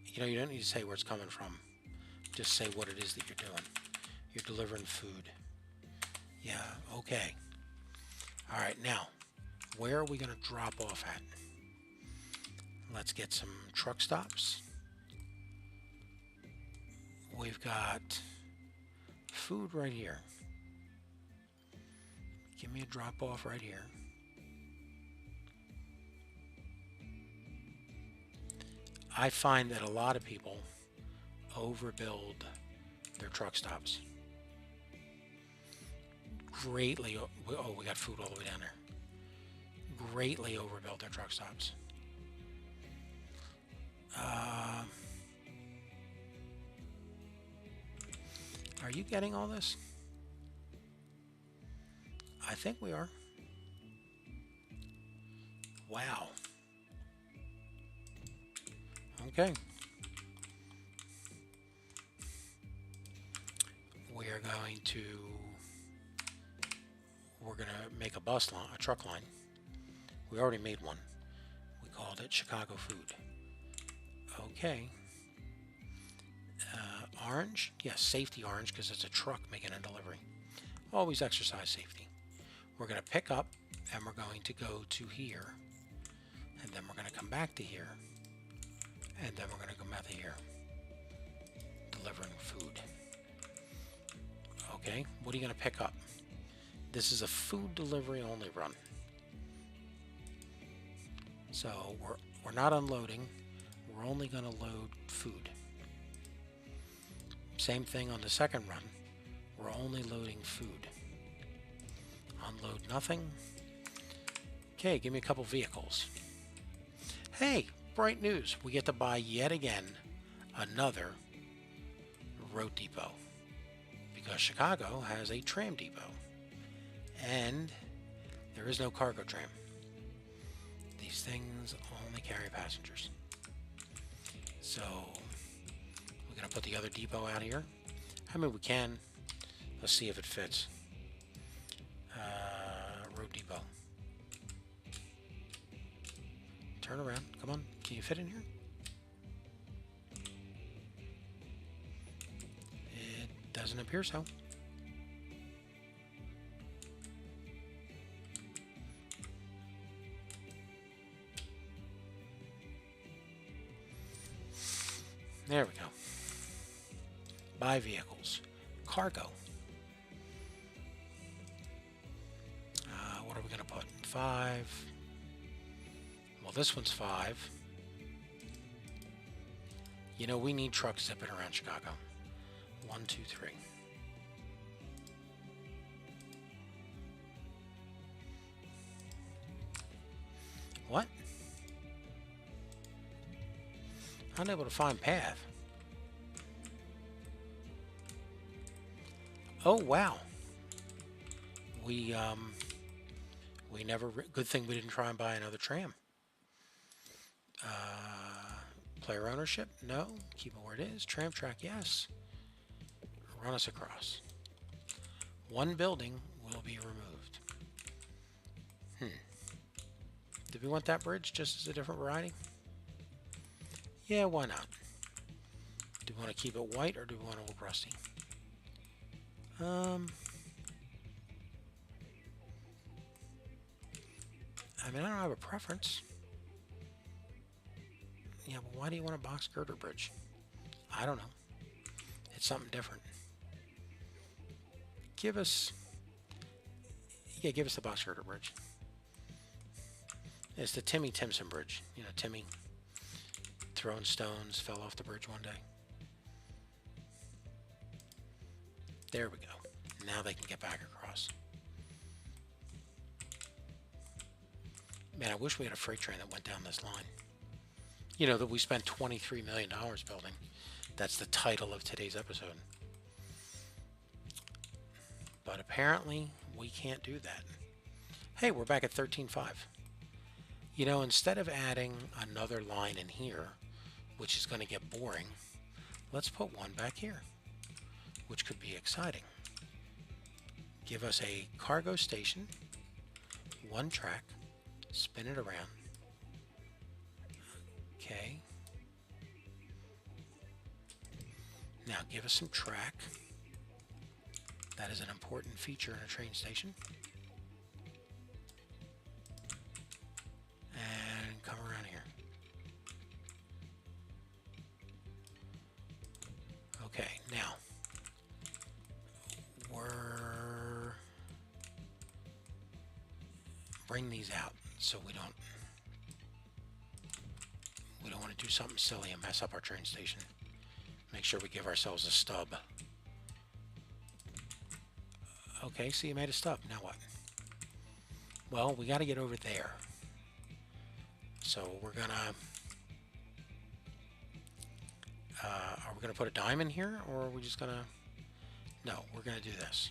You know, you don't need to say where it's coming from. Just say what it is that you're doing. You're delivering food. Yeah, okay. All right, now, where are we going to drop off at? Let's get some truck stops. We've got food right here. Give me a drop off right here. I find that a lot of people overbuild their truck stops. Greatly, oh, we got food all the way down there. Greatly overbuild their truck stops. Are you getting all this? I think we are. Wow. Okay. We're going to make a bus line, a truck line. We already made one. We called it Chicago Food. Okay. Orange? Yes, safety orange, because it's a truck making a delivery. Always exercise safety. We're going to pick up, and we're going to go to here. And then we're going to come back to here. And then we're going to come back to here. Delivering food. Okay, what are you going to pick up? This is a food delivery only run. So we're not unloading. We're only going to load food. Same thing on the second run. We're only loading food. Unload nothing. Okay, give me a couple vehicles. Hey, bright news. We get to buy yet again another road depot. Because Chicago has a tram depot. And there is no cargo tram. These things only carry passengers. So we're going to put the other depot out here. I mean, we can. Let's see if it fits. Road depot. Turn around. Come on. Can you fit in here? It doesn't appear so. There we go. Buy vehicles. Cargo. What are we going to put? 5. Well, this one's 5. You know, we need trucks zipping around Chicago. 1, 2, 3. What? Unable to find path. Oh, wow. We never... Good thing we didn't try and buy another tram. Player ownership? No. Keep it where it is. Tram track? Yes. Run us across. One building will be removed. Do we want that bridge just as a different variety? Yeah, why not? Do we want to keep it white or do we want it look rusty? I mean, I don't have a preference. Yeah, but why do you want a box girder bridge? I don't know. It's something different. Give us the box girder bridge. It's the Timmy Timpson bridge. You know, Timmy throwing stones, fell off the bridge one day. There we go. Now they can get back across. Man, I wish we had a freight train that went down this line. You know, that we spent $23 million building. That's the title of today's episode. But apparently, we can't do that. Hey, we're back at 13.5. You know, instead of adding another line in here, which is going to get boring, let's put one back here, which could be exciting. Give us a cargo station, one track, spin it around. Okay. Now give us some track. That is an important feature in a train station. And come around here. Okay, now bring these out so we don't want to do something silly and mess up our train station. Make sure we give ourselves a stub. Okay, so you made a stub. Now what? Well, we got to get over there. So we're gonna are we gonna put a diamond here, or are we just gonna? No, we're gonna do this.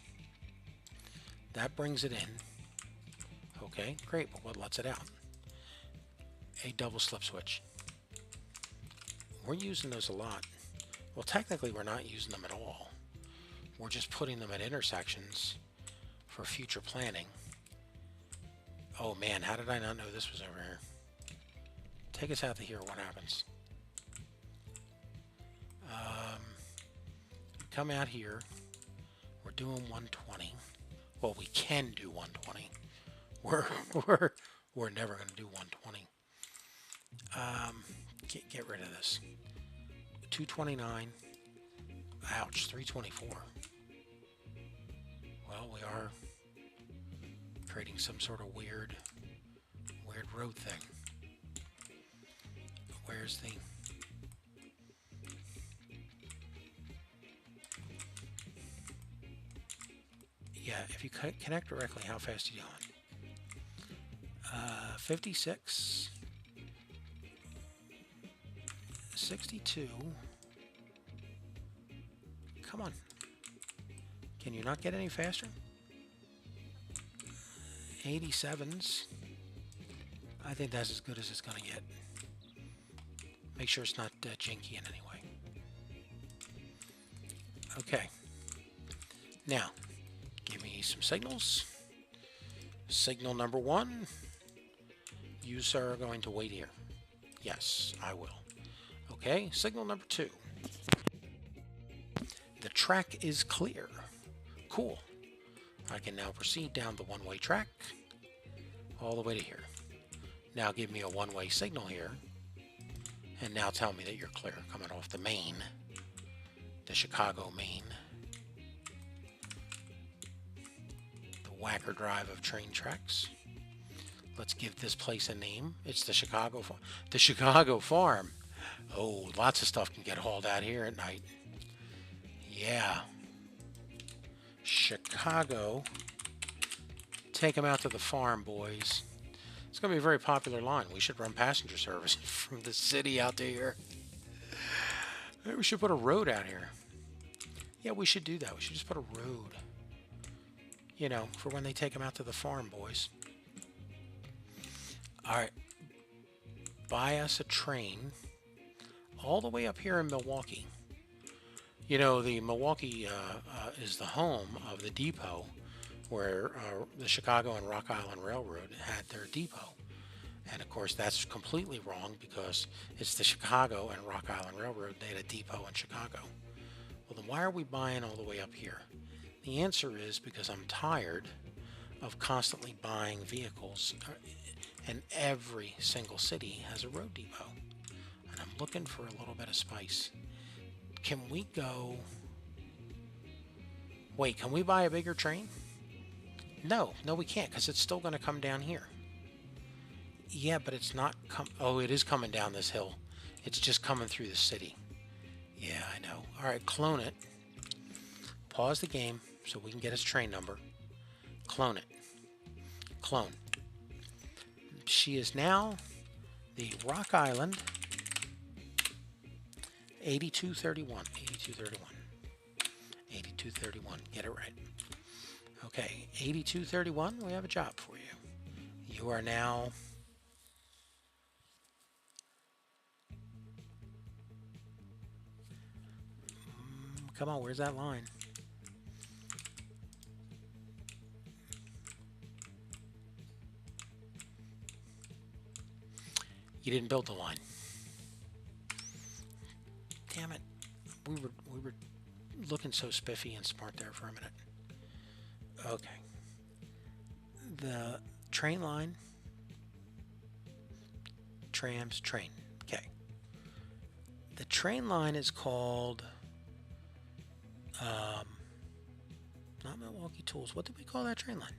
That brings it in. Okay, great, but what lets it out? A double slip switch. We're using those a lot. Well, technically we're not using them at all. We're just putting them at intersections for future planning. Oh man, how did I not know this was over here? Take us out to here, what happens? Come out here. We're doing 120. Well, we can do 120. We're never going to do 120. Get rid of this. 229. Ouch, 324. Well, we are creating some sort of weird road thing. Where's the... Yeah, if you connect directly, how fast are you going? 56, 62. Come on. Can you not get any faster? 87s. I think that's as good as it's going to get. Make sure it's not jinky in any way. Okay. Now, give me some signals. Signal number 1. You, sir, are going to wait here. Yes, I will. Okay, signal number 2. The track is clear. Cool. I can now proceed down the one-way track all the way to here. Now give me a one-way signal here. And now tell me that you're clear coming off the main. The Chicago main. The Whacker Drive of train tracks. Let's give this place a name. It's the Chicago Farm. The Chicago Farm. Oh, lots of stuff can get hauled out here at night. Yeah. Chicago. Take them out to the farm, boys. It's going to be a very popular line. We should run passenger service from the city out to here. Maybe we should put a road out here. Yeah, we should do that. We should just put a road. You know, for when they take them out to the farm, boys. Alright. Buy us a train all the way up here in Milwaukee. You know, the Milwaukee is the home of the depot where the Chicago and Rock Island Railroad had their depot. And of course that's completely wrong because it's the Chicago and Rock Island Railroad. They had a depot in Chicago. Well, then why are we buying all the way up here? The answer is because I'm tired of constantly buying vehicles, and every single city has a road depot. And I'm looking for a little bit of spice. Can we go... Wait, can we buy a bigger train? No, we can't, because it's still going to come down here. Yeah, but it's not oh, it is coming down this hill. It's just coming through the city. Yeah, I know. Alright, clone it. Pause the game so we can get its train number. Clone it. Clone. She is now the Rock Island 8231. 8231. 8231. Get it right. Okay, 8231, we have a job for you. You are now come on, where's that line? You didn't build the line. Damn it. We were looking so spiffy and smart there for a minute. Okay. The train line, trams, train. Okay. The train line is called not Milwaukee Tools. What did we call that train line?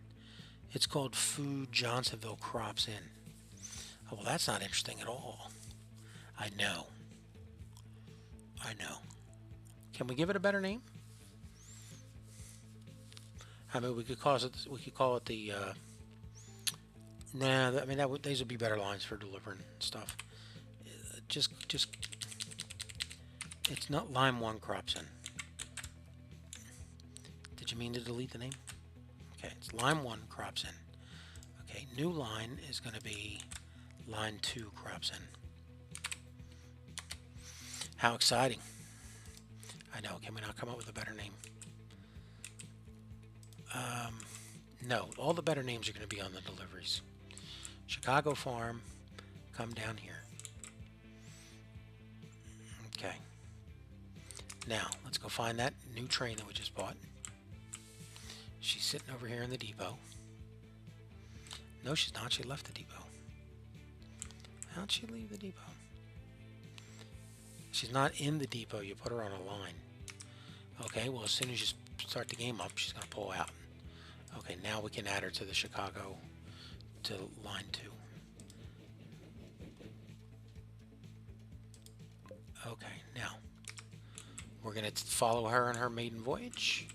It's called Food Johnsonville Crops Inn. Oh, well, that's not interesting at all. I know. I know. Can we give it a better name? I mean, we could call it the. Nah, I mean these would be better lines for delivering stuff. Just. It's not Lime One Crops In. Did you mean to delete the name? Okay, it's Lime One Crops In. Okay, new line is going to be Line 2 Crops In. How exciting! I know. Can we not come up with a better name? No, all the better names are going to be on the deliveries. Chicago Farm, come down here. Okay. Now, let's go find that new train that we just bought. She's sitting over here in the depot. No, she's not. She left the depot. How'd she leave the depot? She's not in the depot. You put her on a line. Okay, well, as soon as you start the game up, she's going to pull out. Okay, now we can add her to the Chicago, to line 2. Okay, now we're going to follow her on her maiden voyage.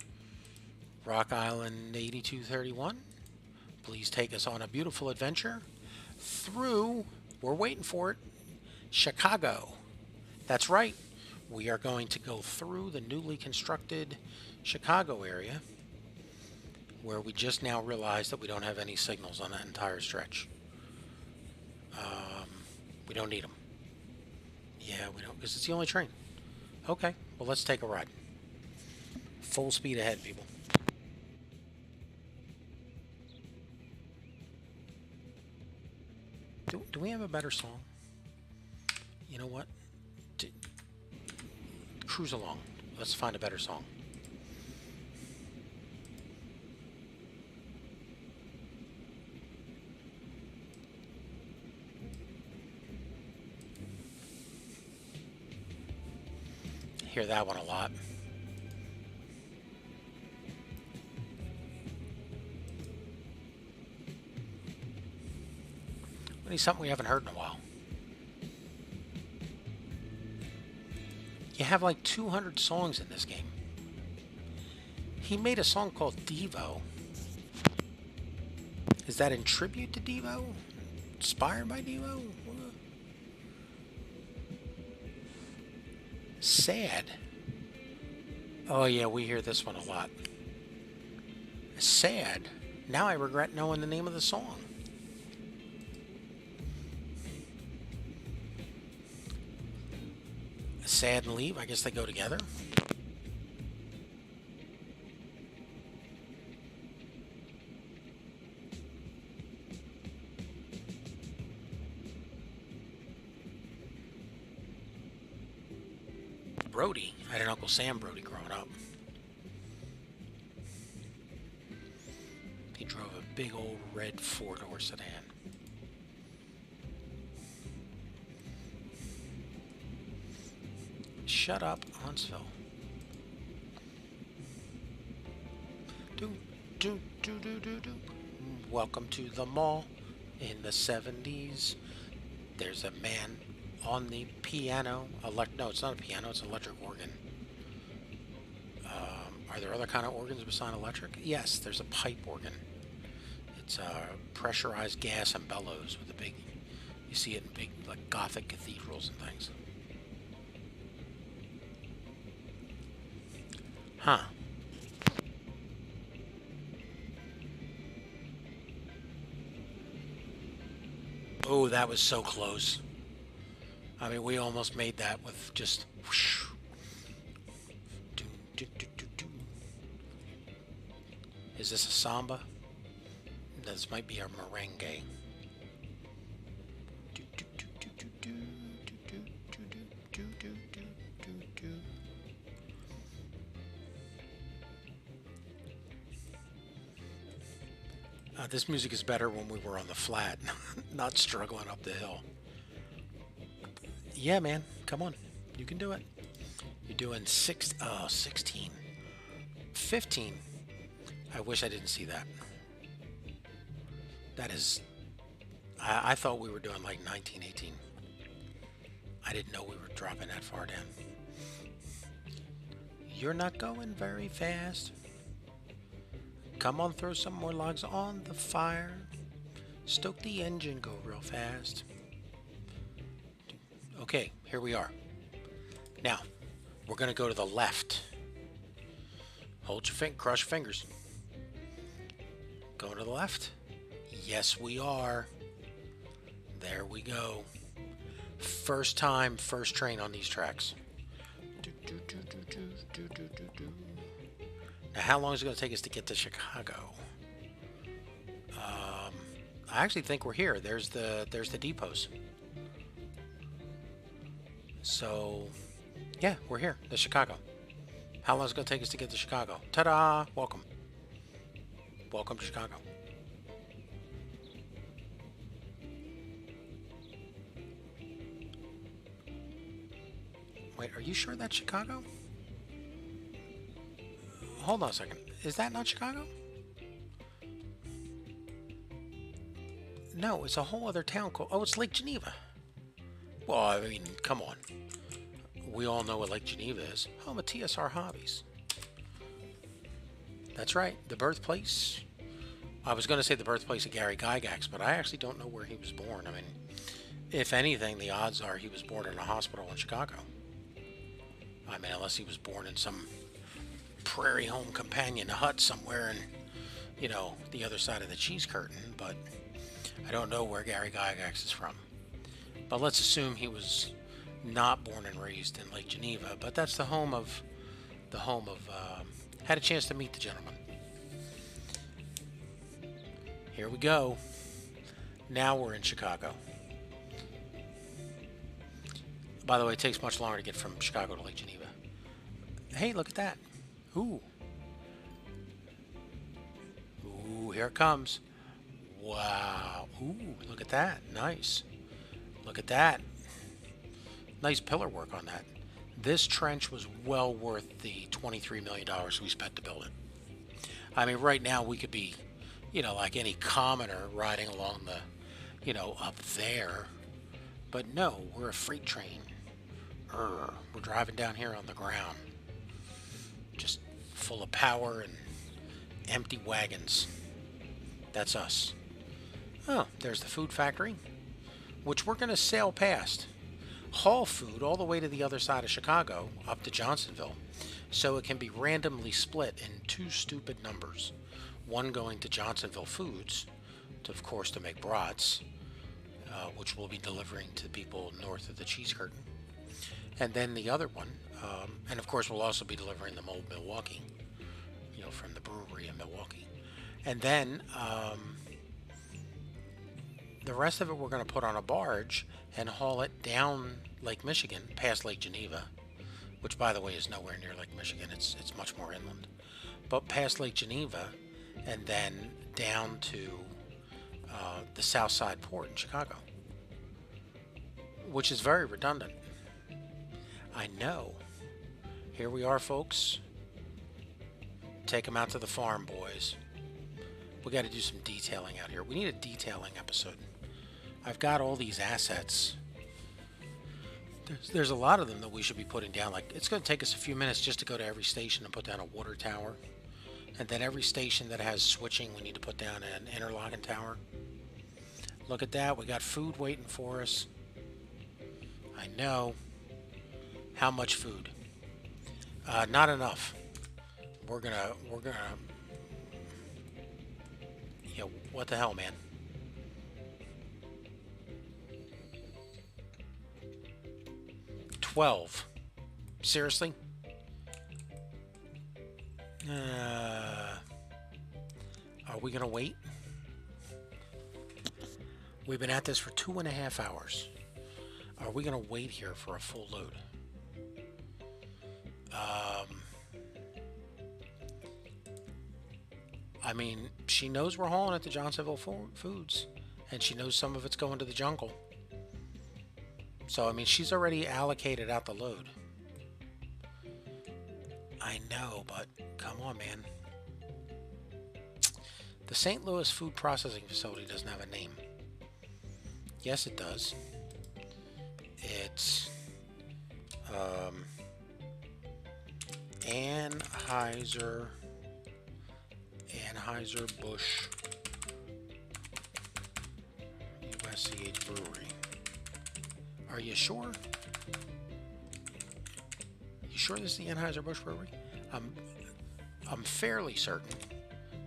Rock Island 8231. Please take us on a beautiful adventure through, we're waiting for it, Chicago. That's right. We are going to go through the newly constructed Chicago area, where we just now realized that we don't have any signals on that entire stretch. We don't need them. Yeah, we don't, because it's the only train. Okay, well, let's take a ride. Full speed ahead, people. Do we have a better song? You know what? Cruise along. Let's find a better song. Hear that one a lot. We need something we haven't heard in a while. You have like 200 songs in this game. He made a song called Devo. Is that in tribute to Devo? Inspired by Devo? Sad. Oh yeah, we hear this one a lot. Sad. Now I regret knowing the name of the song. Sad and leave, I guess they go together. Brody. I had an Uncle Sam Brody growing up. He drove a big old red four-door sedan. Shut up, Huntsville. Welcome to the mall in the 70s. There's a man on the piano. No, it's not a piano, it's an electric organ. Are there other kind of organs besides electric? Yes, there's a pipe organ. It's pressurized gas and bellows with a big, you see it in big, like, Gothic cathedrals and things. Huh. Oh, that was so close. I mean, we almost made that with just whoosh. Is this a samba? This might be a merengue. This music is better when we were on the flat, not struggling up the hill. Yeah, man, come on. You can do it. You're doing 16. 15. I wish I didn't see that. That is... I thought we were doing like 19, 18. I didn't know we were dropping that far down. You're not going very fast. Come on, throw some more logs on the fire. Stoke the engine, go real fast. Okay, here we are. Now, we're going to go to the left. Hold your cross your fingers. Go to the left. Yes, we are. There we go. First time, first train on these tracks. Now, how long is it going to take us to get to Chicago? I actually think we're here. There's the depots. So, yeah, we're here. The Chicago. How long is it going to take us to get to Chicago? Ta-da! Welcome. Welcome to Chicago. Wait, are you sure that's Chicago? Hold on a second. Is that not Chicago? No, it's a whole other town called... Oh, it's Lake Geneva. Well, I mean, come on. We all know what Lake Geneva is. Home of TSR Hobbies. That's right. The birthplace. I was going to say the birthplace of Gary Gygax, but I actually don't know where he was born. I mean, if anything, the odds are he was born in a hospital in Chicago. I mean, unless he was born in some prairie home companion hut somewhere in, you know, the other side of the cheese curtain, but I don't know where Gary Gygax is from. But let's assume he was not born and raised in Lake Geneva, but that's the home of, had a chance to meet the gentleman. Here we go. Now we're in Chicago. By the way, it takes much longer to get from Chicago to Lake Geneva. Hey, look at that. Ooh. Ooh, here it comes. Wow. Ooh, look at that. Nice. Look at that. Nice pillar work on that. This trench was well worth the $23 million we spent to build it. I mean, right now we could be, you know, like any commoner riding along the, you know, up there. But no, we're a freight train. We're driving down here on the ground. Just full of power and empty wagons. That's us. Oh, there's the food factory, which we're going to sail past. Haul food all the way to the other side of Chicago, up to Johnsonville, so it can be randomly split in two stupid numbers. One going to Johnsonville Foods, of course, to make brats, which we'll be delivering to people north of the cheese curtain. And then the other one, and of course we'll also be delivering them old Milwaukee, you know, from the brewery in Milwaukee. And then the rest of it we're going to put on a barge and haul it down Lake Michigan, past Lake Geneva, which by the way is nowhere near Lake Michigan, it's much more inland. But past Lake Geneva and then down to the South Side Port in Chicago, which is very redundant. I know. Here we are, folks. Take them out to the farm, boys. We got to do some detailing out here. We need a detailing episode. I've got all these assets. There's a lot of them that we should be putting down. Like, it's going to take us a few minutes just to go to every station and put down a water tower. And then every station that has switching, we need to put down an interlocking tower. Look at that. We got food waiting for us. I know. How much food? Not enough. We're gonna... Yeah, what the hell, man? $12. Seriously? Are we gonna wait? We've been at this for 2.5 hours. Are we gonna wait here for a full load? I mean, she knows we're hauling it to Johnsonville Foods, and she knows some of it's going to the jungle. So, I mean, she's already allocated out the load. I know, but come on, man. The St. Louis Food Processing Facility doesn't have a name. Yes, it does. It's Anheuser-Busch USCH Brewery. Are you sure? You sure this is the Anheuser-Busch Brewery? I'm fairly certain,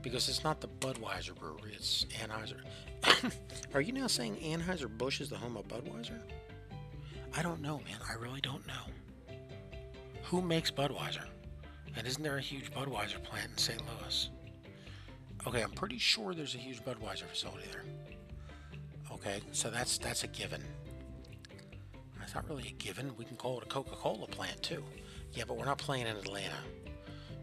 because it's not the Budweiser Brewery, it's Anheuser. Are you now saying Anheuser-Busch is the home of Budweiser? I don't know, man. I really don't know. Who makes Budweiser? And isn't there a huge Budweiser plant in St. Louis? Okay, I'm pretty sure there's a huge Budweiser facility there. Okay, so that's a given. It's not really a given. We can call it a Coca-Cola plant too. Yeah, but we're not playing in Atlanta.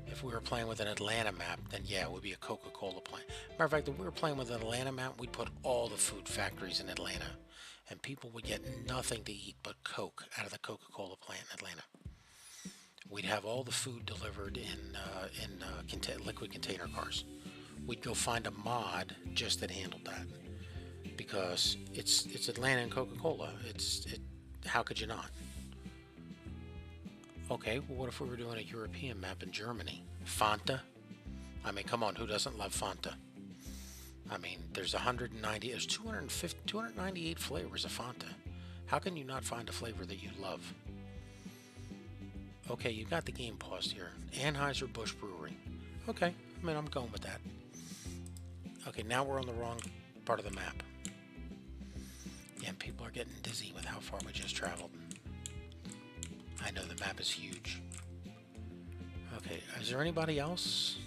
If we were playing with an Atlanta map, then yeah, it would be a Coca-Cola plant. Matter of fact, if we were playing with an Atlanta map, we'd put all the food factories in Atlanta, and people would get nothing to eat but Coke out of the Coca-Cola plant in Atlanta. We'd have all the food delivered in liquid container cars. We'd go find a mod just that handled that, because it's Atlanta and Coca-Cola. How could you not? Okay, well, what if we were doing a European map in Germany? Fanta? I mean, come on, who doesn't love Fanta? I mean, there's 298 flavors of Fanta. How can you not find a flavor that you love? Okay, you got the game paused here. Anheuser-Busch Brewery. Okay, I mean, I'm going with that. Okay, now we're on the wrong part of the map. Yeah, and people are getting dizzy with how far we just traveled. I know the map is huge. Okay, is there anybody else?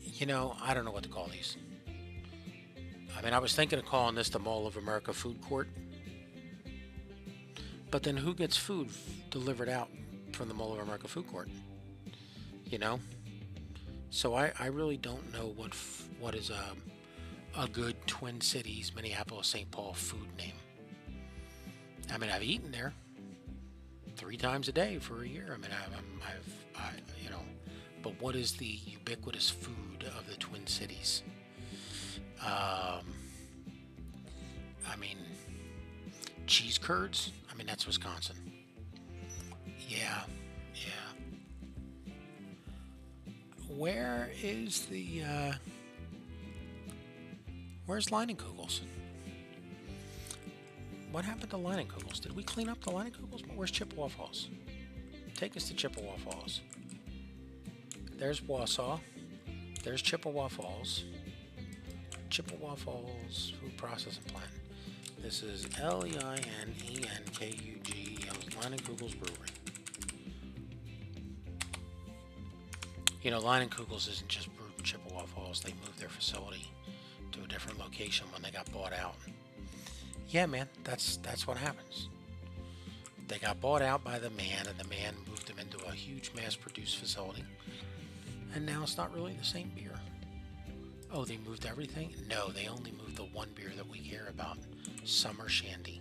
You know, I don't know what to call these. I mean, I was thinking of calling this the Mall of America Food Court. But then who gets food delivered out from the Mall of America Food Court? You know? So I really don't know what is a good Twin Cities, Minneapolis, St. Paul food name. I mean, I've eaten there 3 times a day for a year. I mean, you know, but what is the ubiquitous food of the Twin Cities? I mean, cheese curds? I mean, that's Wisconsin. Yeah. Where is the, where's Leinenkugels? What happened to Leinenkugels? Did we clean up the Leinenkugels? Where's Chippewa Falls? Take us to Chippewa Falls. There's Wausau. There's Chippewa Falls. Chippewa Falls Food Processing Plant. This is Leinenkugels, Leinenkugels Brewery. You know, Leinenkugels isn't just brewed in Chippewa Falls. They moved their facility to a different location when they got bought out. Yeah, man, that's what happens. They got bought out by the man, and the man moved them into a huge mass-produced facility. And now it's not really the same beer. Oh, they moved everything? No, they only moved the one beer that we care about. Summer Shandy.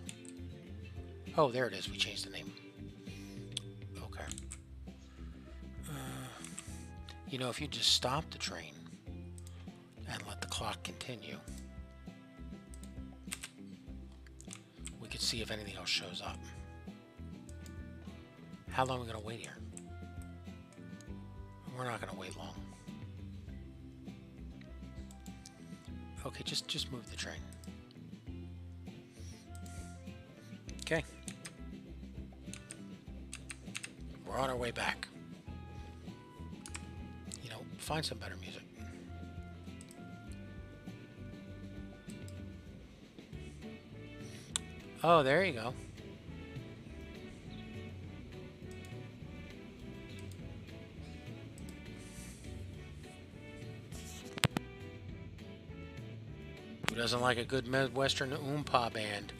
Oh, there it is. We changed the name. Okay. You know, if you just stop the train and let the clock continue, we could see if anything else shows up. How long are we going to wait here? We're not going to wait long. Okay, just move the train. Okay. We're on our way back. You know, find some better music. Oh, there you go. Who doesn't like a good Midwestern oompa band?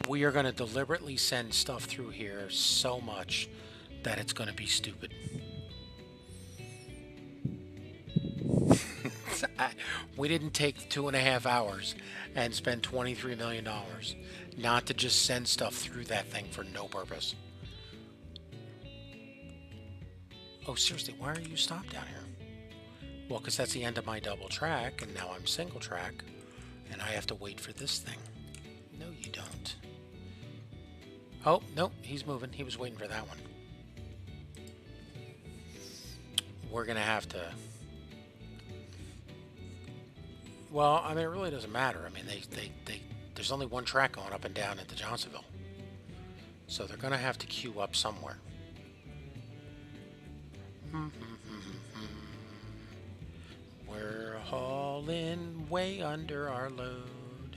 We are going to deliberately send stuff through here so much that it's going to be stupid. We didn't take 2.5 hours and spend $23 million not to just send stuff through that thing for no purpose. Oh, seriously, why are you stopped down here? Well, because that's the end of my double track, and now I'm single track, and I have to wait for this thing. No, you don't. Oh, no, he's moving. He was waiting for that one. We're going to have to... Well, I mean, it really doesn't matter. I mean, there's only one track going up and down into Johnsonville. So they're going to have to queue up somewhere. We're hauling way under our load,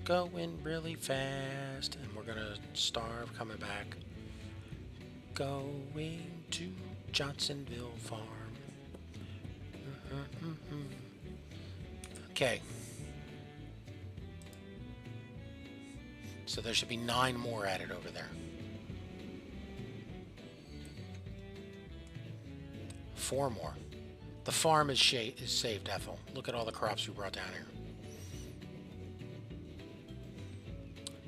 going really fast, and we're going to starve coming back. Going to Johnsonville Farm. Okay. So there should be 9 more added over there. 4 more. The farm is saved, Ethel. Look at all the crops we brought down here.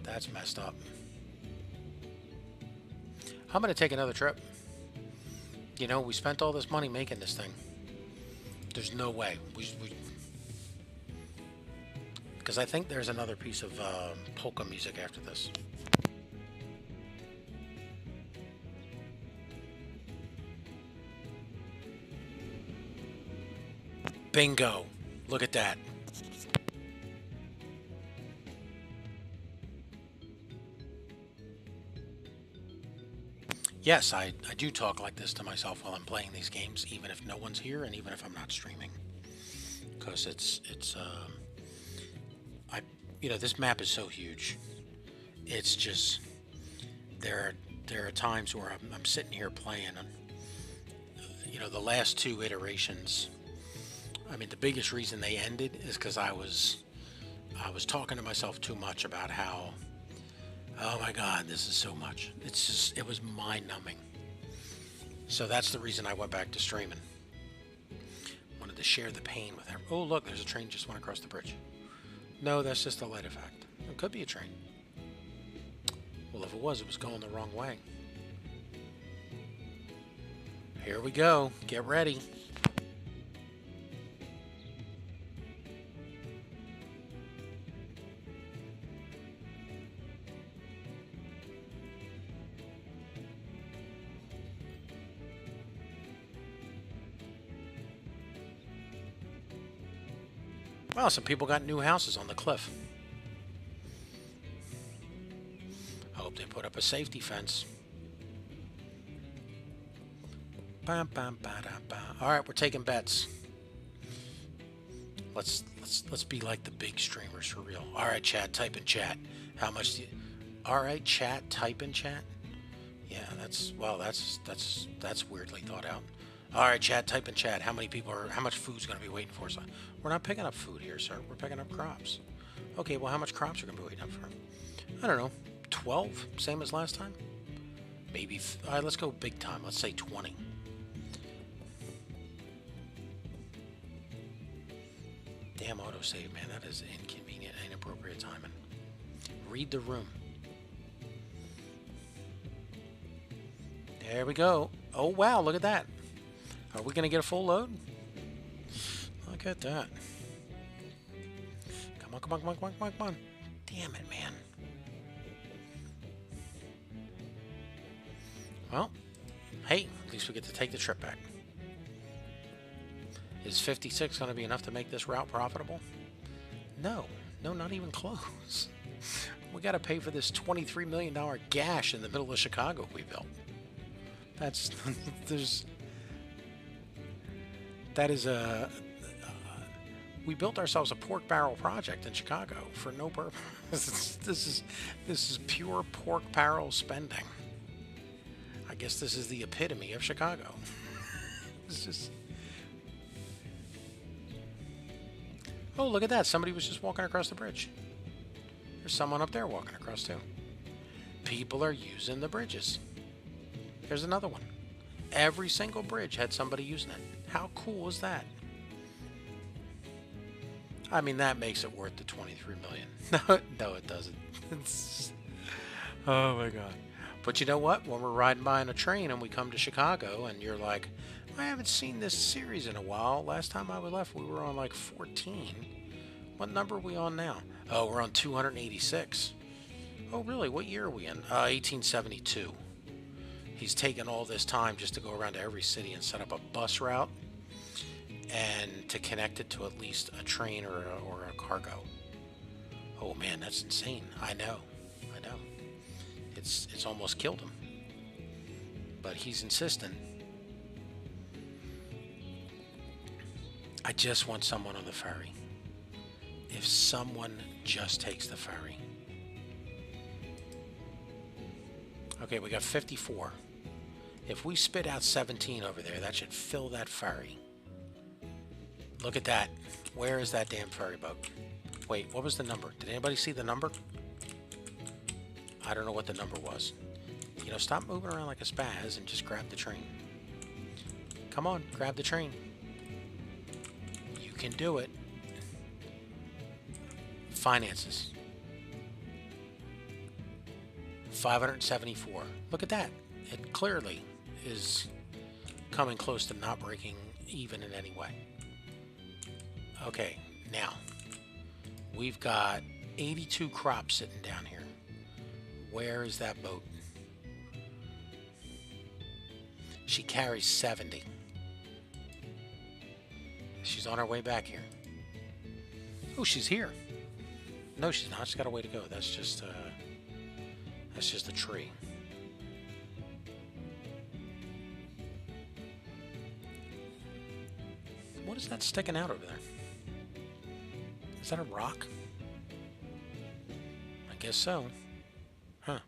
That's messed up. I'm going to take another trip. You know, we spent all this money making this thing. There's no way. Because I think there's another piece of polka music after this. Bingo. Look at that. Yes, I do talk like this to myself while I'm playing these games, even if no one's here and even if I'm not streaming. Because you know, this map is so huge. It's just, there are times where I'm sitting here playing and, you know, the last 2 iterations, I mean, the biggest reason they ended is because I was talking to myself too much about how, oh my God, this is so much. It was mind-numbing. So that's the reason I went back to streaming. Wanted to share the pain with everyone. Oh, look, there's a train just went across the bridge. No, that's just a light effect. It could be a train. Well, if it was going the wrong way. Here we go. Get ready. Well, some people got new houses on the cliff. I hope they put up a safety fence. All right, we're taking bets. Let's be like the big streamers for real. All right, chat, type in chat. How much do you... All right, chat, type in chat. Yeah, that's weirdly thought out. All right, chat, type in chat. How much food's going to be waiting for us? We're not picking up food here, sir. We're picking up crops. Okay, well, how much crops are going to be waiting up for? I don't know. 12? Same as last time? Maybe. All right, let's go big time. Let's say 20. Damn autosave, man. That is inconvenient, inappropriate timing. Read the room. There we go. Oh, wow, look at that. Are we going to get a full load? Look at that. Come on, come on, come on, come on, come on, come on. Damn it, man. Well, hey, at least we get to take the trip back. Is 56 going to be enough to make this route profitable? No. No, not even close. We got to pay for this $23 million gash in the middle of Chicago we built. That is a... we built ourselves a pork barrel project in Chicago for no purpose. This is pure pork barrel spending. I guess this is the epitome of Chicago. It's just... Oh, look at that. Somebody was just walking across the bridge. There's someone up there walking across, too. People are using the bridges. There's another one. Every single bridge had somebody using it. How cool is that? I mean, that makes it worth the $23 million. No, it doesn't. Oh, my God. But you know what? When we're riding by on a train and we come to Chicago and you're like, I haven't seen this series in a while. Last time I left, we were on like 14. What number are we on now? Oh, we're on 286. Oh, really? What year are we in? 1872. He's taken all this time just to go around to every city and set up a bus route and to connect it to at least a train or a cargo. Oh, man, that's insane. I know. It's almost killed him. But he's insistent. I just want someone on the ferry. If someone just takes the ferry. Okay, we got 54. If we spit out 17 over there, that should fill that ferry. Look at that. Where is that damn ferry boat? Wait, what was the number? Did anybody see the number? I don't know what the number was. You know, stop moving around like a spaz and just grab the train. Come on, grab the train. You can do it. Finances. 574. Look at that. It clearly is coming close to not breaking even in any way. Okay, now we've got 82 crops sitting down here. Where is that boat? She carries 70. She's on her way back here. Oh, she's here. No, she's not. She's got a way to go. That's just a tree. What is that sticking out over there? Is that a rock? I guess so. Huh.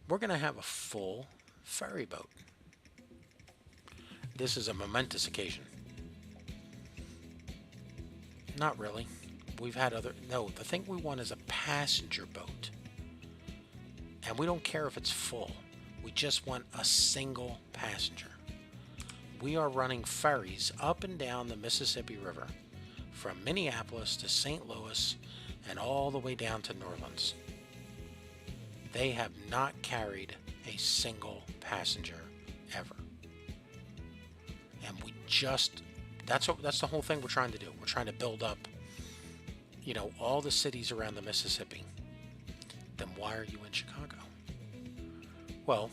We're going to have a full ferry boat. This is a momentous occasion. Not really. We've had other... No, the thing we want is a passenger boat. And we don't care if it's full. We just want a single passenger. We are running ferries up and down the Mississippi River from Minneapolis to St. Louis and all the way down to New Orleans. They have not carried a single passenger ever. And we just... That's the whole thing we're trying to do. We're trying to build up, you know, all the cities around the Mississippi. Then why are you in Chicago? Well,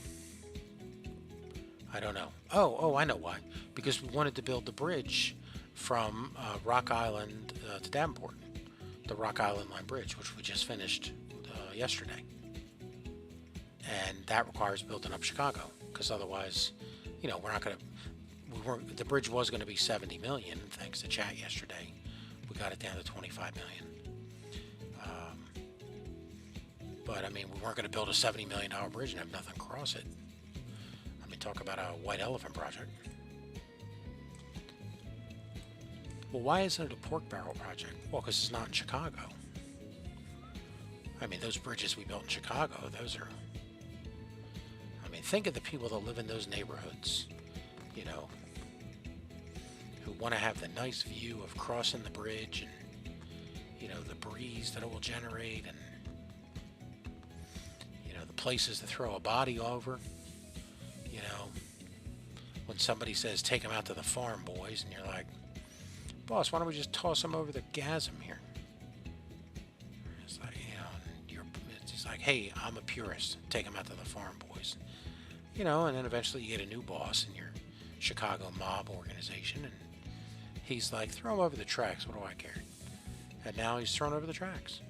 I don't know. Oh, I know why. Because we wanted to build the bridge from Rock Island to Davenport. The Rock Island Line Bridge, which we just finished yesterday. And that requires building up Chicago. Because otherwise, you know, we're not going to... the bridge was going to be 70 million, thanks to chat yesterday. We got it down to 25 million. But, I mean, we weren't going to build a $70 million bridge and have nothing across it. I mean, talk about a white elephant project. Well, why isn't it a pork barrel project? Well, because it's not in Chicago. I mean, those bridges we built in Chicago, those are... I mean, think of the people that live in those neighborhoods, you know, who want to have the nice view of crossing the bridge and, you know, the breeze that it will generate and, you know, the places to throw a body over. You know, when somebody says, take them out to the farm, boys, and you're like, boss, why don't we just toss them over the chasm here? It's like, you know, it's just like, hey, I'm a purist. Take them out to the farm, boys. You know, and then eventually you get a new boss in your Chicago mob organization, and he's like, throw them over the tracks. What do I care? And now he's thrown over the tracks.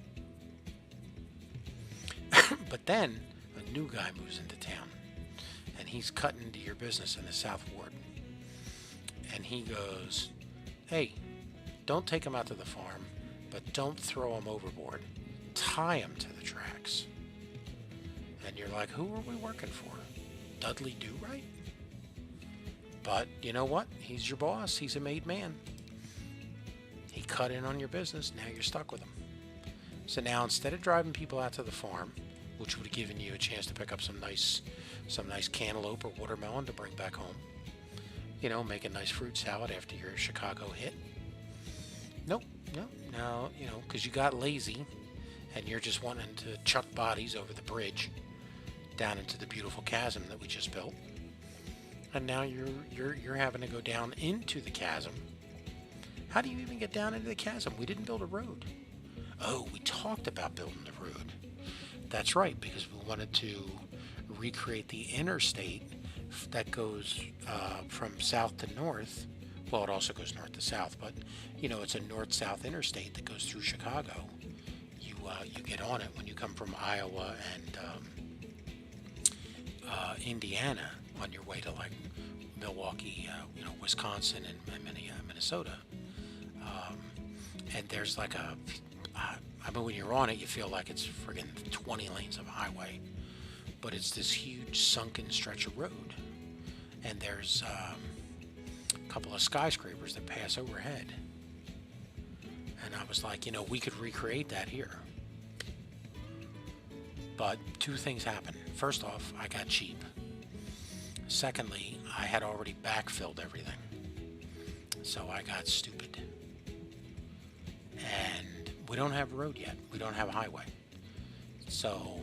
But then a new guy moves into town, and he's cutting into your business in the South Ward. And he goes, hey, don't take them out to the farm, but don't throw them overboard. Tie them to the tracks. And you're like, who are we working for? Dudley Do-Right? But you know what? He's your boss. He's a made man. He cut in on your business. Now you're stuck with him. So now instead of driving people out to the farm, which would have given you a chance to pick up some nice cantaloupe or watermelon to bring back home, you know, make a nice fruit salad after your Chicago hit. Nope. Now, you know, because you got lazy and you're just wanting to chuck bodies over the bridge down into the beautiful chasm that we just built. And now you're having to go down into the chasm. How do you even get down into the chasm? We didn't build a road. Oh, we talked about building the road. That's right, because we wanted to recreate the interstate that goes from south to north. Well, it also goes north to south, but you know, it's a north-south interstate that goes through Chicago. You get on it when you come from Iowa and Indiana on your way to like Milwaukee, you know, Wisconsin and Minnesota. And there's like I mean, when you're on it, you feel like it's friggin' 20 lanes of highway, but it's this huge sunken stretch of road, and there's a couple of skyscrapers that pass overhead. And I was like, you know, we could recreate that here. But two things happened. First off, I got cheap. Secondly, I had already backfilled everything. So I got stupid. And we don't have a road yet. We don't have a highway. So,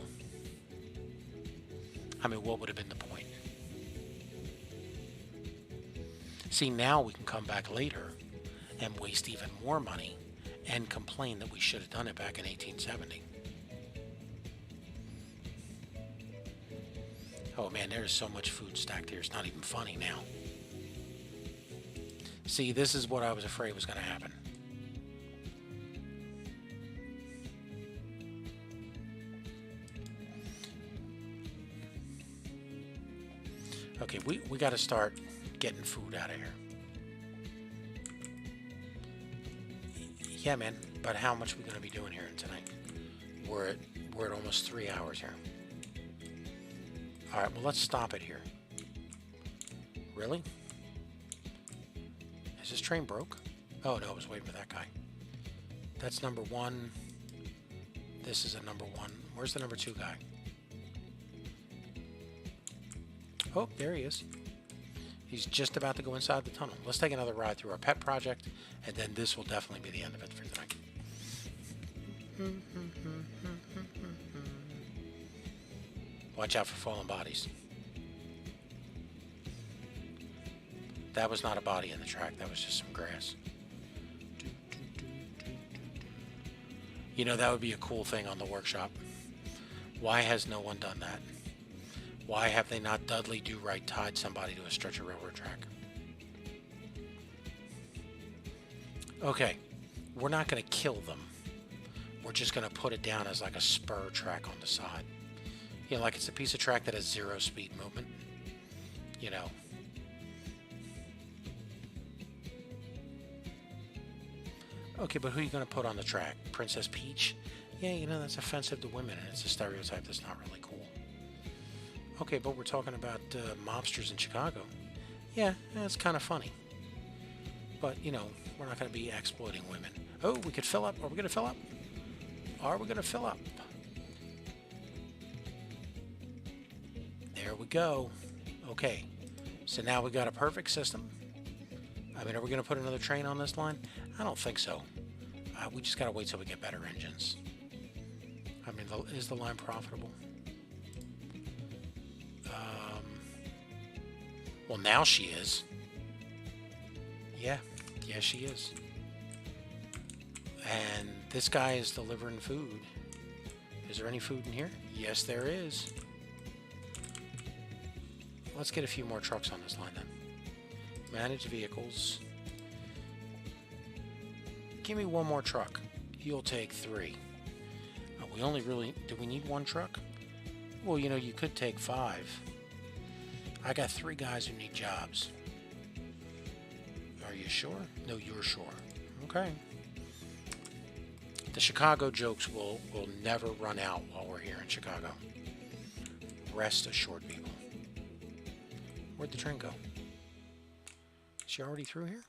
I mean, what would have been the point? See, now we can come back later and waste even more money and complain that we should have done it back in 1870. Oh man, there's so much food stacked here, it's not even funny now. See, this is what I was afraid was going to happen. Okay, we got to start getting food out of here. Yeah, man, but how much are we going to be doing here tonight? We're at almost 3 hours here. All right, well, let's stop it here. Really? Is this train broke? Oh, no, I was waiting for that guy. That's number one. This is a number one. Where's the number two guy? Oh, there he is. He's just about to go inside the tunnel. Let's take another ride through our pet project, and then this will definitely be the end of it for tonight. Watch out for fallen bodies. That was not a body in the track. That was just some grass. You know, that would be a cool thing on the workshop. Why has no one done that? Why have they not Dudley Do-Right tied somebody to a stretch of railroad track? Okay, we're not going to kill them. We're just going to put it down as like a spur track on the side. You know, like it's a piece of track that has 0 speed movement. You know. Okay, but who are you going to put on the track? Princess Peach? Yeah, you know, that's offensive to women, and it's a stereotype that's not really cool. Okay, but we're talking about mobsters in Chicago. Yeah, that's kind of funny. But, you know, we're not going to be exploiting women. Oh, we could fill up. Are we going to fill up? Are we going to fill up? There we go. Okay, so now we got a perfect system. I mean, are we going to put another train on this line? I don't think so. We just got to wait till we get better engines. I mean, is the line profitable? Well, now she is. Yeah, she is. And this guy is delivering food. Is there any food in here? Yes, there is. Let's get a few more trucks on this line then. Manage vehicles. Give me one more truck. You'll take 3. We only really... Do we need 1 truck? Well, you know, you could take 5. I got 3 guys who need jobs. Are you sure? No, you're sure. Okay. The Chicago jokes will never run out while we're here in Chicago. Rest assured, people. Where'd the train go? Is she already through here?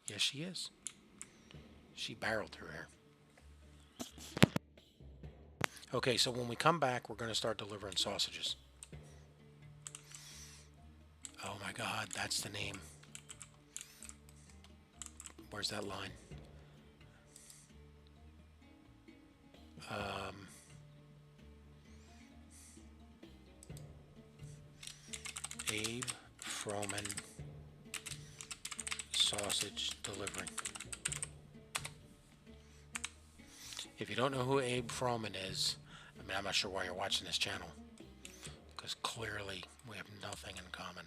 Yes, she is. She barreled through here. Okay, so when we come back, we're going to start delivering sausages. Oh my God, that's the name. Where's that line? Abe Froman sausage delivering. If you don't know who Abe Froman is, I mean, I'm not sure why you're watching this channel, because clearly we have nothing in common.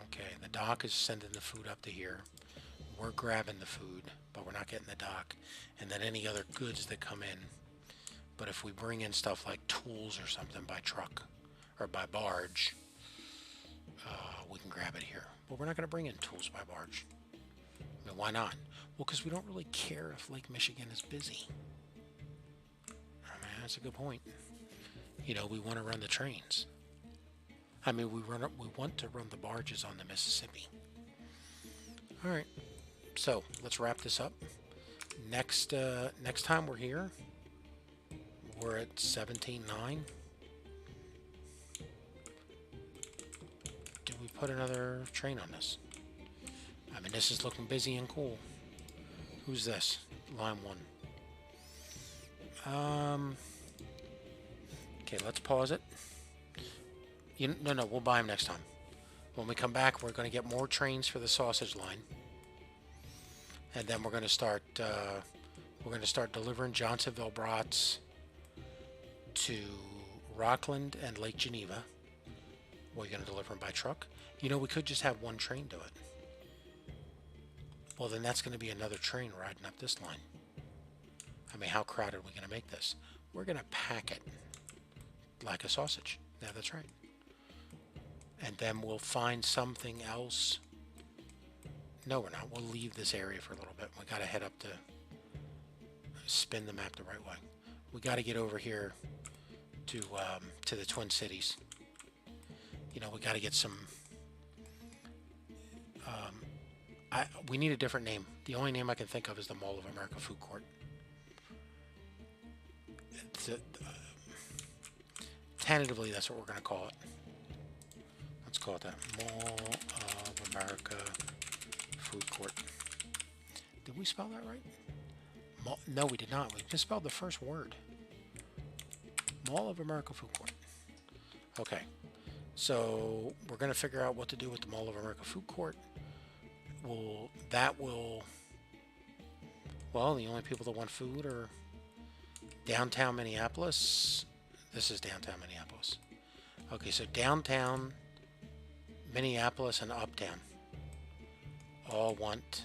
Okay, the dock is sending the food up to here. We're grabbing the food, but we're not getting the dock. And then any other goods that come in. But if we bring in stuff like tools or something by truck or by barge, we can grab it here. But we're not going to bring in tools by barge. I mean, why not? Well, because we don't really care if Lake Michigan is busy. I mean, that's a good point. You know, we want to run the trains. I mean, we want to run the barges on the Mississippi. All right. So let's wrap this up. Next time we're here, we're at 17.9. Do we put another train on this? I mean, this is looking busy and cool. Who's this? Line 1. Okay, let's pause it. No, we'll buy them next time. When we come back, we're going to get more trains for the sausage line. And then we're going to start delivering Johnsonville brats to Rockland and Lake Geneva. We're going to deliver them by truck. You know, we could just have one train do it. Well, then that's going to be another train riding up this line. I mean, how crowded are we going to make this? We're going to pack it like a sausage. Yeah, that's right. And then we'll find something else. No, we're not. We'll leave this area for a little bit. We got to head up to spin the map the right way. We got to get over here to the Twin Cities. You know, we got to get some. We need a different name. The only name I can think of is the Mall of America Food Court. Tentatively, that's what we're going to call it. Let's call it that. Mall of America Food Court. Did we spell that right? No, we did not. We just spelled the first word. Mall of America Food Court. Okay. So we're going to figure out what to do with the Mall of America Food Court. Well, the only people that want food are downtown Minneapolis. This is downtown Minneapolis. Okay, so downtown Minneapolis and uptown all want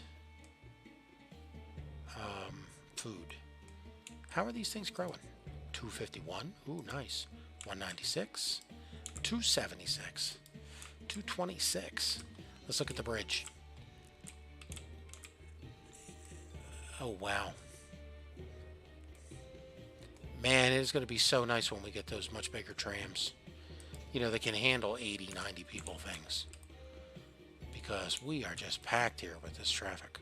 food. How are these things growing? 251. Ooh, nice. 196. 276. 226. Let's look at the bridge. Oh, wow. Man, it is going to be so nice when we get those much bigger trams. You know, they can handle 80, 90 people things. Because we are just packed here with this traffic.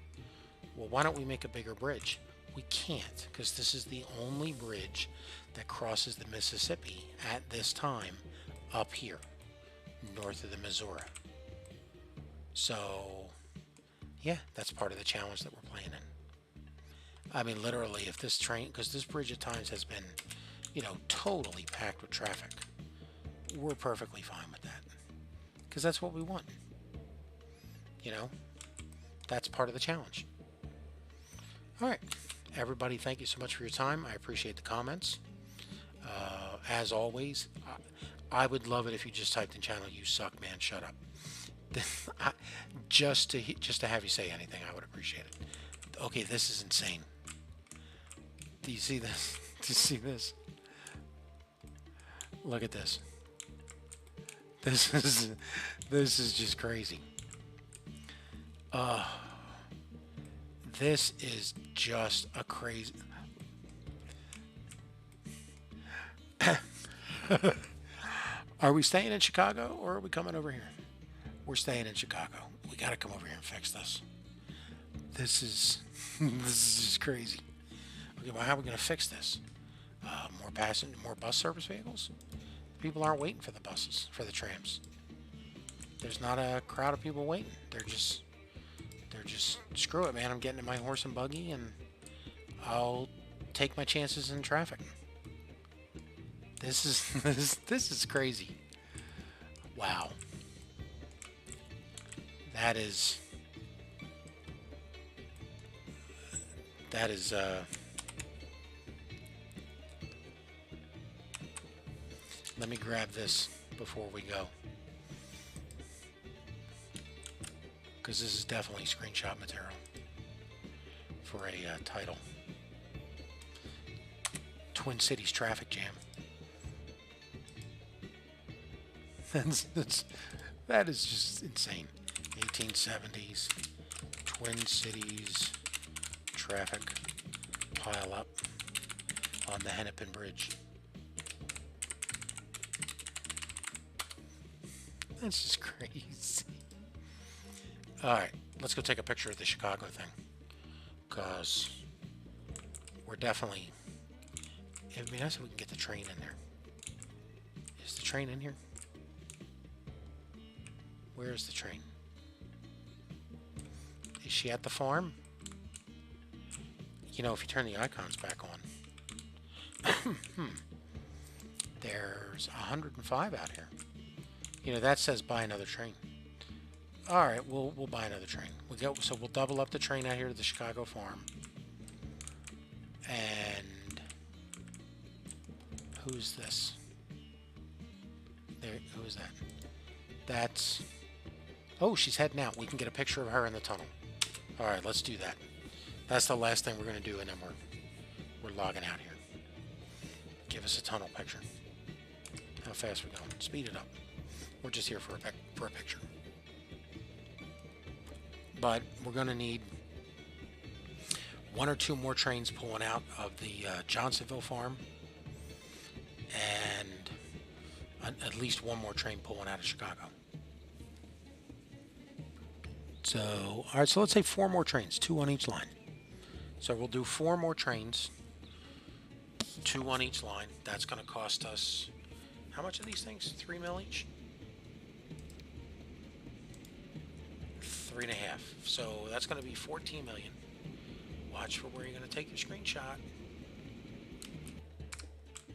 Well, why don't we make a bigger bridge? We can't, because this is the only bridge that crosses the Mississippi at this time up here, north of the Missouri. So, yeah, that's part of the challenge that we're playing in. I mean, literally, if this train, because this bridge at times has been, you know, totally packed with traffic, we're perfectly fine with that. because that's what we want. You know, that's part of the challenge. All right, everybody, thank you so much for your time. I appreciate the comments. As always, I would love it if you just typed in channel, "You suck, man, shut up." just to have you say anything, I would appreciate it. Okay, this is insane. Do you see this? Do you see this? Look at this. This is just crazy. This is just a crazy. Are we staying in Chicago or are we coming over here? We're staying in Chicago. We got to come over here and fix this. This is this is just crazy. Okay, well, how are we going to fix this? More bus service vehicles? People aren't waiting for the buses, for the trams. There's not a crowd of people waiting. They're just screw it, man. I'm getting in my horse and buggy and I'll take my chances in traffic. This is crazy. Wow. That is let me grab this before we go, because this is definitely screenshot material for a title. Twin Cities traffic jam. That is just insane. 1870s Twin Cities traffic pile up on the Hennepin Bridge. That's just crazy. Alright, let's go take a picture of the Chicago thing, because we're definitely... It'd be nice if we can get the train in there. Is the train in here? Where is the train? Is she at the farm? You know, if you turn the icons back on. There's 105 out here. You know, that says buy another train. Alright, we'll buy another train. So we'll double up the train out here to the Chicago farm. And who's this? There, who is that? That's... Oh, she's heading out. We can get a picture of her in the tunnel. Alright, let's do that. That's the last thing we're going to do, and then we're logging out here. Give us a tunnel picture. How fast we're going. Speed it up. We're just here for a picture. But we're going to need one or two more trains pulling out of the Johnsonville farm, and at least one more train pulling out of Chicago. So, all right, so let's say 4 more trains, 2 on each line. So we'll do 4 more trains, 2 on each line. That's going to cost us, how much are these things? 3 mil each? 3.5. So that's going to be 14 million. Watch for where you're going to take your screenshot.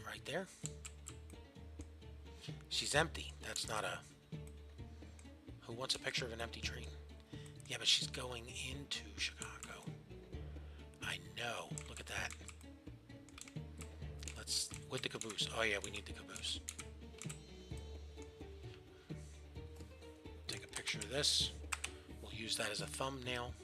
Right there. She's empty. That's not a... Who wants a picture of an empty train? Yeah, but she's going into Chicago. I know. Look at that. Let's... With the caboose. Oh yeah, we need the caboose. Take a picture of this. We'll use that as a thumbnail.